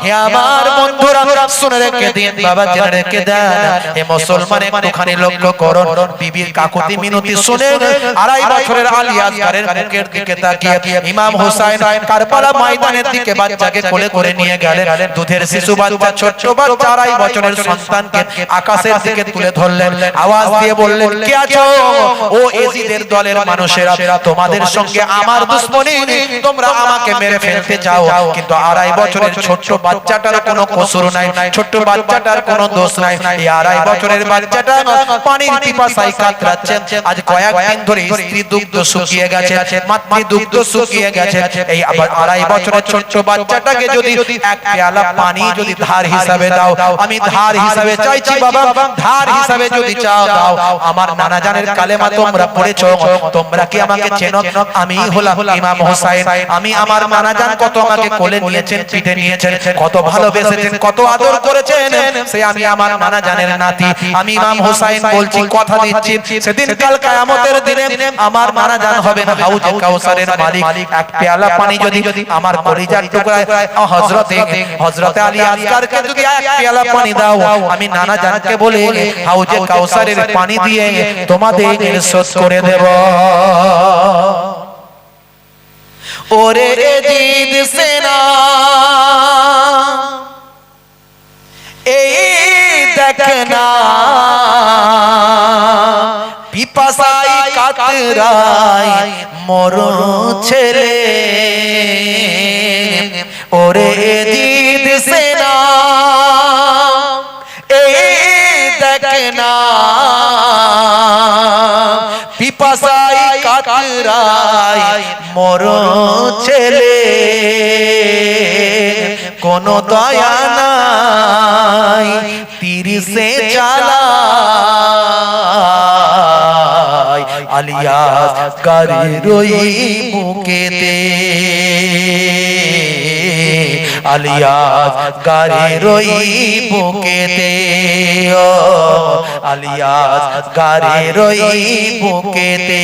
হে আমার বন্ধুরা, শুনে রেখে দিন, বাবা জেনে রেখে দেন, হে মুসলমান একটুখানি লক্ষ্য করুন, বিবির কাকুতি মিনতি শুনে 2.5 বছরের আলী আসগারের মুখের দিকে তাকিয়ে ইমাম হোসেন কারবালা ময়দানের দিকে বাচ্চাকে কোলে করে নিয়ে গেলেন। দুধের শিশু বাচ্চা, ছোট্ট বাচ্চা, 2.5 বছরের সন্তানকে আকাশের দিকে তুলে ধরলেন, আওয়াজ দিয়ে বললেন, কে আছো? ও এজিদের দলের মানুষেরা, তোমাদের সঙ্গে আমার দুশমনি, তোমরা আমাকে মেরে ফেলতে চাও, কিন্তু 2.5 বছরের ছোট্ট বাচ্চাটার কোনো কসুর নাই, ছোট্ট বাচ্চাটার কোনো দোষ নাই। এই 2.5 বছরের বাচ্চাটা পানির পিপাসায় কাতরাচ্ছে। আজ কয়েকদিন ধরে স্ত্রী দুগ্ধ শুকিয়ে গেছে, মাতৃ দুগ্ধ শুকিয়ে গেছে। এই আবার 2.5 বছরের ছোট্ট বাচ্চাটাকে যদি এক পেয়ালা পানি যদি ধার হিসাবে দাও, আমি ধার হিসাবে চাইছি বাবা, ধার হিসাবে যদি চাও দাও। আমার নানা জানের কালেমা তোমরা পড়েছো, তোমরা কি আমাকে চেনো? আমি হলাম ইমাম হোসেন। আমি আমার নানা জান কত আমাকে কোলে নিয়েছেন, পিঠে নিয়েছেন, কত ভালোবেসেছেন, কত আদর করেছেন, সে আমি আমার নানা জানের নাতি। আমি ইমাম হোসেন বলছি, কথা দিচ্ছি, সেদিন কাল কিয়ামতের দিনে আমার নানা জান হবেন হাউজে কাউসারের মালিক। এক পেয়ালা পানি যদি আমার কলিজার টুকরায় হযরত আলী আসগারকে যদি এক পেয়ালা পানি দাও, আমি নানা জানকে বলে হাউজে কাউসারের পানি দিয়ে তোমাদের শোধ করে দেব। ওরে জিদ সেনা, এই দেখনা পিপাসায় কাতরায় মরণ ছেড়ে, ওরে জিদ সেনা, এই দেখনা পিপাসায় কাতরায় মরণ ছেড়ে, কোন দয়া নাই তিরিশে চালায়, আলিয়াস গারির ওই বুকেতে, আলিয়াস গারির ওই বুকেতে, ও আলিয়াস গারির ওই বুকেতে,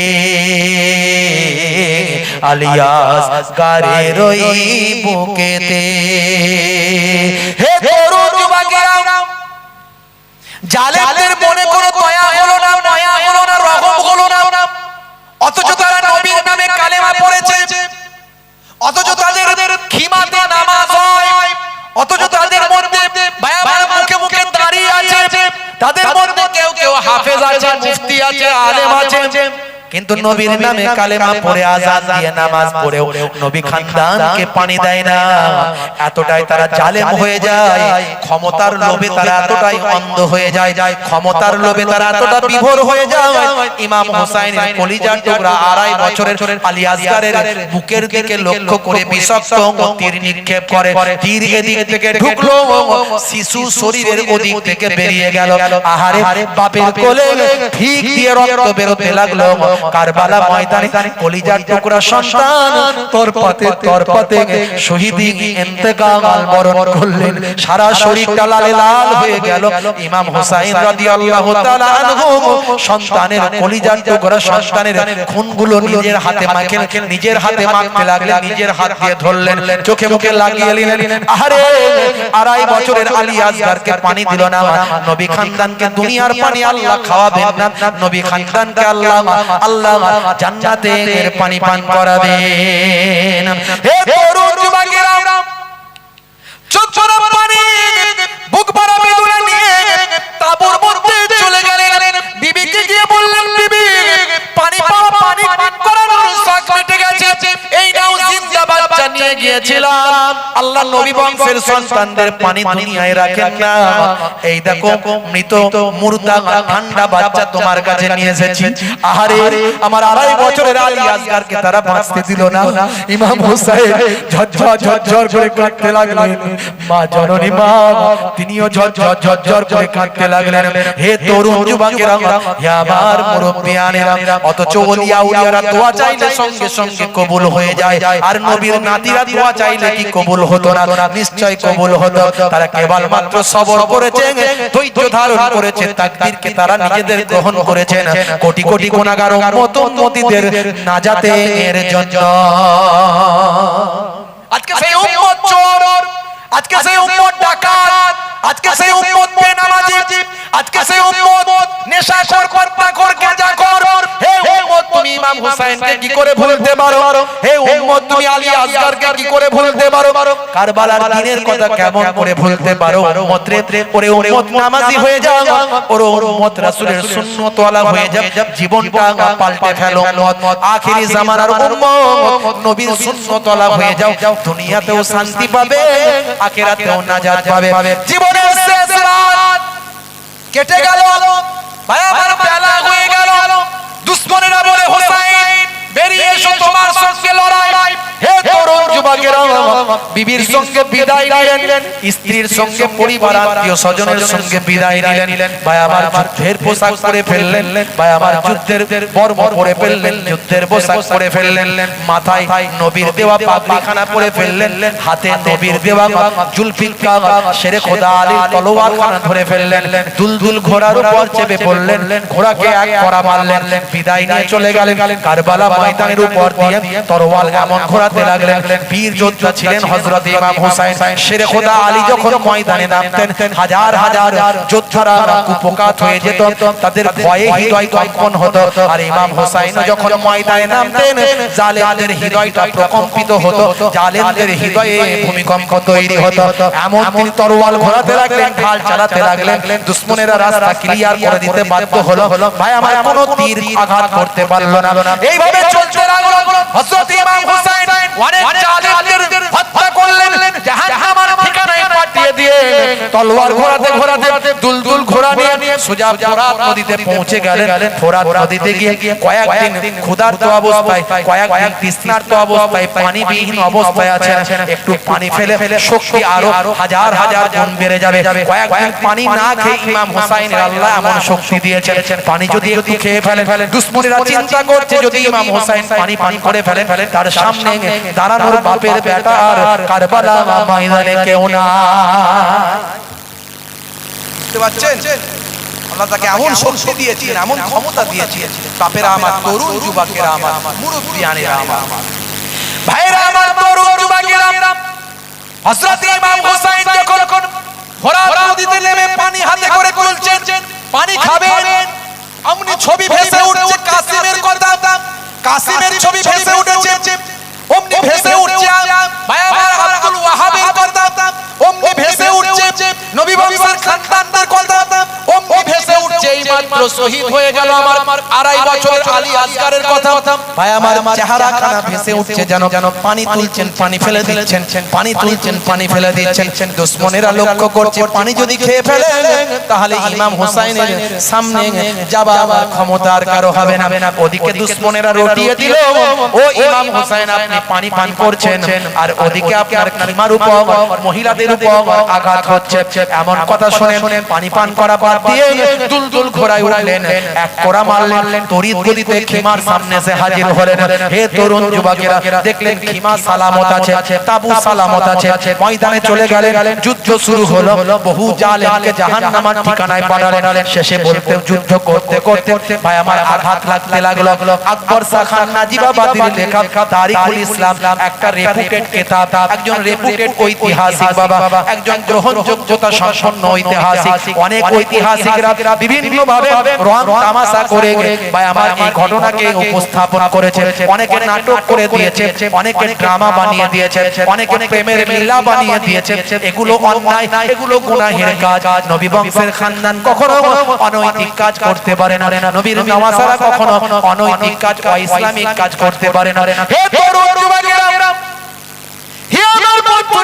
আলিয়াস গারির ওই বুকেতে। হে তরুণ যুবকেরা, জালেমদের মনে কোনো দয়া হলো না, মায়া হলো না, রহম হলো না, অথচ তারা নবীর নামে কালেমা পড়েছে, অথচ তাদের খিমাতে নামাজ হয়, অথচ তাদের মধ্যে বায়াবার মুখে মুখে দাঁড়িয়ে আছে, তাদের মধ্যে কেউ কেউ হাফেজ আছে, মুফতি আছে, আলেম আছে, কিন্তু নবীর নামে কালেমা পড়ে আযান দিয়ে নামাজ পড়েও নবী খানদানকে পানি দেয় না। এতটাই তারা জালেম হয়ে যায়, ক্ষমতার লোভে তারা এতটাই অন্ধ হয়ে যায়, ক্ষমতার লোভে তারা এতটা বিভোর হয়ে যায়। ইমাম হোসেনের কলিজার টুকরা 2.5 বছরের আলী আসগারের বুকের দিকে লক্ষ্য করে বিষাক্ত তীর নিক্ষেপ করে, তীর এদিক থেকে ঢুকলো, শিশু শরীরের ওদিক থেকে বেরিয়ে গেল। আহারে বাপের কোলে ঠিক দিয়ে রক্ত বেরোতে লাগলো। কারবালা ময়দানে কলিজার টুকরা সন্তান তরপাতে শহীদি ইন্তেকাল বরণ করলেন, সারা শরীরটা লালে লাল হয়ে গেল। ইমাম হোসেন রাদিয়াল্লাহু তাআলা আনহু সন্তানের কলিজার টুকরা সন্তানের খুনগুলো নিজের হাতে মাখেন, নিজের হাতে মাখতে লাগলেন, নিজের হাত দিয়ে ধরলেন, চোখে মুখে লাগিয়ে নিলেন। আহারে 2.5 বছরের আলী আসগারকে পানি দিল না, নবী খানদানকে দুনিয়ার পানি আল্লাহ খাওয়াবেন না, নবী খানদানকে আল্লাহ জান্নাতের পানি পান করাবেন। হে তরুণ যুবকেরা, চোখ ভরা পানি বুক ভরা বেদনা নিয়ে তাঁবুর মধ্যে চলে গেলেন। বিবিকে গিয়ে বললেন, বিবি পানি পান করানোর শখ মিটে গেছে, এই নাও জিন্দা বাচ্চা নিয়ে গিয়েছিলাম, আল্লাহ নবী বংশের সন্তানদের পানি দুনিয়ায় রাখেন না। এই দেখো মৃত মুর্দা ঠান্ডা বাচ্চা তোমার কাছে নিয়ে এসেছি। আহারে আমার 2.5 বছরের আলী আসগারকে তারা বাঁচতে দিল না। ইমাম হুসাইন ঝরঝর ঝরঝর করে কাঁদতে লাগলেন। মা জননী মা তিনিও ঝরঝর ঝরঝর করে কাঁদতে লাগলেন। হে তরুণ যুবকেরা, হে আমার মুরব্বিয়ানেরা, অথচ ওলিয়া উলিয়ারা দোয়া চাইলে সঙ্গে সঙ্গে কবুল হয়ে যায়, আর নবীর নাতিরা দোয়া চাইলে কি কবুল হতো না? নিশ্চয় কবুল হতো। তারা কেবলমাত্র সবর করেছে, ধৈর্য ধারণ করেছে, তাকদীরকে তারা নিজেদের গ্রহণ করেছেন কোটি কোটি গুনাহগার উম্মত উম্মতীদের নাজাতের জন্য। আজকে সেই উম্মত চোর, আজকে সেই উম্মত ডাকাত, আজকে সেই উম্মত বেনামাজি, আজকে সেই উম্মত নেশাখোর, কর্তাখোর, গাঁজাখোর। হে উম্মত তুমি ইমাম হুসাইনকে কি করে ভুলতে পারো? হে উম্মত তুমি আলী আসগারকে কি করে ভুলতে পারো? কারবালার দিনের কথা কেমন করে ভুলতে পারো? উম্মত রে পরে উম্মত নামাজি হয়ে যাও, ওর উম্মত রাসূলের সুন্নাত ওয়ালা হয়ে যাও, জীবনটা পাল্টে ফেলো। আখিরি জামানার উম্মত নবীর সুন্নাত ওয়ালা হয়ে যাও, দুনিয়াতেও শান্তি পাবে, আখিরাতেও নাজাত পাবে। জীবনের শেষ রাত কেটে গেল, ভাই আমার বেলা হয়ে গেল। দুশমনেরা বলে হুসাইন বেরিয়ে এসো, তোমার সঙ্গে লড়াই। হে তরুণ যুবকেরা, বিবির সঙ্গে বিদায় নিলেন, স্ত্রীর সঙ্গে পরিবার আত্মীয় স্বজনের সঙ্গে বিদায় নিলেন। ভাই আমার যুদ্ধের পোশাক পরে ফেললেন, ভাই আমার যুদ্ধের বর্ম পরে ফেললেন, যুদ্ধের পোশাক পরে ফেললেন, মাথায় নবীর দেওয়া পাগড়িখানা পরে ফেললেন, হাতে নবীর দেওয়া জুলফিকার শেরে খোদা আলীর তলোয়ারখানা ধরে ফেললেন, দুলদুল ঘোড়ার উপর চেপে পড়লেন, ঘোড়াকে এক করা মারলেন, বিদায় নিয়ে চলে গেলেন কারবালা ময়দানের উপর দিয়ে। তরোয়াল এমন ঘোরাতে লাগলেন, বীর যোদ্ধা ছিলেন হযরত ইমাম হুসাইন। শেরে খোদা আলী যখন ময়দানে নামতেন, হাজার হাজার যোদ্ধারা কুপকাত হয়ে যেত, তাদের ভয়ে হৃদয় কম্পন হতো। আর ইমাম হুসাইন যখন ময়দানে নামতেন, জালেমদের হৃদয়টা প্রকম্পিত হতো, জালেমদের হৃদয়ে ভূমিকম্প তৈরি হতো। এমন তিনি তরোয়াল ঘোরাতে লাগলেন, ঢাল চালাতে লাগলেন, দুশমনেরা রাস্তা ক্লিয়ার করে দিতে বাধ্য হলো। ভাই আমার কোনো তীর আঘাত করতে পারলো না। এইভাবে চলতে লাগলো। হযরত ইমাম হুসাইন অনেক জালেমদের হত্যা করলেন, জাহান্নামের ঠিকানায় পাঠিয়ে দিয়ে তলোয়ার ঘোরাতে ঘোরাতে দুলদুল ঘোড়া নিয়ে সোজা ফোরাত নদীতে পৌঁছে গেলেন। ফোরাত নদীতে গিয়ে কয়েকদিন ক্ষুধার্ত অবস্থায়, কয়েকদিন তৃষ্ণার্ত অবস্থায়, পানিবিহীন অবস্থায় আছেন। একটু পানি ফেলে শক্তি আরো হাজার হাজার গুণ বেড়ে যাবে। কয়েকদিন পানি না খেয়ে ইমাম হুসাইনের আল্লাহ এমন শক্তি দিয়েছেন, পানি যদি একটু খেয়ে ফেলেন, দুশমনেরা চিন্তা করছে যদি ইমাম হুসাইন পানি পান করে ফেলেন, তার সামনে দাঁড়ানোর বাপের বেটা আর কারবালা ময়দানে কেউ না। বুঝতে পারছেন? আল্লাহ তাকে এমন শক্তি দিয়েছেন, এমন ক্ষমতা দিয়েছেন। বাপেরা আমার, তরুণ যুবকেরা আমার, মুরব্বিয়ানেরা আমার, ভাইরা আমার, তরুণ যুবকেরা, হযরত ইমাম হুসাইন যখন ফোরাত নদীতে নেমে পানি হাতে করে তুলছেন, পানি খাবেন, অমনি ছবি ভেসে উঠছে কাসিমের কথা, কাসিমের ছবি ভেসে উঠেছে, অমনি ভেসে উঠছে ভাই আমার আব্দুল ওয়াহাবের কথা, অমনি ভেসে উঠছে নবী বংশের খানদানদের কথা, অমনি ভেসে উঠছে এই মাত্র শহীদ হয়ে গেল আমার 2.5 বছরের আলী আসগারের কথা। ভাই আমার চেহারাখানা ভেসে উঠছে, যেন পানি তুলছেন, পানি ফেলে দিচ্ছেন, পানি তুলছেন, পানি ফেলে দিচ্ছেন। দুশমনেরা লক্ষ্য করছে পানি যদি খেয়ে ফেলেন, তাহলে ইমাম হুসাইনের সামনে যাবার ক্ষমতা আর কারো হবে না। ওদিকে দুশমনেরা রটিয়ে দিল, ও ইমাম হুসাইন আপনি পানি পান করছেন, আর ওদিকে আপনার খিমার উপর, মহিলাদের উপর আঘাত হচ্ছে। এমন কথা শুনে পানি পান করা বাদ দিয়ে দুলদুল ঘোড়ায় উঠলেন, এক কোড়া মারলেন, তড়িৎ গতিতে খিমার সামনে এসে হাজির হলেন। হে তরুণ যুবকেরা, দেখলেন খিমা সালামত আছে, তাবু সালামত আছে, ময়দানে চলে গেলেন, যুদ্ধ শুরু হলো। বহু জালেমকে জাহান্নামের ঠিকানায় পাঠালেন। শেষে বলতে যুদ্ধ করতে করতে ভাই আমার আঘাত লাগতে লাগলো। আকবর শাহ খান নাজিবাবাদীর লেখা তারিখুল ইসলাম একটা রেপুটেড কিতাব, একজন রেপুটেড ঐতিহাসিক বাবা, একজন গ্রহণযোগ্যতা সম্পন্ন ঐতিহাসিক। অনেক ঐতিহাসিকরা বিভিন্ন ভাবে রং তামাশা করে ভাই আমার এই ঘটনাকে উপস্থাপন করেছে। অনেকে নাটক করে দিয়েছে, অনেকে ড্রামা বানিয়ে দিয়েছে, অনেকে প্রেমের লীলা বানিয়ে দিয়েছে। এগুলো অন্যায়, এগুলো গুনাহের কাজ। নবী বংশের খানদান কখনো অনৈতিক কাজ করতে পারে না। নবীর নওয়াসারা কখনো অনৈতিক কাজ, অইসলামিক কাজ করতে পারে না। হে তরুণ যুবকেরা, হে আমার বন্ধু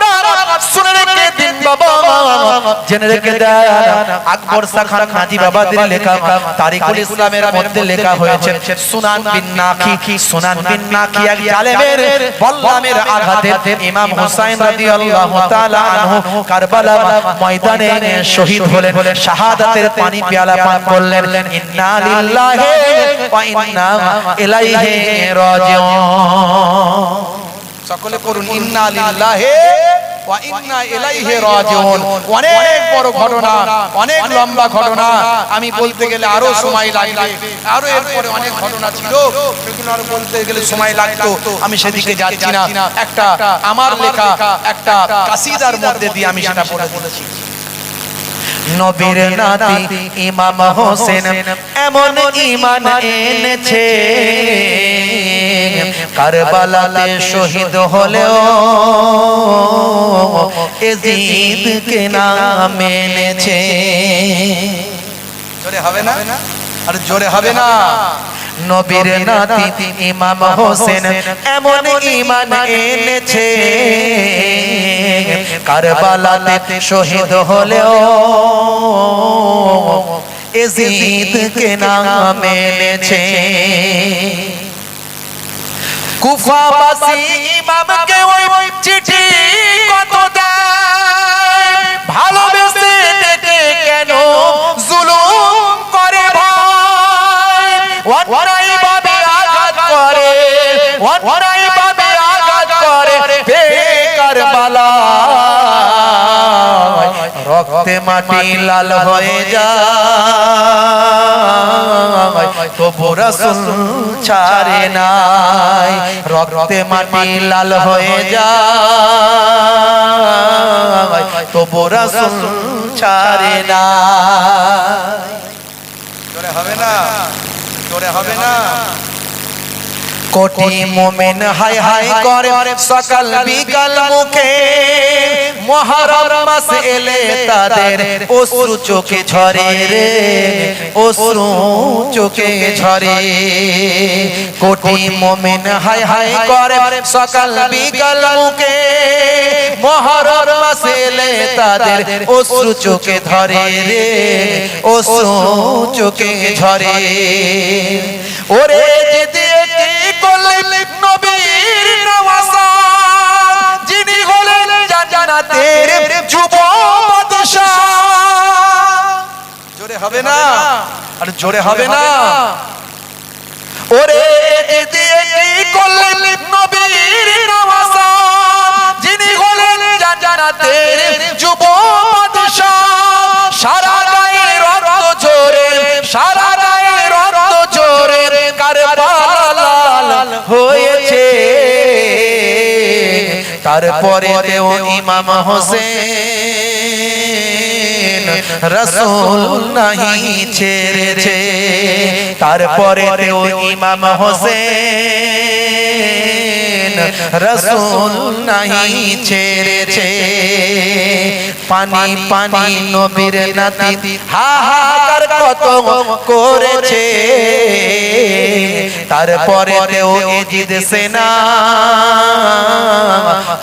জেনে রেখে দেন আকবর শাহ খান নাজি বাবাদের লেখা তারিকুল ইসলামের মধ্যে লেখা হয়েছে সুনান বিন নাকি সুনান বিন নাকি এক জালেমের বল্লামের আঘাতে ইমাম হুসাইন রাদিয়াল্লাহু তাআলা আনহু কারবালা ময়দানে শহীদ হলেন শাহাদাতের পানি পেয়ালা পান করলেন ইন্না লিল্লাহি ওয়া ইন্না ইলাইহি রাজিউন সকলে করুন ইন্না লিল্লাহি ওয়া ইন্না ইলাইহি রাজিউন। অনেক বড় ঘটনা, অনেক লম্বা ঘটনা, আমি বলতে গেলে আরো সময় লাগবে, আরো এরপরে অনেক ঘটনা ছিল সেগুলো আরো বলতে গেলে সময় লাগতো, আমি সেদিকে যাচ্ছি না। একটা আমার লেখা একটা কাসিদার মধ্যে দিয়ে আমি সেটা পড়ে দিচ্ছি। নবীর নাতি ইমাম হোসেন এমন ঈমান এনেছে কারবালাতে শহীদ হলেও এজিদকে না মেনেছে। জোরে হবে না? আরে জোরে হবে না? নবীর নাতি ইমাম হোসেন এমন ঈমান এনেছে কারবালাতে শহীদ হলেও এজিদকে না মেনেছে। কুফাবাসী ইমামকে ওই চিঠি কত দেয় ভালোবেসে ডেকে কেন জুলুম করে ভাই অন্যায় ভাবে আঘাত করে অন্যায় ভাবে আঘাত করে বেকার বালা রক্তে মাটি লাল হয়ে যায় তবু রাসূল ছাড়ে নাই রক্তে মাটি লাল হয়ে যায় তবু রাসূল ছাড়ে নাই। জোরে হবে না? জোরে হবে না? কোটি মুমিন হায় হায় করে সকাল বিকাল মুখে মুহররম মাস এলে তাদের অশ্রু চোখে ঝরে রে অশ্রু চোখে ঝরে। কোটি মুমিন হায় হায় করে সকাল বিকাল মুখে মুহররম মাস এলে তাদের অশ্রু চোখে ধরে রে অশ্রু চোখে ঝরে। ওরে যদি নবীর নওয়াজ যিনি হলেন জান্নাতের যুব বাদশা। জোরে হবে না? আর জোরে হবে না? ওরে দিদি করলেন নবীর নওয়াজ যিনি হলেন জান্নাতের যুব বাদশা। সারা গায়ে রক্ত ঝরে সারা গায়ে রক্ত ঝরে কারবালা হয়েছে তারপরে দেও ইমাম হোসেন রাসূল নাহি ছেড়েছে তারপরে দেও ইমাম হোসেন রাসূল নাহি ছেড়েছে। পানি পানি নবীর নাতি হাহাকার কত করেছে তারপরে দেও এজিদ সেনা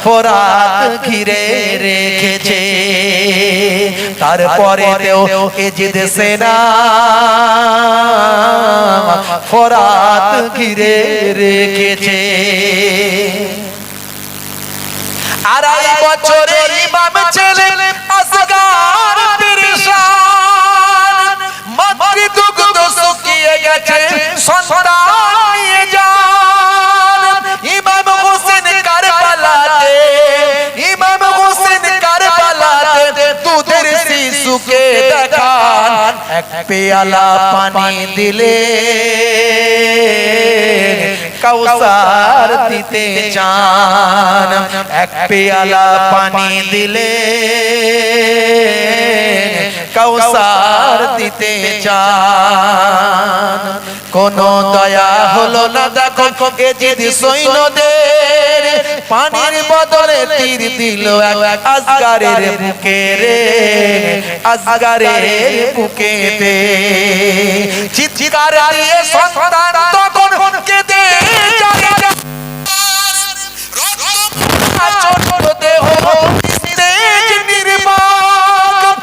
ফোরাত ঘিরে রেখেছে তারপরে দেও এজিদ সেনা ফোরাত ঘিরে রেখেছে। আড়াই বছরের ইমাম ছেলে আসগার পেরেশান মাতৃ দুগ্ধ শুকিয়ে গেছে সন্তান জান। ইমাম হোসেন কারবালাতে ইমাম হোসেন কারবালাতে দুধের শিশুকে দেখান এক পেয়ালা পানি দিলে কাউসার দিতে চান এক পেয়ালা পানি দিলে কাউসার দিতে চান। কোন দয়া হলো না দেখো এজিদ সৈন্যদের পানির বদলে তীর দিল এক আসগারের বুকে রে আসগারের বুকেতে। চিৎকার দিয়ে সন্তান তখন কেঁদে যায় ছোট দেহ তেজ নির্বাক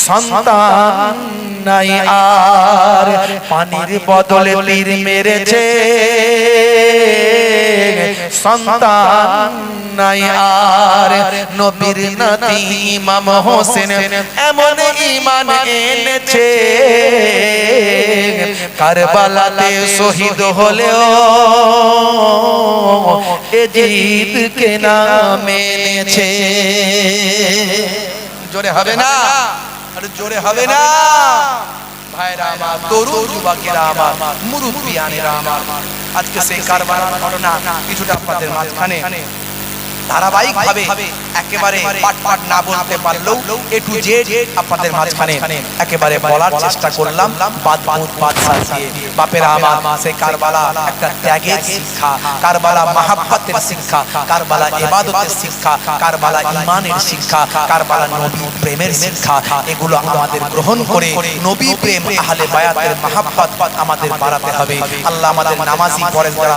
সন্তান নাই আর, পানির বদলে তীর মেরেছে সন্তান নাই আর। নবীর নাতি ইমাম হোসেন এমন ঈমান এনেছে, কারবালাতে শহীদ হলেও এজিদকে না মেনেছে। জোরে হবে না, আর জোরে হবে না। ভাইরা আমার, তরুণ যুবকেরা আমার, মুরব্বিয়ানেরা আমার, আজকে সেই কারবালার ঘটনা কিছুটা আপনাদের মাঝখানে ধারাবাহিক ভাবে একেবারে পাট পাট না বলতে পারলেও এ টু জেড আপনাদের মাঝখানে একেবারে বলার চেষ্টা করলাম। বাদ সাজিয়ে বাপেরা আমার, সেই কারবালা একটা ত্যাগের শিক্ষা, কারবালা মাহাব্বতের শিক্ষা, কারবালা ইবাদতের শিক্ষা, কারবালা ঈমানের শিক্ষা, কারবালা নবী প্রেমের শিক্ষা। এগুলো আমাদের গ্রহণ করে নবী প্রেম, আহলে বায়াতের মাহাব্বত আমাদের বাড়াতে হবে। আল্লাহ আমাদের নামাজি পরেজগার